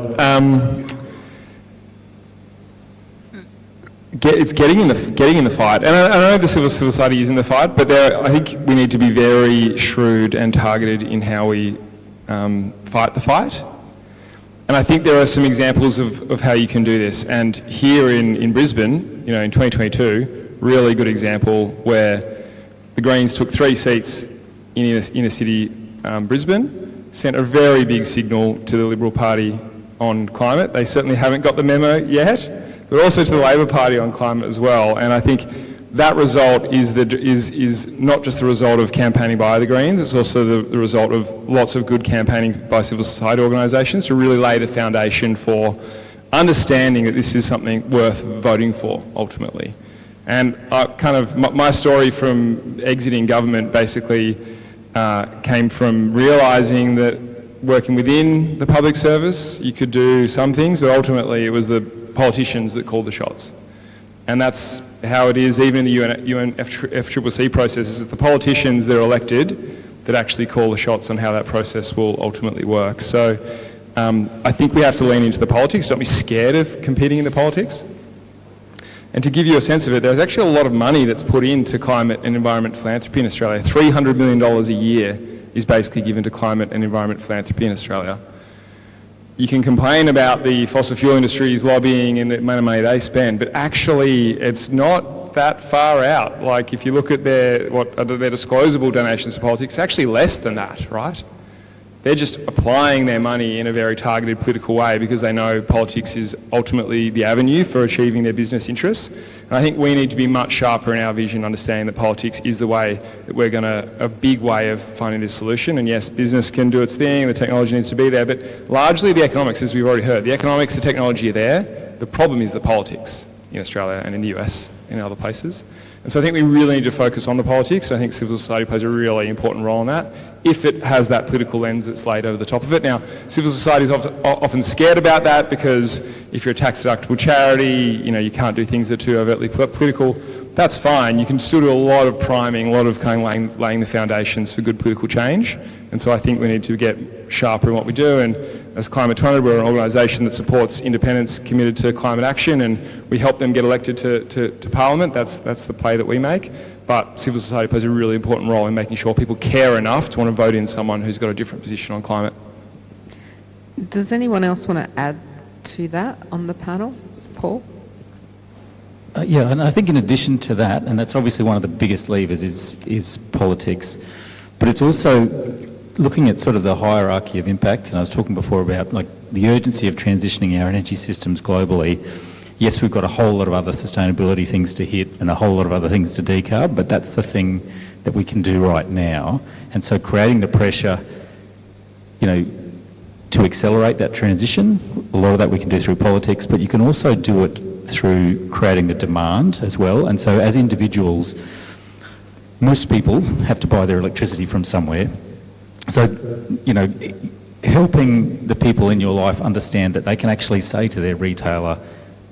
It's getting in the fight, and I know the civil society is in the fight, but I think we need to be very shrewd and targeted in how we fight the fight. And I think there are some examples of how you can do this. And here in Brisbane, in 2022, really good example where the Greens took 3 seats in inner city Brisbane, sent a very big signal to the Liberal Party on climate. They certainly haven't got the memo yet, but also to the Labor Party on climate as well. And I think that result is not just the result of campaigning by the Greens, it's also the result of lots of good campaigning by civil society organisations to really lay the foundation for understanding that this is something worth voting for, ultimately. And my story from exiting government basically came from realising that working within the public service, you could do some things, but ultimately it was the politicians that call the shots. And that's how it is even in the UNFCCC processes. It's the politicians that are elected that actually call the shots on how that process will ultimately work. So I think we have to lean into the politics, don't be scared of competing in the politics. And to give you a sense of it, there's actually a lot of money that's put into climate and environment philanthropy in Australia. $300 million a year is basically given to climate and environment philanthropy in Australia. You can complain about the fossil fuel industry's lobbying and the amount of money they spend, but actually it's not that far out. Like if you look at their disclosable donations to politics, it's actually less than that, right? They're just applying their money in a very targeted political way because they know politics is ultimately the avenue for achieving their business interests. And I think we need to be much sharper in our vision, understanding that politics is the way that we're going to, a big way of finding this solution. And yes, business can do its thing, the technology needs to be there, but largely the economics, as we've already heard, the economics, the technology are there. The problem is the politics in Australia and in the US and other places. And so I think we really need to focus on the politics. I think civil society plays a really important role in that, if it has that political lens that's laid over the top of it. Now, civil society is often scared about that because if you're a tax-deductible charity, you can't do things that are too overtly political. That's fine. You can still do a lot of priming, a lot of kind of laying the foundations for good political change. And so I think we need to get sharper in what we do. And as Climate 200, we're an organisation that supports independents committed to climate action, and we help them get elected to Parliament. That's the play that we make. But civil society plays a really important role in making sure people care enough to want to vote in someone who's got a different position on climate. Does anyone else want to add to that on the panel? Paul? Yeah, and I think in addition to that, and that's obviously one of the biggest levers is politics, but it's also looking at sort of the hierarchy of impact. And I was talking before about like the urgency of transitioning our energy systems globally. Yes, we've got a whole lot of other sustainability things to hit and a whole lot of other things to decarb, but that's the thing that we can do right now. And so creating the pressure, to accelerate that transition, a lot of that we can do through politics, but you can also do it through creating the demand as well. And so as individuals, most people have to buy their electricity from somewhere. So, helping the people in your life understand that they can actually say to their retailer,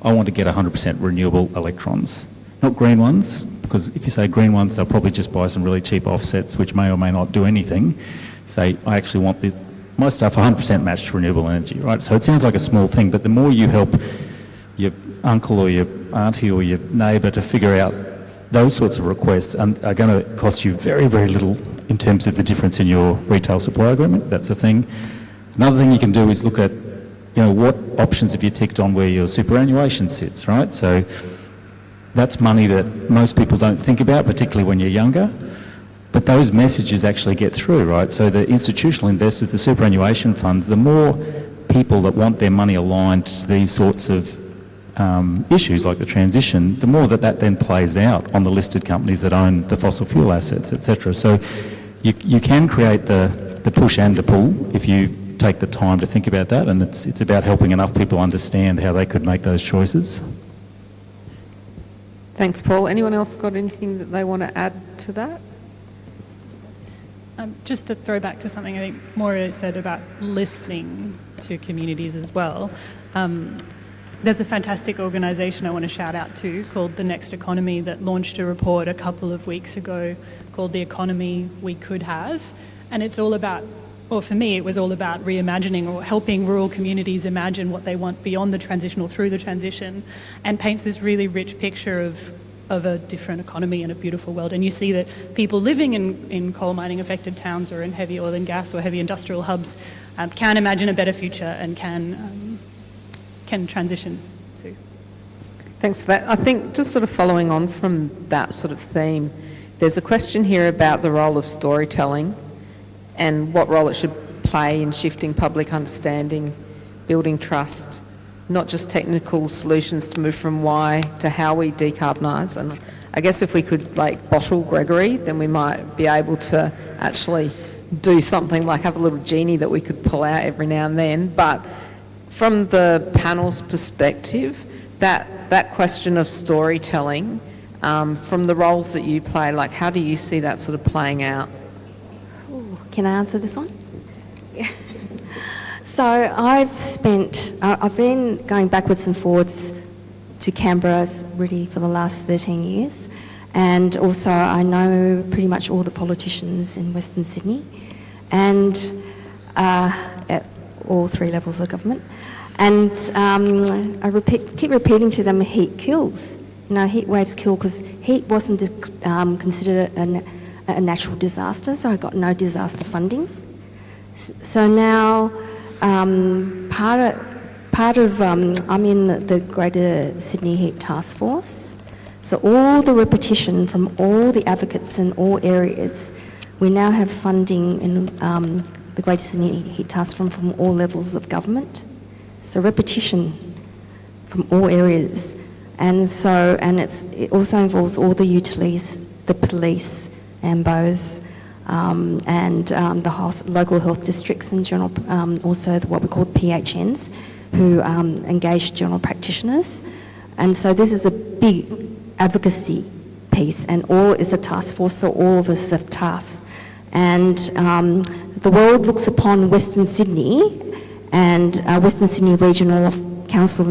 I want to get 100% renewable electrons, not green ones, because if you say green ones, they'll probably just buy some really cheap offsets, which may or may not do anything. Say, I actually want my stuff 100% matched to renewable energy, right? So it sounds like a small thing, but the more you help your uncle or your auntie or your neighbour to figure out those sorts of requests are going to cost you very, very little in terms of the difference in your retail supply agreement. That's the thing. Another thing you can do is look at, what options have you ticked on where your superannuation sits, right? So that's money that most people don't think about, particularly when you're younger. But those messages actually get through, right? So the institutional investors, the superannuation funds, the more people that want their money aligned to these sorts of issues like the transition, the more that then plays out on the listed companies that own the fossil fuel assets, etc. So you can create the push and the pull if you take the time to think about that, and it's about helping enough people understand how they could make those choices. Thanks, Paul. Anyone else got anything that they want to add to that? Just to throw back to something I think Moira said about listening to communities as well. There's a fantastic organisation I want to shout out to called The Next Economy that launched a report a couple of weeks ago called The Economy We Could Have. And it's all about, or for me, it was all about reimagining or helping rural communities imagine what they want beyond the transition or through the transition, and paints this really rich picture of a different economy and a beautiful world. And you see that people living in coal mining affected towns or in heavy oil and gas or heavy industrial hubs can imagine a better future and can transition to. Thanks for that. I think just sort of following on from that sort of theme, there's a question here about the role of storytelling and what role it should play in shifting public understanding, building trust, not just technical solutions to move from why to how we decarbonise. And I guess if we could bottle Gregory, then we might be able to actually do something like have a little genie that we could pull out every now and then. But from the panel's perspective, that question of storytelling, from the roles that you play, how do you see that sort of playing out? Ooh, can I answer this one? So I've been going backwards and forwards to Canberra really for the last 13 years. And also I know pretty much all the politicians in Western Sydney and at all three levels of government. And I keep repeating to them, heat kills. Heat waves kill because heat wasn't considered a natural disaster, so I got no disaster funding. So now I'm in the Greater Sydney Heat Task Force. So all the repetition from all the advocates in all areas, we now have funding in the Greater Sydney Heat Task Force from all levels of government. So repetition from all areas. And so, it also involves all the utilities, the police, AMBOs, and the local health districts and general, also what we call PHNs, who engage general practitioners. And so this is a big advocacy piece, and all is a task force, so all of us have tasks. And the world looks upon Western Sydney and Western Sydney Regional Council,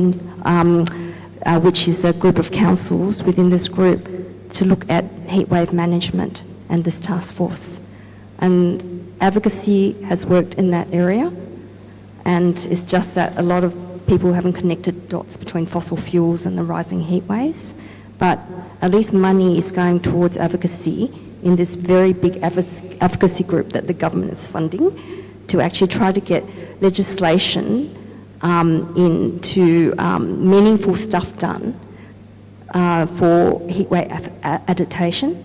which is a group of councils within this group, to look at heatwave management and this task force. And advocacy has worked in that area, and it's just that a lot of people haven't connected dots between fossil fuels and the rising heat waves. But at least money is going towards advocacy in this very big advocacy group that the government is funding, to actually try to get legislation into meaningful stuff done for heatwave adaptation.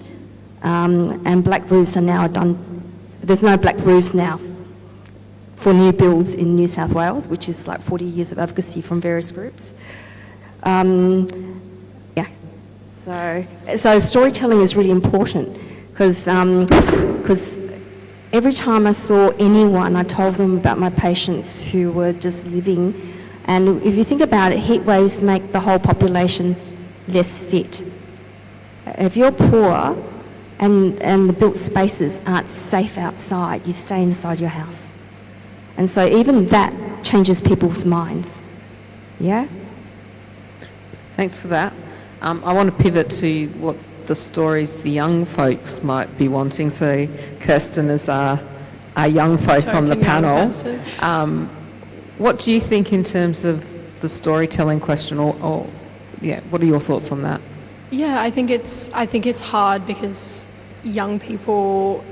And black roofs are now done. There's no black roofs now for new builds in New South Wales, which is like 40 years of advocacy from various groups. So storytelling is really important, because every time I saw anyone, I told them about my patients who were just living. And if you think about it, heat waves make the whole population less fit. If you're poor and the built spaces aren't safe outside, you stay inside your house. And so even that changes people's minds. Yeah? Thanks for that. I want to pivot to what the stories the young folks might be wanting. So Kirsten is our young folk on the panel. What do you think in terms of the storytelling question, or what are your thoughts on that? Yeah, I think it's hard because young people,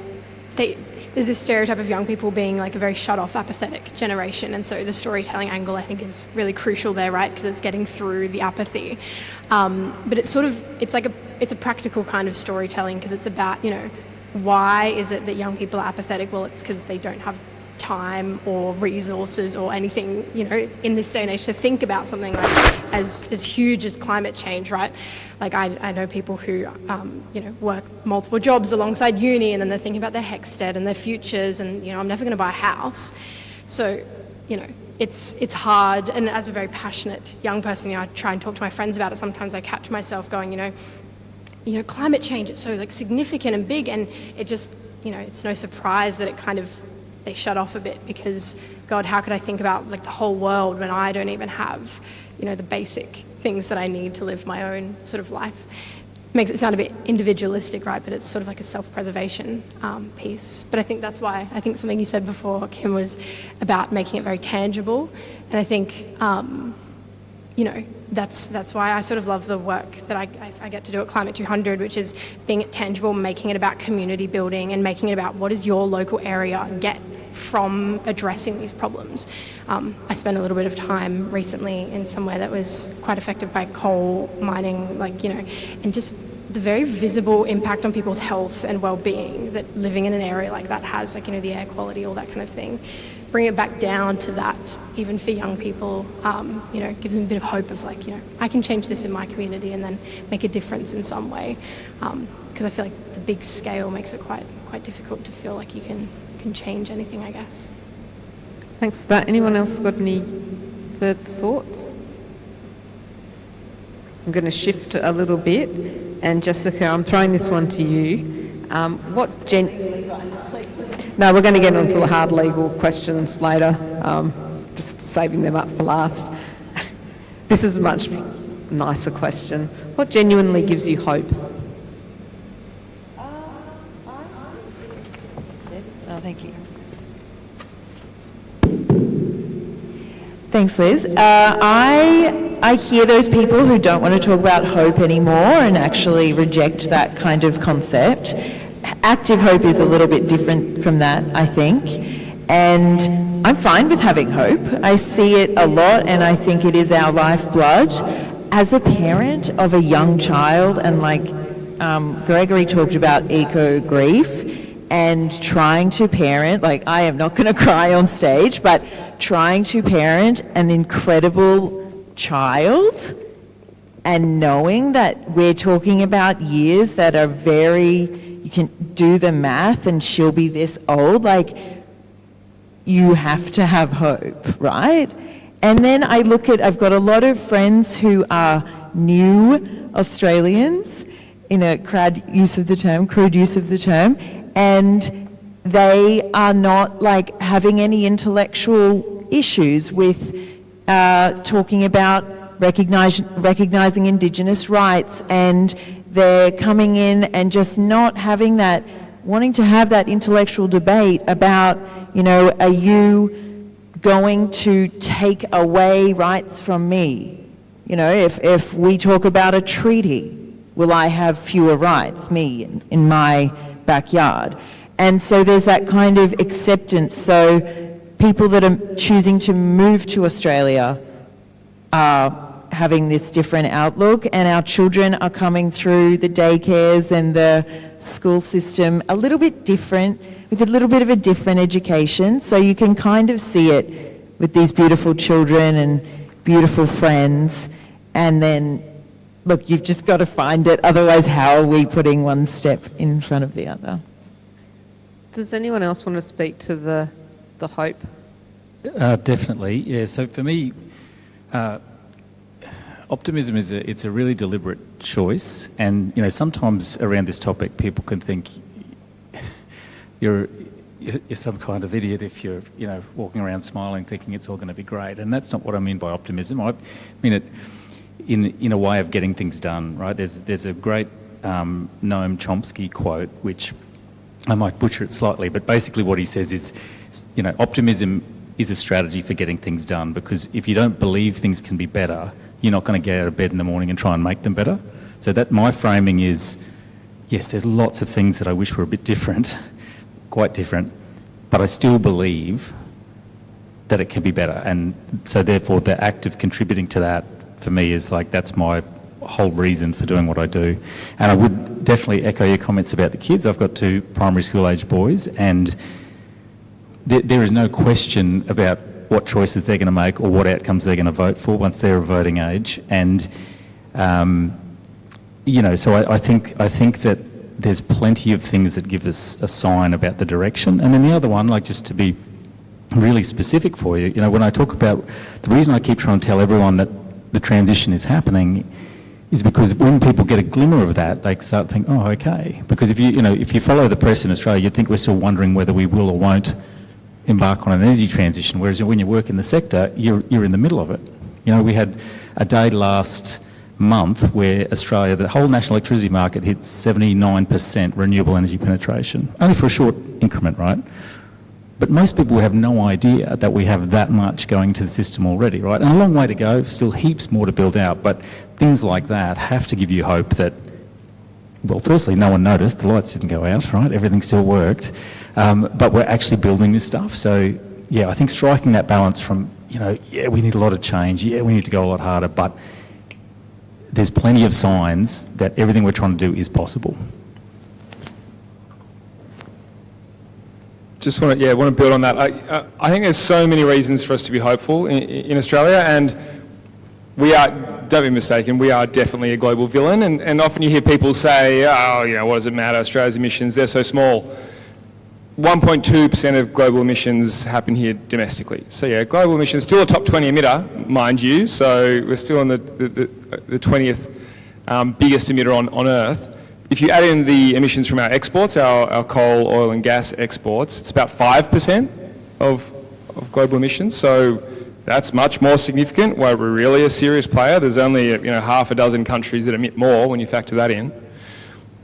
there's this stereotype of young people being like a very shut-off, apathetic generation, and so the storytelling angle, I think, is really crucial there, right? Because it's getting through the apathy. But it's a practical kind of storytelling, because it's about, why is it that young people are apathetic? Well, it's because they don't have time or resources or anything, in this day and age to think about something like as huge as climate change, right? Like I know people who, work multiple jobs alongside uni, and then they're thinking about their HECSTED and their futures, and, I'm never going to buy a house. So, it's hard. And as a very passionate young person, I try and talk to my friends about it. Sometimes I catch myself going, climate change, it's so significant and big, and it just, it's no surprise that it kind of, they shut off a bit, because, God, how could I think about the whole world when I don't even have, the basic things that I need to live my own sort of life? Makes it sound a bit individualistic, right? But it's sort of like a self-preservation piece. But I think that's why, I think something you said before, Kim, was about making it very tangible. And I think, that's why I sort of love the work that I get to do at Climate 200, which is being it tangible, making it about community building, and making it about what does your local area get from addressing these problems. I spent a little bit of time recently in somewhere that was quite affected by coal mining, and just the very visible impact on people's health and well-being that living in an area like that has, the air quality, all that kind of thing. Bring it back down to that, even for young people, gives them a bit of hope of I can change this in my community and then make a difference in some way. Because I feel like the big scale makes it quite difficult to feel like you can change anything, I guess. Thanks for that. Anyone else got any further thoughts? I'm going to shift a little bit, and Jessica, I'm throwing this one to you. No, we're going to get onto the hard legal questions later, just saving them up for last. This is a much nicer question. What genuinely gives you hope? Thank you. Thanks, Liz. I hear those people who don't want to talk about hope anymore and actually reject that kind of concept. Active hope is a little bit different from that, I think. And I'm fine with having hope. I see it a lot, and I think it is our lifeblood. As a parent of a young child, and Gregory talked about eco-grief, and trying to parent, like I am not going to cry on stage, but trying to parent an incredible child and knowing that we're talking about years that are you can do the math and she'll be this old, like you have to have hope, right? And then I've got a lot of friends who are new Australians, in a crude use of the term, and they are not like having any intellectual issues with talking about recognising Indigenous rights, and they're coming in and just not having that, wanting to have that intellectual debate about, are you going to take away rights from me? If we talk about a treaty, will I have fewer rights, me, in my backyard? And so there's that kind of acceptance. So people that are choosing to move to Australia are having this different outlook, and our children are coming through the daycares and the school system a little bit different, with a little bit of a different education. So you can kind of see it with these beautiful children and beautiful friends. And then, look, you've just got to find it. Otherwise, how are we putting one step in front of the other? Does anyone else want to speak to the hope? Definitely, yeah. So for me, optimism it's a really deliberate choice, and sometimes around this topic, people can think you're some kind of idiot if you're walking around smiling, thinking it's all going to be great, and that's not what I mean by optimism. I mean it in a way of getting things done, right? There's a great Noam Chomsky quote, which I might butcher it slightly, but basically what he says is, optimism is a strategy for getting things done, because if you don't believe things can be better, you're not going to get out of bed in the morning and try and make them better. So that my framing is, yes, there's lots of things that I wish were a bit different, quite different, but I still believe that it can be better. And so therefore the act of contributing to that, for me, is like, that's my whole reason for doing what I do. And I would definitely echo your comments about the kids. I've got 2 primary school age boys, and there is no question about what choices they're going to make or what outcomes they're going to vote for once they're of voting age. And so I think that there's plenty of things that give us a sign about the direction. And then the other one, like, just to be really specific for you, when I talk about the reason I keep trying to tell everyone that the transition is happening is because when people get a glimmer of that, they start to think, oh, okay. Because if you follow the press in Australia, you'd think we're still wondering whether we will or won't embark on an energy transition, whereas when you work in the sector, you're in the middle of it. We had a day last month where Australia, the whole national electricity market, hit 79% renewable energy penetration, only for a short increment, right? But most people have no idea that we have that much going into the system already, right? And a long way to go, still heaps more to build out, but things like that have to give you hope that, well, firstly, no one noticed, the lights didn't go out, right? Everything still worked, but we're actually building this stuff. So, yeah, I think striking that balance from, yeah, we need a lot of change, yeah, we need to go a lot harder, but there's plenty of signs that everything we're trying to do is possible. Just want to build on that. I think there's so many reasons for us to be hopeful in Australia, and we are, don't be mistaken, we are definitely a global villain, and often you hear people say, what does it matter, Australia's emissions, they're so small. 1.2% of global emissions happen here domestically. So yeah, global emissions, still a top 20 emitter, mind you, so we're still on the 20th biggest emitter on Earth. If you add in the emissions from our exports, our coal, oil and gas exports, it's about 5% of global emissions. So that's much more significant. We're really a serious player. There's only half a dozen countries that emit more when you factor that in.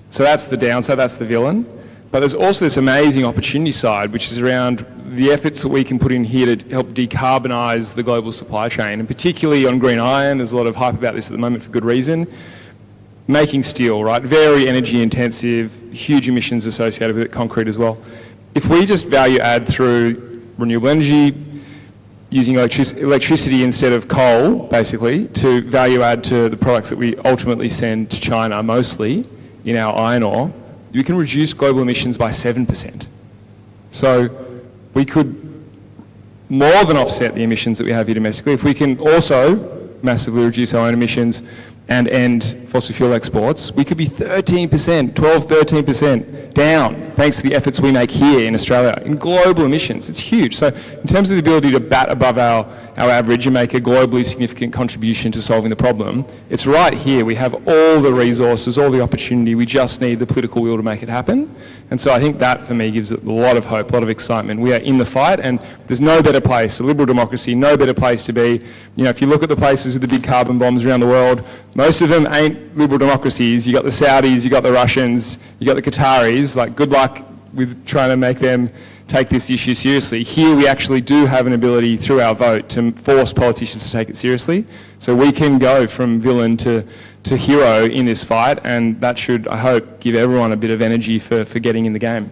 So that's the downside, that's the villain. But there's also this amazing opportunity side, which is around the efforts that we can put in here to help decarbonise the global supply chain, and particularly on green iron. There's a lot of hype about this at the moment for good reason. Making steel, right? Very energy intensive, huge emissions associated with it, concrete as well. If we just value add through renewable energy, using electricity instead of coal, basically, to value add to the products that we ultimately send to China mostly in our iron ore, you can reduce global emissions by 7%. So we could more than offset the emissions that we have here domestically if we can also massively reduce our own emissions and end fossil fuel exports. We could be 13%, 12, 13% down thanks to the efforts we make here in Australia in global emissions. It's huge. So in terms of the ability to bat above our average and make a globally significant contribution to solving the problem, it's right here. We have all the resources, all the opportunity. We just need the political will to make it happen. And so I think that for me gives it a lot of hope, a lot of excitement. We are in the fight, and there's no better place, a liberal democracy, no better place to be. You know, if you look at the places with the big carbon bombs around the world, most of them ain't liberal democracies. You got the Saudis, you got the Russians, you got the Qataris. Like, good luck with trying to make them take this issue seriously. Here we actually do have an ability through our vote to force politicians to take it seriously. So we can go from villain to hero in this fight, and that should, I hope, give everyone a bit of energy for getting in the game.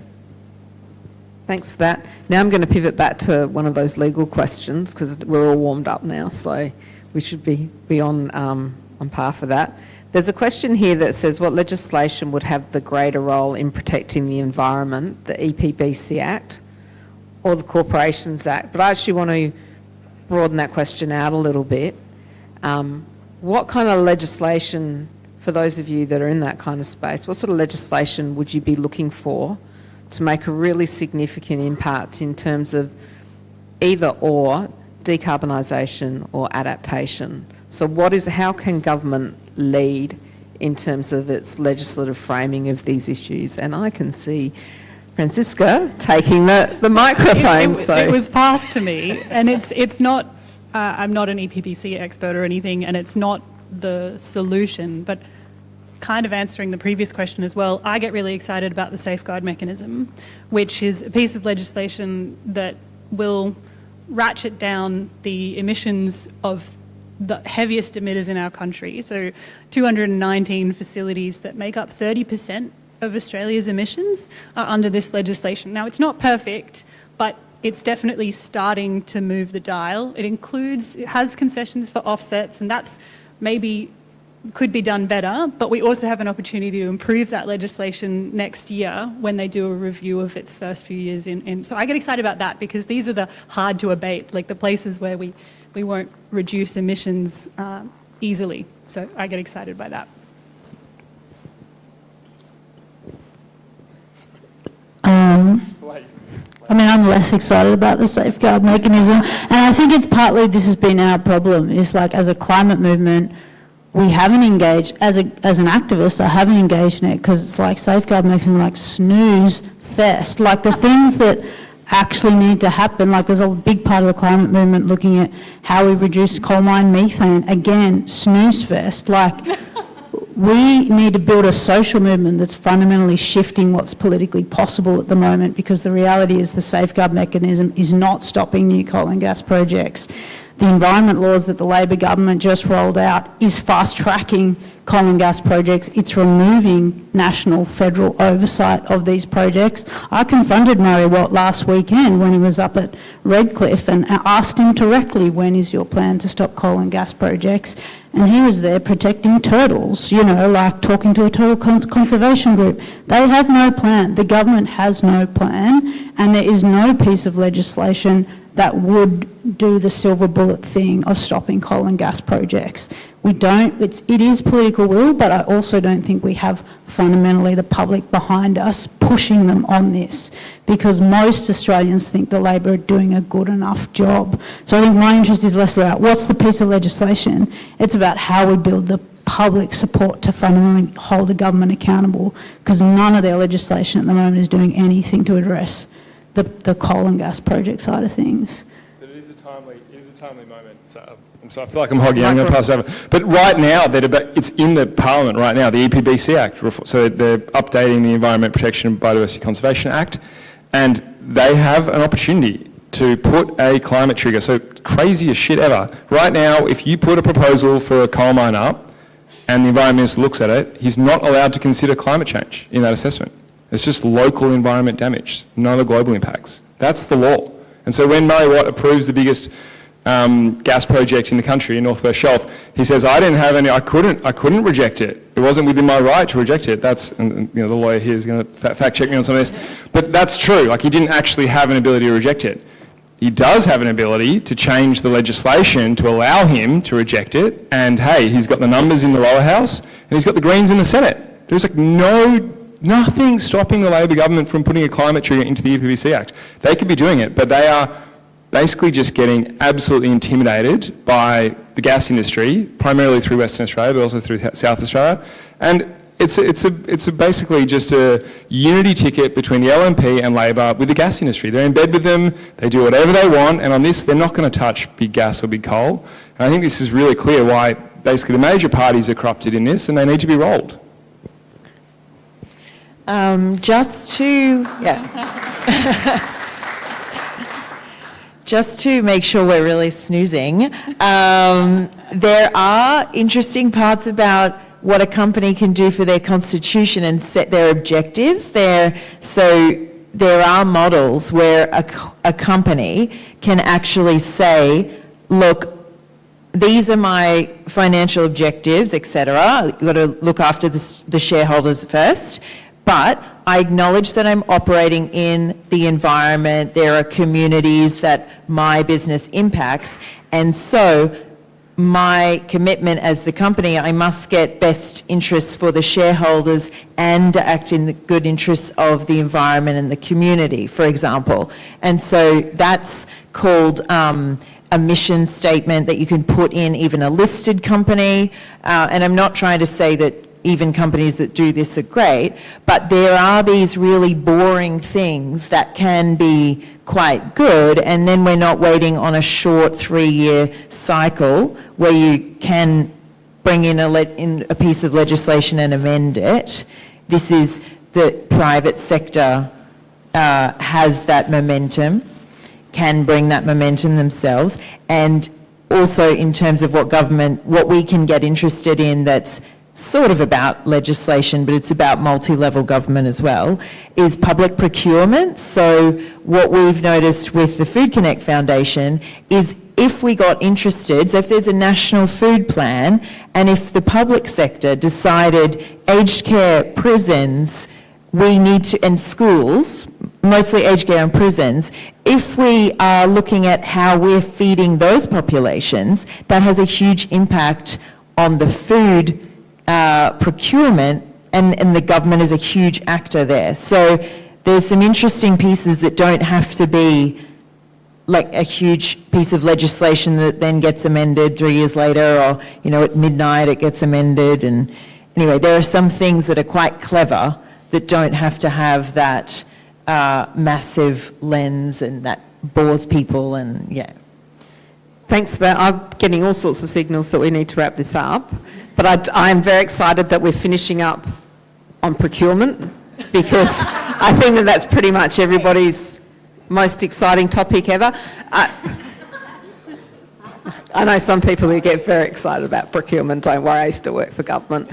Thanks for that. Now I'm going to pivot back to one of those legal questions, because we're all warmed up now, so we should be on par for that. There's a question here that says, what legislation would have the greater role in protecting the environment, the EPBC Act or the Corporations Act? But I actually want to broaden that question out a little bit. What kind of legislation, for those of you that are in that kind of space, what sort of legislation would you be looking for to make a really significant impact in terms of either or decarbonisation or adaptation? So how can government lead in terms of its legislative framing of these issues? And I can see Francisca taking the microphone. It was passed to me, and it's not, I'm not an EPBC expert or anything, and it's not the solution, but kind of answering the previous question as well, I get really excited about the safeguard mechanism, which is a piece of legislation that will ratchet down the emissions of the heaviest emitters in our country. So 219 facilities that make up 30% of Australia's emissions are under this legislation. Now, it's not perfect, but it's definitely starting to move the dial. It has concessions for offsets, and that's maybe could be done better, but we also have an opportunity to improve that legislation next year when they do a review of its first few years in. So I get excited about that, because these are the hard to abate, like the places where we won't reduce emissions easily. So I get excited by that. I mean, I'm less excited about the safeguard mechanism, and I think it's partly this has been our problem, is like as a climate movement, we haven't engaged, as an activist, I haven't engaged in it, because it's like safeguard mechanism, like snooze fest, like the things that actually need to happen. Like there's a big part of the climate movement looking at how we reduce coal mine methane. Again, snooze fest. Like we need to build a social movement that's fundamentally shifting what's politically possible at the moment, because the reality is the safeguard mechanism is not stopping new coal and gas projects. The environment laws that the Labor government just rolled out is fast-tracking coal and gas projects. It's removing national, federal oversight of these projects. I confronted Murray Watt last weekend when he was up at Redcliffe and asked him directly, when is your plan to stop coal and gas projects? And he was there protecting turtles, you know, like talking to a turtle conservation group. They have no plan. The government has no plan, and there is no piece of legislation that would do the silver bullet thing of stopping coal and gas projects. It is political will, but I also don't think we have fundamentally the public behind us pushing them on this, because most Australians think the Labor are doing a good enough job. So I think my interest is less about what's the piece of legislation, it's about how we build the public support to fundamentally hold the government accountable, because none of their legislation at the moment is doing anything to address the coal and gas project side of things. But it is a timely moment. So I feel like I'm hogging. I'm going to pass over. But right now, it's in the Parliament right now, the EPBC Act. So they're updating the Environment Protection and Biodiversity Conservation Act, and they have an opportunity to put a climate trigger. So craziest shit ever. Right now, if you put a proposal for a coal mine up and the Environment Minister looks at it, he's not allowed to consider climate change in that assessment. It's just local environment damage, none of the global impacts. That's the law. And so when Murray Watt approves the biggest gas project in the country, in North West Shelf, he says, I couldn't reject it. It wasn't within my right to reject it. That's, and the lawyer here is going to fact check me on some of this. But that's true. Like, he didn't actually have an ability to reject it. He does have an ability to change the legislation to allow him to reject it. And hey, he's got the numbers in the lower house and he's got the Greens in the Senate. There's like nothing stopping the Labor government from putting a climate trigger into the EPBC Act. They could be doing it, but they are basically just getting absolutely intimidated by the gas industry, primarily through Western Australia, but also through South Australia. And it's basically just a unity ticket between the LNP and Labor with the gas industry. They're in bed with them, they do whatever they want, and on this, they're not going to touch big gas or big coal. And I think this is really clear why basically the major parties are corrupted in this, and they need to be rolled. Just to make sure we're really snoozing, there are interesting parts about what a company can do for their constitution and set their objectives there. So there are models where a company can actually say, look, these are my financial objectives, etc. You've got to look after the shareholders first. But I acknowledge that I'm operating in the environment. There are communities that my business impacts. And so my commitment as the company, I must get best interests for the shareholders and act in the good interests of the environment and the community, for example. And so that's called a mission statement that you can put in even a listed company. And I'm not trying to say that even companies that do this are great, but there are these really boring things that can be quite good, and then we're not waiting on a short 3-year cycle where you can bring in a piece of legislation and amend it. This is the private sector has that momentum, can bring that momentum themselves, and also in terms of what we can get interested in that's sort of about legislation, but it's about multi-level government as well, is public procurement. So what we've noticed with the Food Connect Foundation is if we got interested, so if there's a national food plan, and if the public sector decided aged care, prisons, and schools, mostly aged care and prisons, if we are looking at how we're feeding those populations, that has a huge impact on the food procurement, and the government is a huge actor there. So there's some interesting pieces that don't have to be like a huge piece of legislation that then gets amended 3 years later, or at midnight it gets amended. And anyway, there are some things that are quite clever that don't have to have that massive lens and that bores people, and yeah. Thanks for that. I'm getting all sorts of signals that we need to wrap this up. But I'm very excited that we're finishing up on procurement, because I think that's pretty much everybody's most exciting topic ever. I know some people who get very excited about procurement. Don't worry, I used to work for government.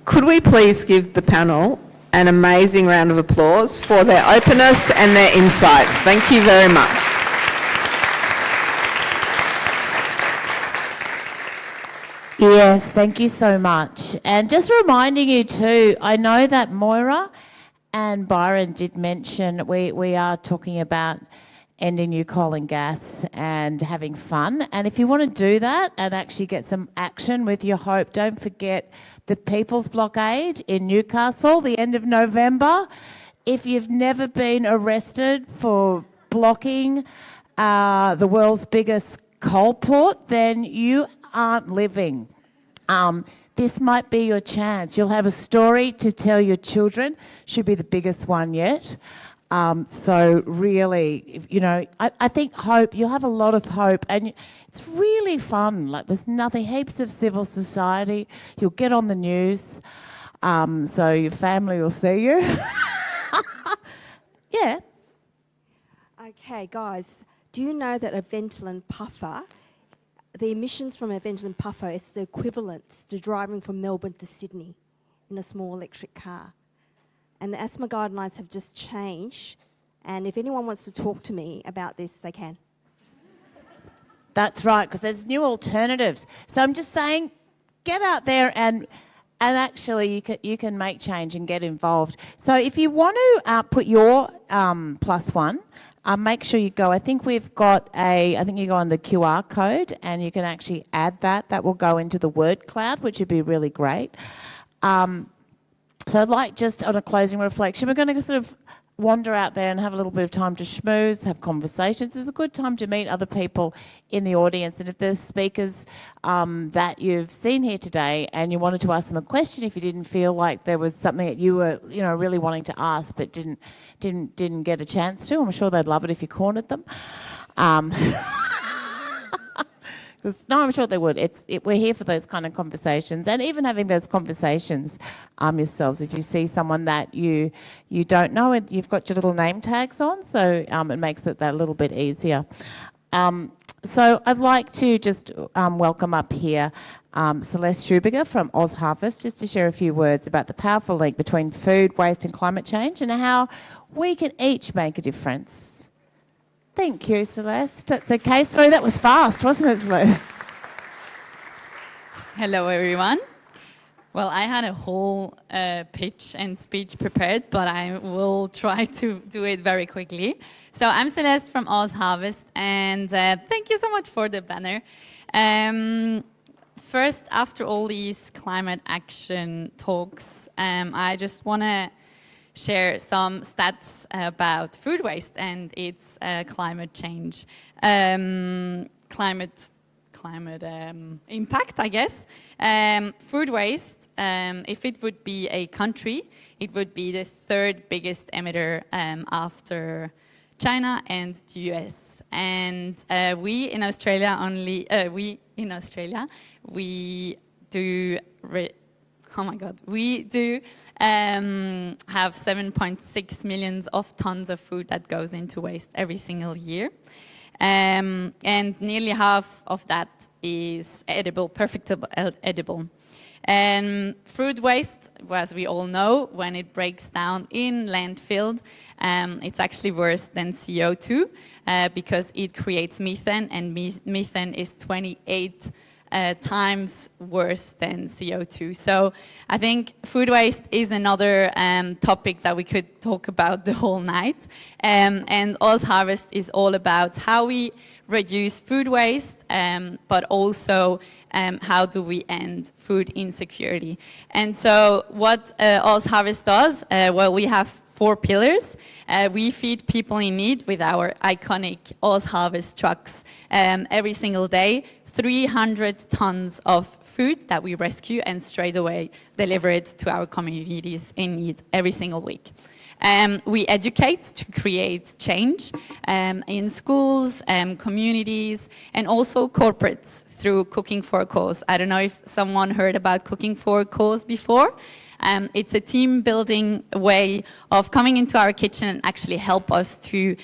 Could we please give the panel an amazing round of applause for their openness and their insights? Thank you very much. Yes, thank you so much. And just reminding you too, I know that Moira and Byron did mention we are talking about ending new coal and gas and having fun. And if you want to do that and actually get some action with your hope, don't forget the People's Blockade in Newcastle, the end of November. If you've never been arrested for blocking the world's biggest coal port, then you aren't living. This might be your chance. You'll have a story to tell your children. Should be the biggest one yet. So really, I think hope, you'll have a lot of hope, and it's really fun. Like, there's heaps of civil society. You'll get on the news, so your family will see you. Yeah. Okay, guys, do you know that a Ventolin puffer, the emissions from a Ventolin puffer is the equivalent to driving from Melbourne to Sydney in a small electric car? And the asthma guidelines have just changed, and if anyone wants to talk to me about this, they can. That's right, because there's new alternatives. So I'm just saying, get out there and And actually, you can make change and get involved. So if you want to put your +1, make sure you go. I think we've got I think you go on the QR code and you can actually add that. That will go into the word cloud, which would be really great. So I'd like, just on a closing reflection, we're going to sort of wander out there and have a little bit of time to schmooze, have conversations. It's a good time to meet other people in the audience. And if there's speakers that you've seen here today and you wanted to ask them a question, if you didn't feel like there was something that you were, really wanting to ask but didn't get a chance to, I'm sure they'd love it if you cornered them. No, I'm sure they would. We're here for those kind of conversations, and even having those conversations yourselves. If you see someone that you don't know, and you've got your little name tags on, so it makes it that little bit easier. So I'd like to just welcome up here Celeste Schubiger from Oz Harvest, just to share a few words about the powerful link between food waste and climate change, and how we can each make a difference. Thank you, Celeste. That's okay. Sorry, that was fast, wasn't it, Celeste? Hello, everyone. Well, I had a whole pitch and speech prepared, but I will try to do it very quickly. So I'm Celeste from Oz Harvest, and thank you so much for the banner. First, after all these climate action talks, I just want to share some stats about food waste and its climate change, climate impact, I guess. Food waste, if it would be a country, it would be the third biggest emitter after China and the US. And we in Australia we do have 7.6 million of tons of food that goes into waste every single year. And nearly half of that is edible, perfectly edible. And food waste, as we all know, when it breaks down in landfill, it's actually worse than CO2 because it creates methane, and methane is 28 times worse than CO2. So I think food waste is another topic that we could talk about the whole night. And Oz Harvest is all about how we reduce food waste, but also how do we end food insecurity. And so what Oz Harvest does, well, we have 4 pillars. We feed people in need with our iconic Oz Harvest trucks every single day. 300 tons of food that we rescue and straight away deliver it to our communities in need every single week. We educate to create change in schools, communities, and also corporates through Cooking for a Cause. I don't know if someone heard about Cooking for a Cause before. It's a team-building way of coming into our kitchen and actually help us to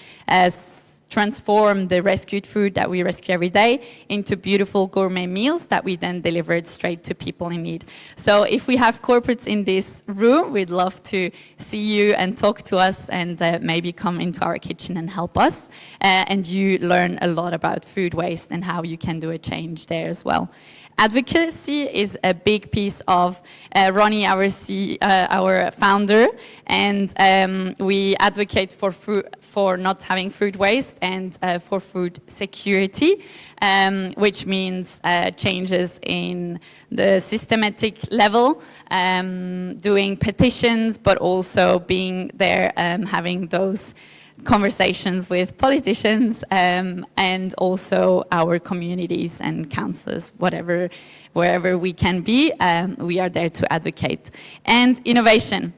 transform the rescued food that we rescue every day into beautiful gourmet meals that we then deliver straight to people in need. So if we have corporates in this room, we'd love to see you and talk to us and maybe come into our kitchen and help us. And you learn a lot about food waste and how you can do a change there as well. Advocacy is a big piece of Ronnie, our founder, and we advocate for not having food waste and for food security, which means changes in the systematic level, doing petitions, but also being there, having those conversations with politicians and also our communities and councillors, wherever we can be, we are there to advocate. And innovation,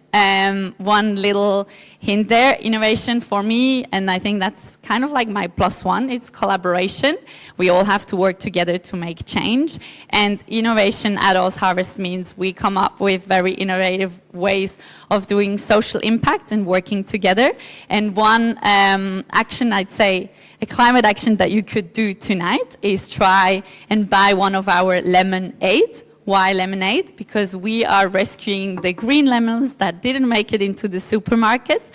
one little hint there, innovation for me, and I think that's kind of like my +1, it's collaboration. We all have to work together to make change, and innovation at Oz Harvest means we come up with very innovative ways of doing social impact and working together. And one action, I'd say, a climate action that you could do tonight is try and buy one of our lemonade. Why lemonade? Because we are rescuing the green lemons that didn't make it into the supermarket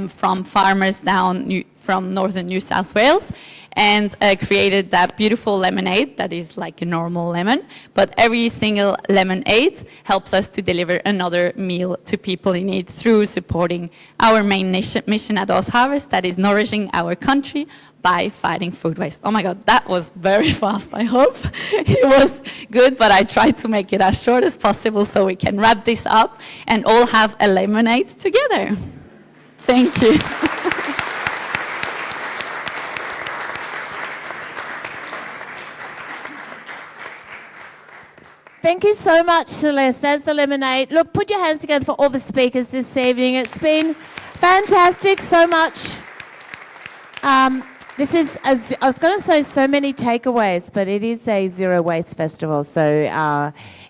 from farmers down from northern New South Wales, and created that beautiful lemonade that is like a normal lemon, but every single lemonade helps us to deliver another meal to people in need through supporting our main mission at AusHarvest, that is nourishing our country by fighting food waste. Oh my God, that was very fast, I hope. It was good, but I tried to make it as short as possible so we can wrap this up and all have a lemonade together. Thank you. Thank you so much, Celeste. There's the lemonade. Look, put your hands together for all the speakers this evening. It's been fantastic, so much. This is, I was going to say so many takeaways, but it is a zero waste festival. So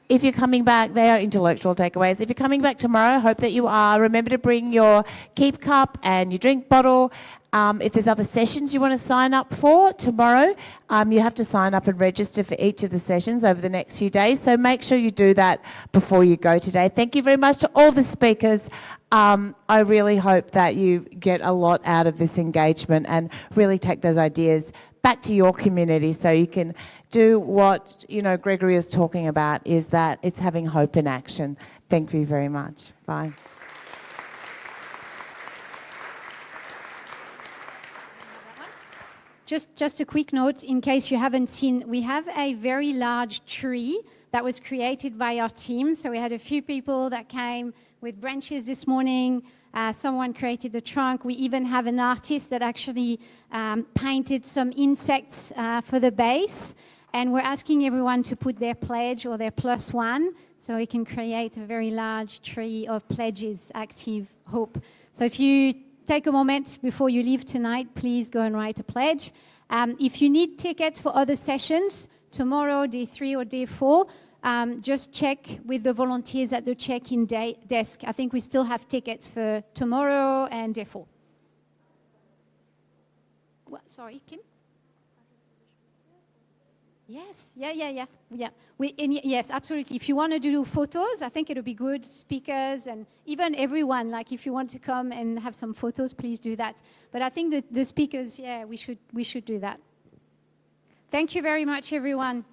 if you're coming back, they are intellectual takeaways. If you're coming back tomorrow, hope that you are. Remember to bring your keep cup and your drink bottle. If there's other sessions you want to sign up for tomorrow, you have to sign up and register for each of the sessions over the next few days. So make sure you do that before you go today. Thank you very much to all the speakers. I really hope that you get a lot out of this engagement and really take those ideas back to your community so you can do what, Gregory is talking about, is that it's having hope in action. Thank you very much. Bye. Just a quick note, in case you haven't seen, we have a very large tree that was created by our team. So we had a few people that came with branches this morning. Someone created the trunk. We even have an artist that actually painted some insects for the base. And we're asking everyone to put their pledge or their +1 so we can create a very large tree of pledges, active hope. So if you take a moment before you leave tonight, please go and write a pledge. If you need tickets for other sessions, tomorrow, day 3 or day 4, just check with the volunteers at the check-in desk. I think we still have tickets for tomorrow and day 4. What? Sorry, Kim? Yes, yeah. Yes, absolutely. If you want to do photos, I think it'll be good. Speakers and even everyone, like if you want to come and have some photos, please do that. But I think the speakers, we should do that. Thank you very much, everyone.